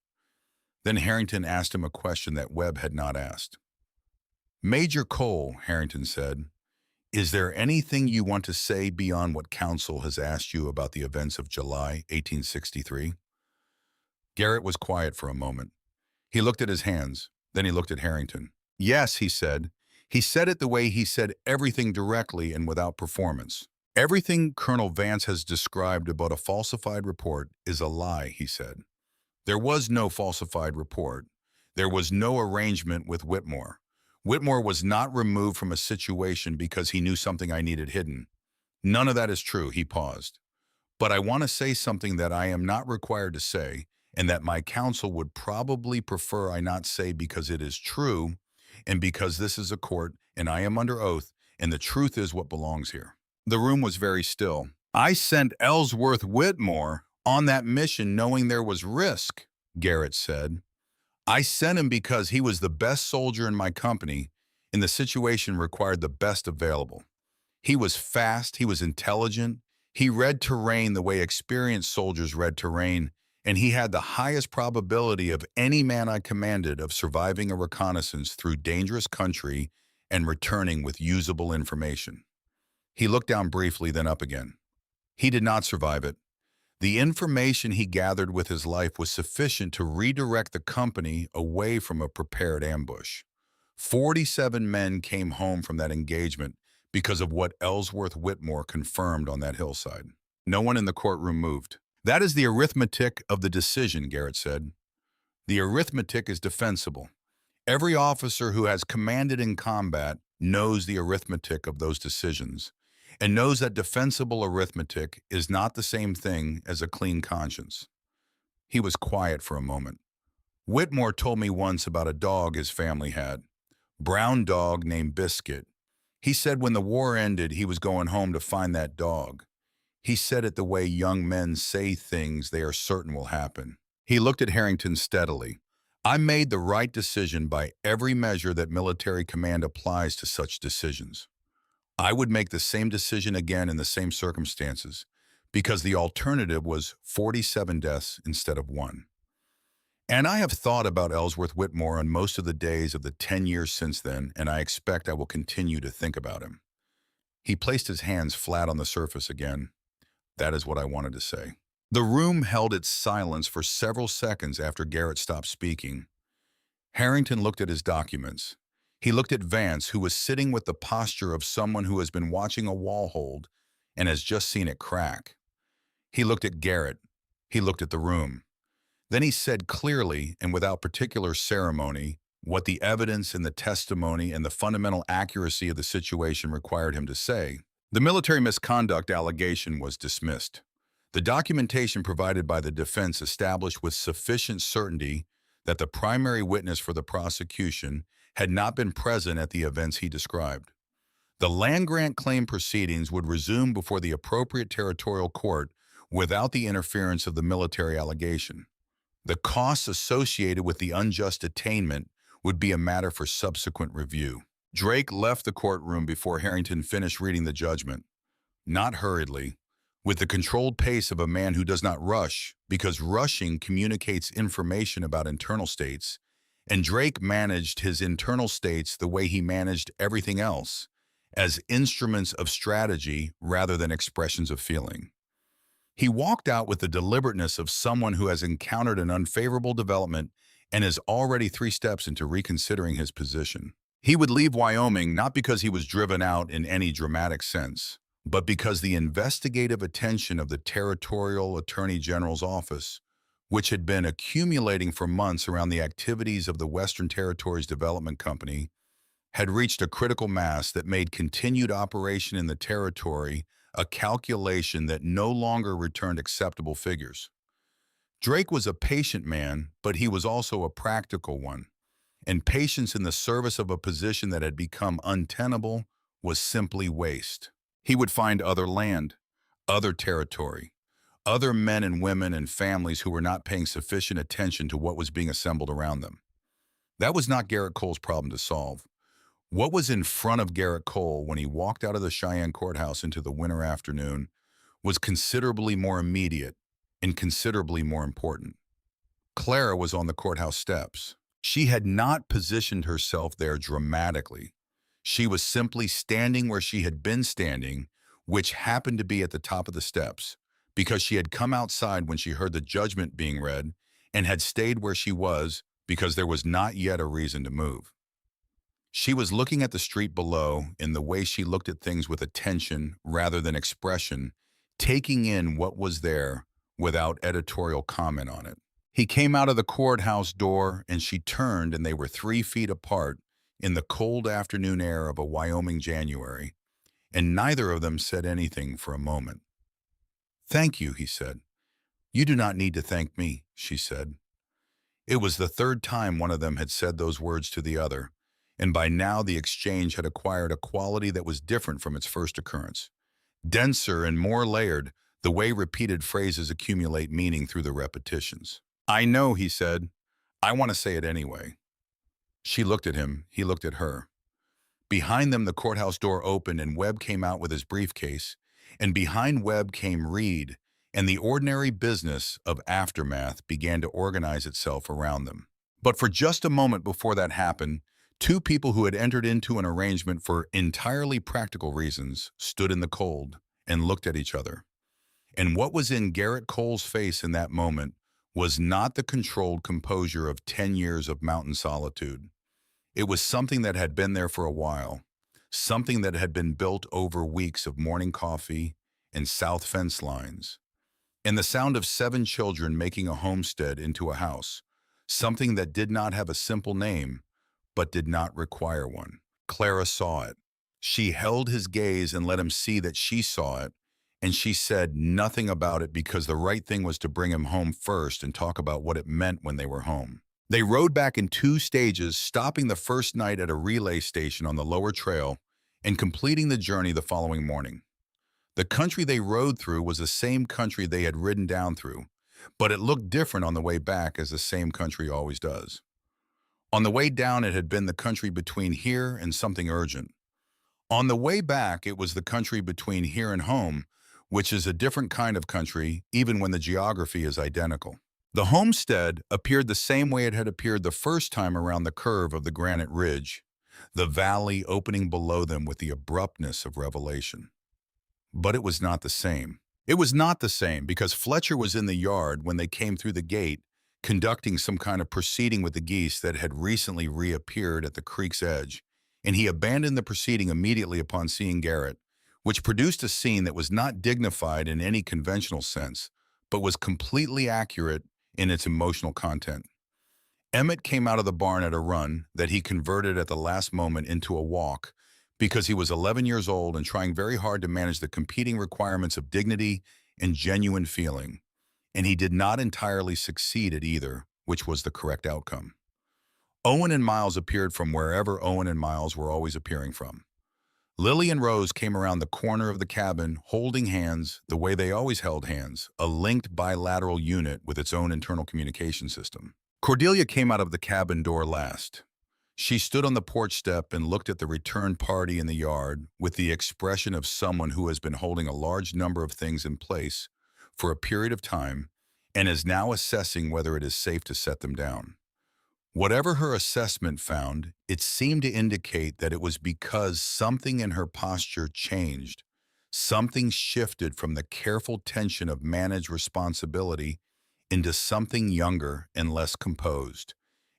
Then Harrington asked him a question that Webb had not asked. "Major Cole," Harrington said, "is there anything you want to say beyond what counsel has asked you about the events of July 1863? Garrett was quiet for a moment. He looked at his hands, then he looked at Harrington. "Yes," he said. He said it the way he said everything directly and without performance. "Everything Colonel Vance has described about a falsified report is a lie," he said. "There was no falsified report. There was no arrangement with Whitmore. Whitmore was not removed from a situation because he knew something I needed hidden. None of that is true," he paused. "But I want to say something that I am not required to say, and that my counsel would probably prefer I not say because it is true, and because this is a court, and I am under oath, and the truth is what belongs here." The room was very still. "I sent Ellsworth Whitmore on that mission knowing there was risk," Garrett said. "I sent him because he was the best soldier in my company, and the situation required the best available. He was fast, he was intelligent, he read terrain the way experienced soldiers read terrain, and he had the highest probability of any man I commanded of surviving a reconnaissance through dangerous country and returning with usable information." He looked down briefly, then up again. "He did not survive it. The information he gathered with his life was sufficient to redirect the company away from a prepared ambush. 47 men came home from that engagement because of what Ellsworth Whitmore confirmed on that hillside." No one in the courtroom moved. "That is the arithmetic of the decision," Garrett said. "The arithmetic is defensible. Every officer who has commanded in combat knows the arithmetic of those decisions, and knows that defensible arithmetic is not the same thing as a clean conscience." He was quiet for a moment. "Whitmore told me once about a dog his family had. Brown dog named Biscuit. He said when the war ended, he was going home to find that dog. He said it the way young men say things they are certain will happen." He looked at Harrington steadily. "I made the right decision by every measure that military command applies to such decisions. I would make the same decision again in the same circumstances, because the alternative was 47 deaths instead of 1. And I have thought about Ellsworth Whitmore on most of the days of the 10 years since then, and I expect I will continue to think about him." He placed his hands flat on the surface again. "That is what I wanted to say." The room held its silence for several seconds after Garrett stopped speaking. Harrington looked at his documents. He looked at Vance, who was sitting with the posture of someone who has been watching a wall hold and has just seen it crack. He looked at Garrett. He looked at the room. Then he said clearly and without particular ceremony what the evidence and the testimony and the fundamental accuracy of the situation required him to say. The military misconduct allegation was dismissed. The documentation provided by the defense established with sufficient certainty that the primary witness for the prosecution had not been present at the events he described. The land grant claim proceedings would resume before the appropriate territorial court without the interference of the military allegation. The costs associated with the unjust attainment would be a matter for subsequent review. Drake left the courtroom before Harrington finished reading the judgment. Not hurriedly, with the controlled pace of a man who does not rush, because rushing communicates information about internal states, and Drake managed his internal states the way he managed everything else, as instruments of strategy rather than expressions of feeling. He walked out with the deliberateness of someone who has encountered an unfavorable development and is already 3 steps into reconsidering his position. He would leave Wyoming not because he was driven out in any dramatic sense, but because the investigative attention of the Territorial Attorney General's office, which had been accumulating for months around the activities of the Western Territories Development Company, had reached a critical mass that made continued operation in the territory a calculation that no longer returned acceptable figures. Drake was a patient man, but he was also a practical one, and patience in the service of a position that had become untenable was simply waste. He would find other land, other territory, other men and women and families who were not paying sufficient attention to what was being assembled around them. That was not Garrett Cole's problem to solve. What was in front of Garrett Cole when he walked out of the Cheyenne courthouse into the winter afternoon was considerably more immediate and considerably more important. Clara was on the courthouse steps. She had not positioned herself there dramatically. She was simply standing where she had been standing, which happened to be at the top of the steps, because she had come outside when she heard the judgment being read and had stayed where she was because there was not yet a reason to move. She was looking at the street below in the way she looked at things with attention rather than expression, taking in what was there without editorial comment on it. He came out of the courthouse door and she turned and they were 3 feet apart in the cold afternoon air of a Wyoming January, and neither of them said anything for a moment. "Thank you," he said. "You do not need to thank me," she said. It was the 3rd time one of them had said those words to the other, and by now the exchange had acquired a quality that was different from its first occurrence. Denser and more layered, the way repeated phrases accumulate meaning through the repetitions. "I know," he said. "I want to say it anyway." She looked at him. He looked at her. Behind them, the courthouse door opened and Webb came out with his briefcase, and behind Webb came Reed, and the ordinary business of aftermath began to organize itself around them. But for just a moment before that happened, 2 people who had entered into an arrangement for entirely practical reasons stood in the cold and looked at each other. And what was in Garrett Cole's face in that moment was not the controlled composure of 10 years of mountain solitude. It was something that had been there for a while, something that had been built over weeks of morning coffee and south fence lines, and the sound of 7 children making a homestead into a house, something that did not have a simple name, but did not require one. Clara saw it. She held his gaze and let him see that she saw it, and she said nothing about it because the right thing was to bring him home first and talk about what it meant when they were home. They rode back in 2 stages, stopping the first night at a relay station on the lower trail and completing the journey the following morning. The country they rode through was the same country they had ridden down through, but it looked different on the way back, as the same country always does. On the way down, it had been the country between here and something urgent. On the way back, it was the country between here and home, which is a different kind of country, even when the geography is identical. The homestead appeared the same way it had appeared the first time around the curve of the granite ridge, the valley opening below them with the abruptness of revelation. But it was not the same. It was not the same because Fletcher was in the yard when they came through the gate, conducting some kind of proceeding with the geese that had recently reappeared at the creek's edge, and he abandoned the proceeding immediately upon seeing Garrett, which produced a scene that was not dignified in any conventional sense, but was completely accurate in its emotional content. Emmett came out of the barn at a run that he converted at the last moment into a walk because he was 11 years old and trying very hard to manage the competing requirements of dignity and genuine feeling. And he did not entirely succeed at either, which was the correct outcome. Owen and Miles appeared from wherever Owen and Miles were always appearing from. Lily and Rose came around the corner of the cabin, holding hands the way they always held hands, a linked bilateral unit with its own internal communication system. Cordelia came out of the cabin door last. She stood on the porch step and looked at the return party in the yard with the expression of someone who has been holding a large number of things in place for a period of time and is now assessing whether it is safe to set them down. Whatever her assessment found, it seemed to indicate that it was because something in her posture changed. Something shifted from the careful tension of managed responsibility into something younger and less composed,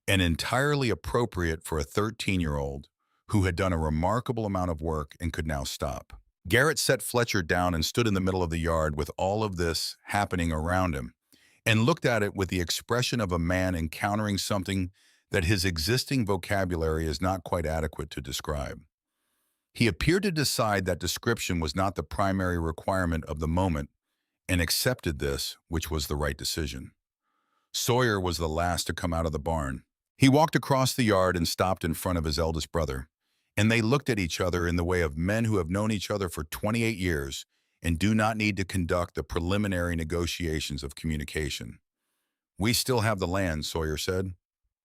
and entirely appropriate for a 13-year-old who had done a remarkable amount of work and could now stop. Garrett set Fletcher down and stood in the middle of the yard with all of this happening around him, and looked at it with the expression of a man encountering something that his existing vocabulary is not quite adequate to describe. He appeared to decide that description was not the primary requirement of the moment and accepted this, which was the right decision. Sawyer was the last to come out of the barn. He walked across the yard and stopped in front of his eldest brother, and they looked at each other in the way of men who have known each other for 28 years and do not need to conduct the preliminary negotiations of communication. "We still have the land," Sawyer said.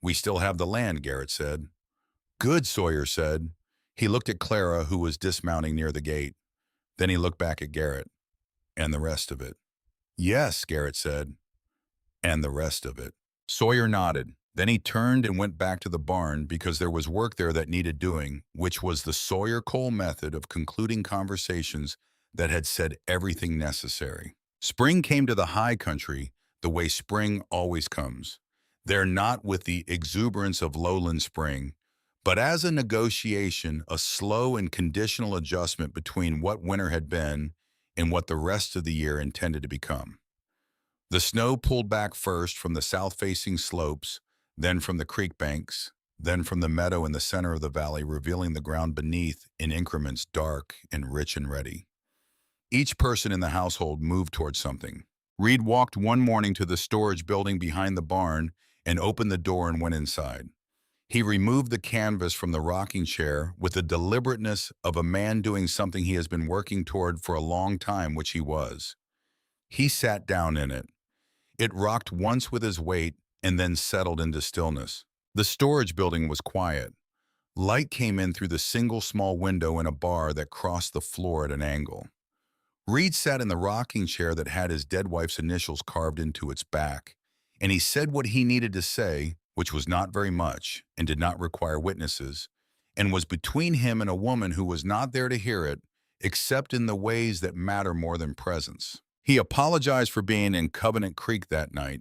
"We still have the land," Garrett said. "Good," Sawyer said. He looked at Clara, who was dismounting near the gate. Then he looked back at Garrett. "And the rest of it." "Yes," Garrett said. "And the rest of it." Sawyer nodded. Then he turned and went back to the barn because there was work there that needed doing, which was the Sawyer Cole method of concluding conversations that had said everything necessary. Spring came to the high country the way spring always comes. There not with the exuberance of lowland spring, but as a negotiation, a slow and conditional adjustment between what winter had been and what the rest of the year intended to become. The snow pulled back first from the south-facing slopes, then from the creek banks, then from the meadow in the center of the valley, revealing the ground beneath in increments dark and rich and ready. Each person in the household moved towards something. Reed walked one morning to the storage building behind the barn and opened the door and went inside. He removed the canvas from the rocking chair with the deliberateness of a man doing something he has been working toward for a long time, which he was. He sat down in it. It rocked once with his weight and then settled into stillness. The storage building was quiet. Light came in through the single small window in a bar that crossed the floor at an angle. Reed sat in the rocking chair that had his dead wife's initials carved into its back, and he said what he needed to say, which was not very much and did not require witnesses, and was between him and a woman who was not there to hear it, except in the ways that matter more than presence. He apologized for being in Covenant Creek that night.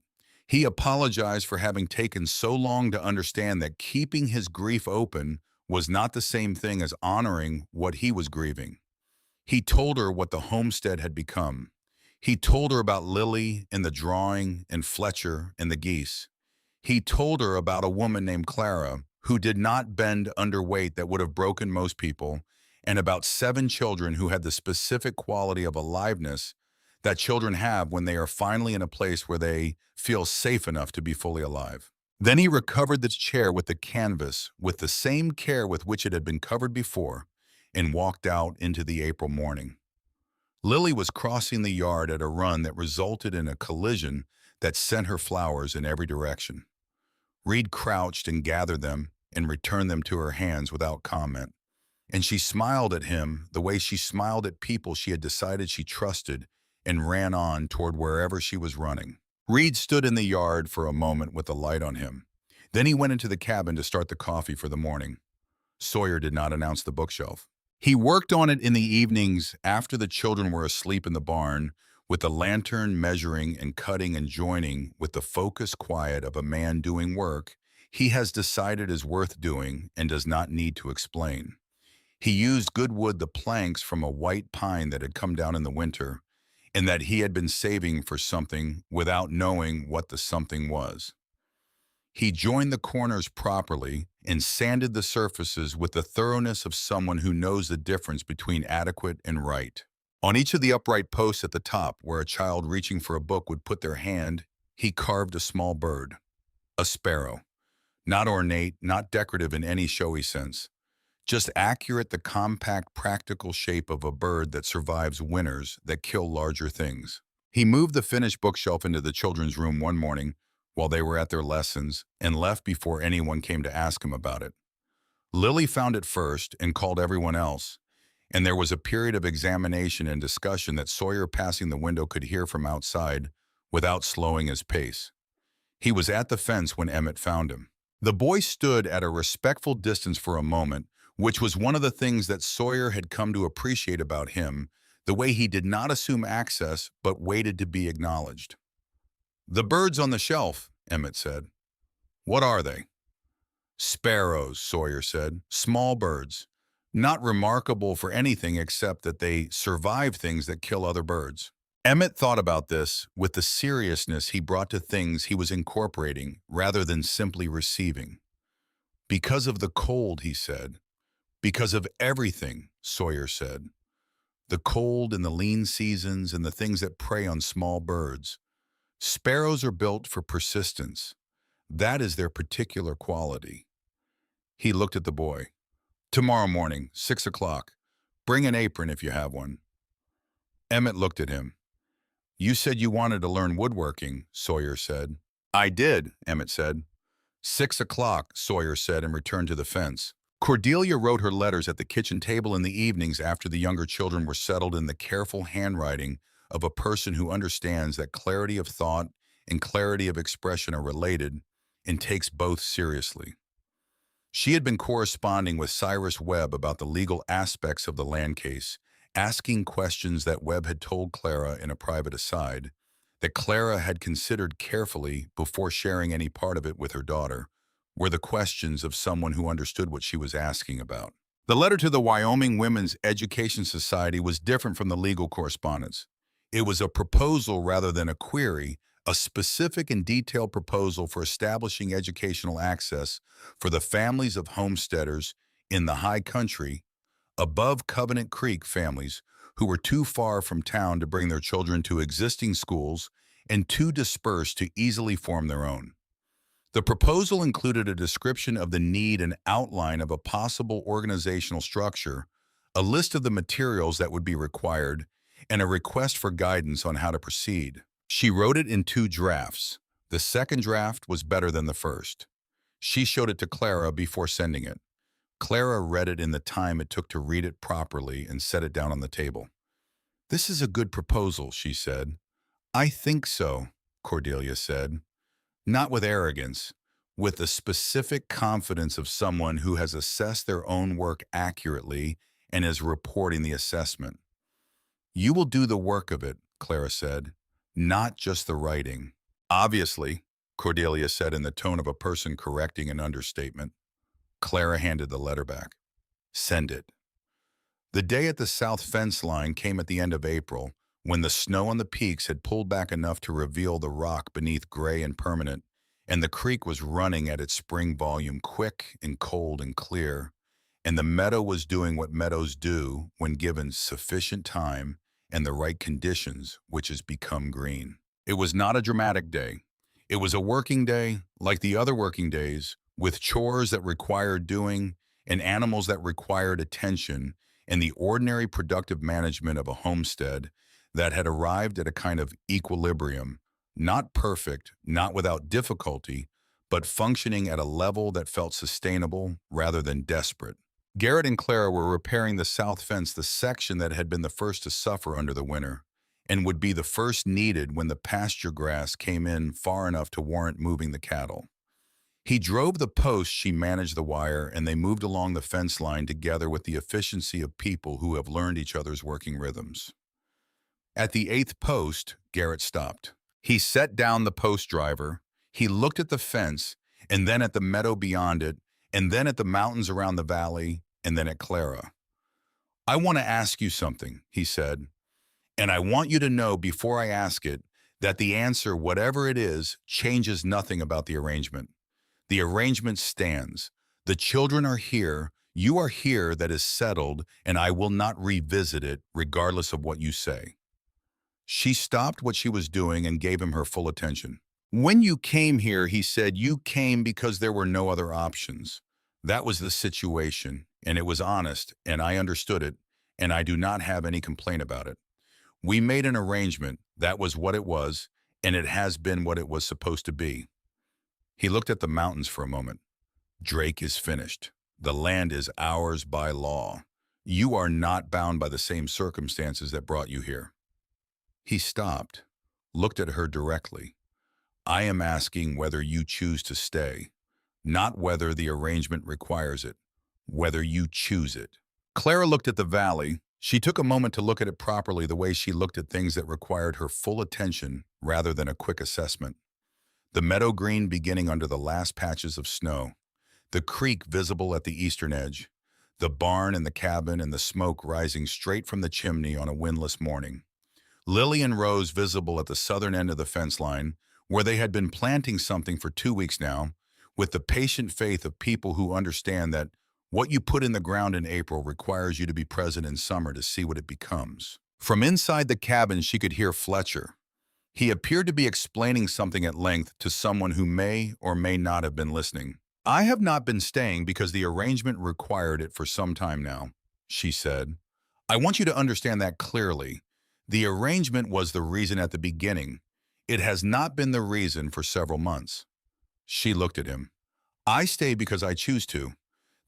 He apologized for having taken so long to understand that keeping his grief open was not the same thing as honoring what he was grieving. He told her what the homestead had become. He told her about Lily and the drawing and Fletcher and the geese. He told her about a woman named Clara who did not bend under weight that would have broken most people, and about 7 children who had the specific quality of aliveness that children have when they are finally in a place where they feel safe enough to be fully alive. Then he recovered the chair with the canvas with the same care with which it had been covered before, and walked out into the April morning. Lily was crossing the yard at a run that resulted in a collision that sent her flowers in every direction. Reed crouched and gathered them and returned them to her hands without comment, and she smiled at him the way she smiled at people she had decided she trusted and ran on toward wherever she was running. Reed stood in the yard for a moment with the light on him. Then he went into the cabin to start the coffee for the morning. Sawyer did not announce the bookshelf. He worked on it in the evenings after the children were asleep in the barn, with the lantern measuring and cutting and joining with the focused quiet of a man doing work he has decided is worth doing and does not need to explain. He used good wood, the planks from a white pine that had come down in the winter, and that he had been saving for something without knowing what the something was. He joined the corners properly and sanded the surfaces with the thoroughness of someone who knows the difference between adequate and right. On each of the upright posts at the top, where a child reaching for a book would put their hand, he carved a small bird, a sparrow. Not ornate, not decorative in any showy sense. Just accurate, the compact, practical shape of a bird that survives winters that kill larger things. He moved the finished bookshelf into the children's room one morning while they were at their lessons and left before anyone came to ask him about it. Lily found it first and called everyone else, and there was a period of examination and discussion that Sawyer passing the window could hear from outside without slowing his pace. He was at the fence when Emmett found him. The boy stood at a respectful distance for a moment, which was one of the things that Sawyer had come to appreciate about him, the way he did not assume access but waited to be acknowledged. "The birds on the shelf," Emmett said. "What are they?" "Sparrows," Sawyer said. "Small birds. Not remarkable for anything except that they survive things that kill other birds." Emmett thought about this with the seriousness he brought to things he was incorporating rather than simply receiving. "Because of the cold," he said. "Because of everything," Sawyer said. "The cold and the lean seasons and the things that prey on small birds. Sparrows are built for persistence. That is their particular quality." He looked at the boy. "Tomorrow morning, 6 o'clock. Bring an apron if you have one." Emmett looked at him. "You said you wanted to learn woodworking," Sawyer said. "I did," Emmett said. 6 o'clock, Sawyer said and returned to the fence. Cordelia wrote her letters at the kitchen table in the evenings after the younger children were settled in the careful handwriting of a person who understands that clarity of thought and clarity of expression are related and takes both seriously. She had been corresponding with Cyrus Webb about the legal aspects of the land case, asking questions that Webb had told Clara in a private aside, that Clara had considered carefully before sharing any part of it with her daughter, were the questions of someone who understood what she was asking about. The letter to the Wyoming Women's Education Society was different from the legal correspondence. It was a proposal rather than a query, a specific and detailed proposal for establishing educational access for the families of homesteaders in the high country, above Covenant Creek families who were too far from town to bring their children to existing schools and too dispersed to easily form their own. The proposal included a description of the need and outline of a possible organizational structure, a list of the materials that would be required, and a request for guidance on how to proceed. She wrote it in 2 drafts. The second draft was better than the first. She showed it to Clara before sending it. Clara read it in the time it took to read it properly and set it down on the table. "This is a good proposal," she said. "I think so," Cordelia said. Not with arrogance, with the specific confidence of someone who has assessed their own work accurately and is reporting the assessment. "You will do the work of it," Clara said, "not just the writing." "Obviously," Cordelia said in the tone of a person correcting an understatement. Clara handed the letter back. "Send it." The day at the south fence line came at the end of April, when the snow on the peaks had pulled back enough to reveal the rock beneath gray and permanent, and the creek was running at its spring volume quick and cold and clear, and the meadow was doing what meadows do when given sufficient time and the right conditions, which is become green. It was not a dramatic day. It was a working day, like the other working days, with chores that required doing and animals that required attention and the ordinary productive management of a homestead that had arrived at a kind of equilibrium, not perfect, not without difficulty, but functioning at a level that felt sustainable rather than desperate. Garrett and Clara were repairing the south fence, the section that had been the first to suffer under the winter, and would be the first needed when the pasture grass came in far enough to warrant moving the cattle. He drove the post, she managed the wire, and they moved along the fence line together with the efficiency of people who have learned each other's working rhythms. At the 8th post, Garrett stopped. He set down the post driver, he looked at the fence, and then at the meadow beyond it, and then at the mountains around the valley, and then at Clara. "I want to ask you something," he said, "and I want you to know before I ask it that the answer, whatever it is, changes nothing about the arrangement. The arrangement stands. The children are here, you are here, that is settled, and I will not revisit it regardless of what you say." She stopped what she was doing and gave him her full attention. "When you came here," he said, "you came because there were no other options. That was the situation, and it was honest, and I understood it, and I do not have any complaint about it. We made an arrangement, that was what it was, and it has been what it was supposed to be." He looked at the mountains for a moment. "Drake is finished." The land is ours by law. You are not bound by the same circumstances that brought you here." He stopped, looked at her directly. "I am asking whether you choose to stay, not whether the arrangement requires it, whether you choose it." Clara looked at the valley. She took a moment to look at it properly, the way she looked at things that required her full attention rather than a quick assessment. The meadow green beginning under the last patches of snow, the creek visible at the eastern edge, the barn and the cabin and the smoke rising straight from the chimney on a windless morning. Lily and Rose visible at the southern end of the fence line, where they had been planting something for 2 weeks now, with the patient faith of people who understand that what you put in the ground in April requires you to be present in summer to see what it becomes. From inside the cabin, she could hear Fletcher. He appeared to be explaining something at length to someone who may or may not have been listening. "I have not been staying because the arrangement required it for some time now," she said. "I want you to understand that clearly. The arrangement was the reason at the beginning. It has not been the reason for several months." She looked at him. "I stay because I choose to.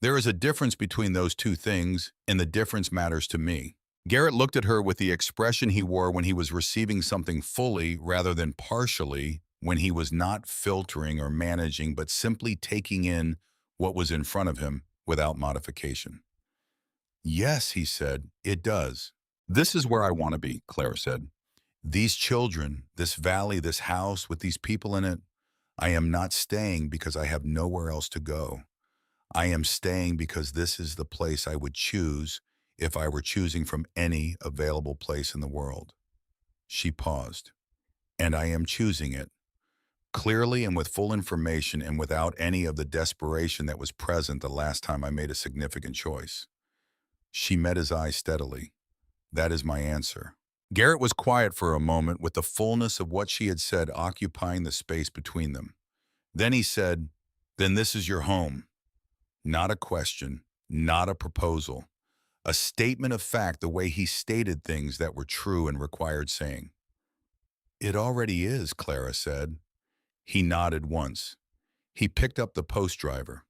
There is a difference between those two things, and the difference matters to me." Garrett looked at her with the expression he wore when he was receiving something fully rather than partially, when he was not filtering or managing but simply taking in what was in front of him without modification. "Yes," he said, "it does. This is where I want to be," Clara said. "These children, this valley, this house with these people in it, I am not staying because I have nowhere else to go. I am staying because this is the place I would choose if I were choosing from any available place in the world." She paused. "And I am choosing it, clearly and with full information and without any of the desperation that was present the last time I made a significant choice." She met his eyes steadily. "That is my answer." Garrett was quiet for a moment, with the fullness of what she had said occupying the space between them. Then he said, "Then this is your home." Not a question, not a proposal. A statement of fact, the way he stated things that were true and required saying. "It already is," Clara said. He nodded once. He picked up the post driver.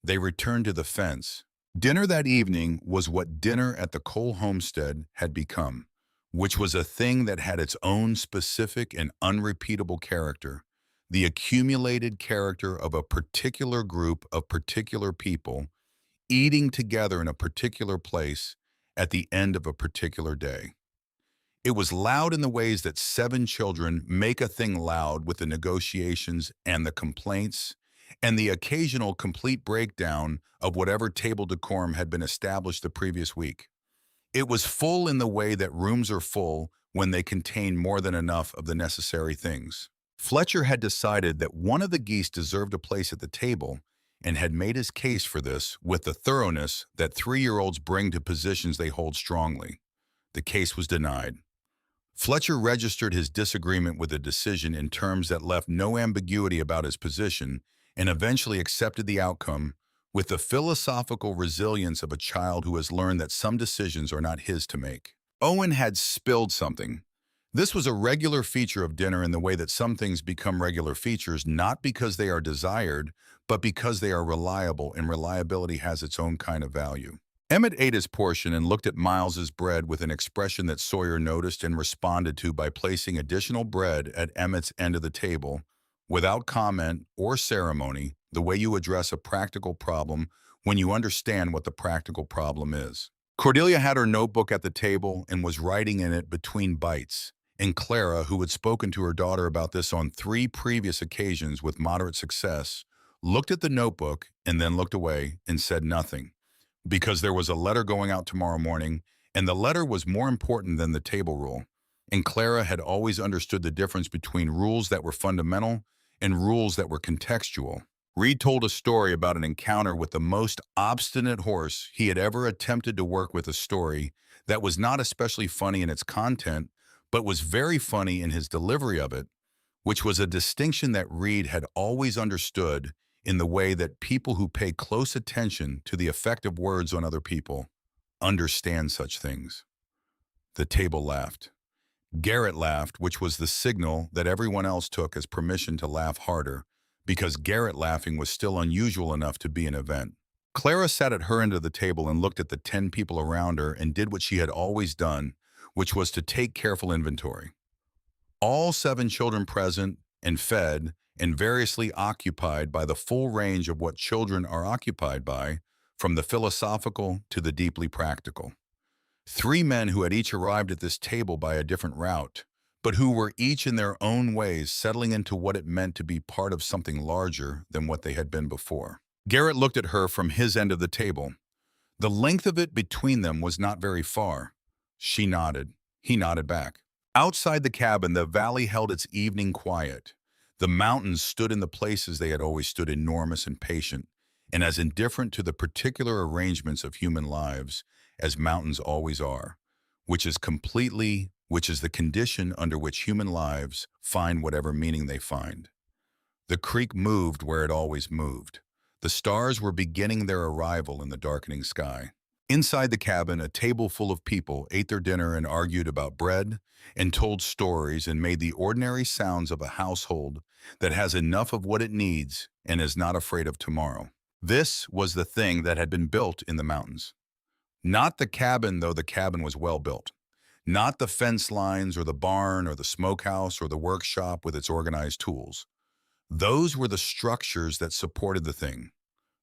They returned to the fence. Dinner that evening was what dinner at the Cole homestead had become, which was a thing that had its own specific and unrepeatable character, the accumulated character of a particular group of particular people eating together in a particular place at the end of a particular day. It was loud in the ways that 7 children make a thing loud, with the negotiations and the complaints and the occasional complete breakdown of whatever table decorum had been established the previous week. It was full in the way that rooms are full when they contain more than enough of the necessary things. Fletcher had decided that one of the geese deserved a place at the table and had made his case for this with the thoroughness that 3-year-olds bring to positions they hold strongly. The case was denied. Fletcher registered his disagreement with the decision in terms that left no ambiguity about his position and eventually accepted the outcome with the philosophical resilience of a child who has learned that some decisions are not his to make. Owen had spilled something. This was a regular feature of dinner in the way that some things become regular features not because they are desired, but because they are reliable, and reliability has its own kind of value. Emmett ate his portion and looked at Miles's bread with an expression that Sawyer noticed and responded to by placing additional bread at Emmett's end of the table, without comment or ceremony, the way you address a practical problem when you understand what the practical problem is. Cordelia had her notebook at the table and was writing in it between bites, and Clara, who had spoken to her daughter about this on 3 previous occasions with moderate success, looked at the notebook and then looked away and said nothing, because there was a letter going out tomorrow morning, and the letter was more important than the table rule, and Clara had always understood the difference between rules that were fundamental and rules that were contextual. Reed told a story about an encounter with the most obstinate horse he had ever attempted to work with, a story that was not especially funny in its content, but was very funny in his delivery of it, which was a distinction that Reed had always understood in the way that people who pay close attention to the effect of words on other people understand such things. The table laughed. Garrett laughed, which was the signal that everyone else took as permission to laugh harder, because Garrett laughing was still unusual enough to be an event. Clara sat at her end of the table and looked at the 10 people around her and did what she had always done, which was to take careful inventory. All 7 children present and fed and variously occupied by the full range of what children are occupied by, from the philosophical to the deeply practical. 3 men who had each arrived at this table by a different route, but who were each in their own ways settling into what it meant to be part of something larger than what they had been before. Garrett looked at her from his end of the table. The length of it between them was not very far. She nodded. He nodded back. Outside the cabin, the valley held its evening quiet. The mountains stood in the places they had always stood, enormous and patient, and as indifferent to the particular arrangements of human lives as mountains always are, which is the condition under which human lives find whatever meaning they find. The creek moved where it always moved. The stars were beginning their arrival in the darkening sky. Inside the cabin, a table full of people ate their dinner and argued about bread and told stories and made the ordinary sounds of a household that has enough of what it needs and is not afraid of tomorrow. This was the thing that had been built in the mountains. Not the cabin, though the cabin was well built. Not the fence lines or the barn or the smokehouse or the workshop with its organized tools. Those were the structures that supported the thing.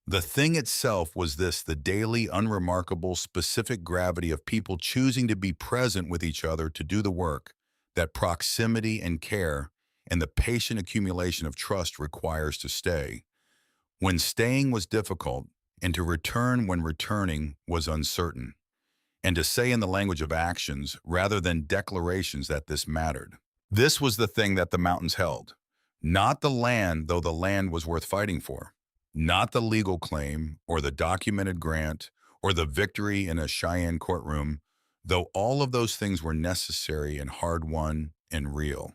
The thing itself was this: the daily, unremarkable, specific gravity of people choosing to be present with each other to do the work that proximity and care and the patient accumulation of trust requires to stay when staying was difficult, and to return when returning was uncertain, and to say in the language of actions rather than declarations that this mattered. This was the thing that the mountains held. Not the land, though the land was worth fighting for. Not the legal claim, or the documented grant, or the victory in a Cheyenne courtroom, though all of those things were necessary and hard-won and real.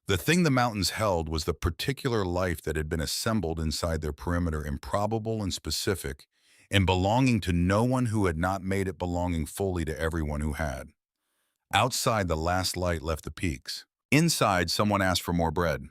The thing the mountains held was the particular life that had been assembled inside their perimeter, improbable and specific, and belonging to no one who had not made it belonging fully to everyone who had. Outside, the last light left the peaks. Inside, someone asked for more bread.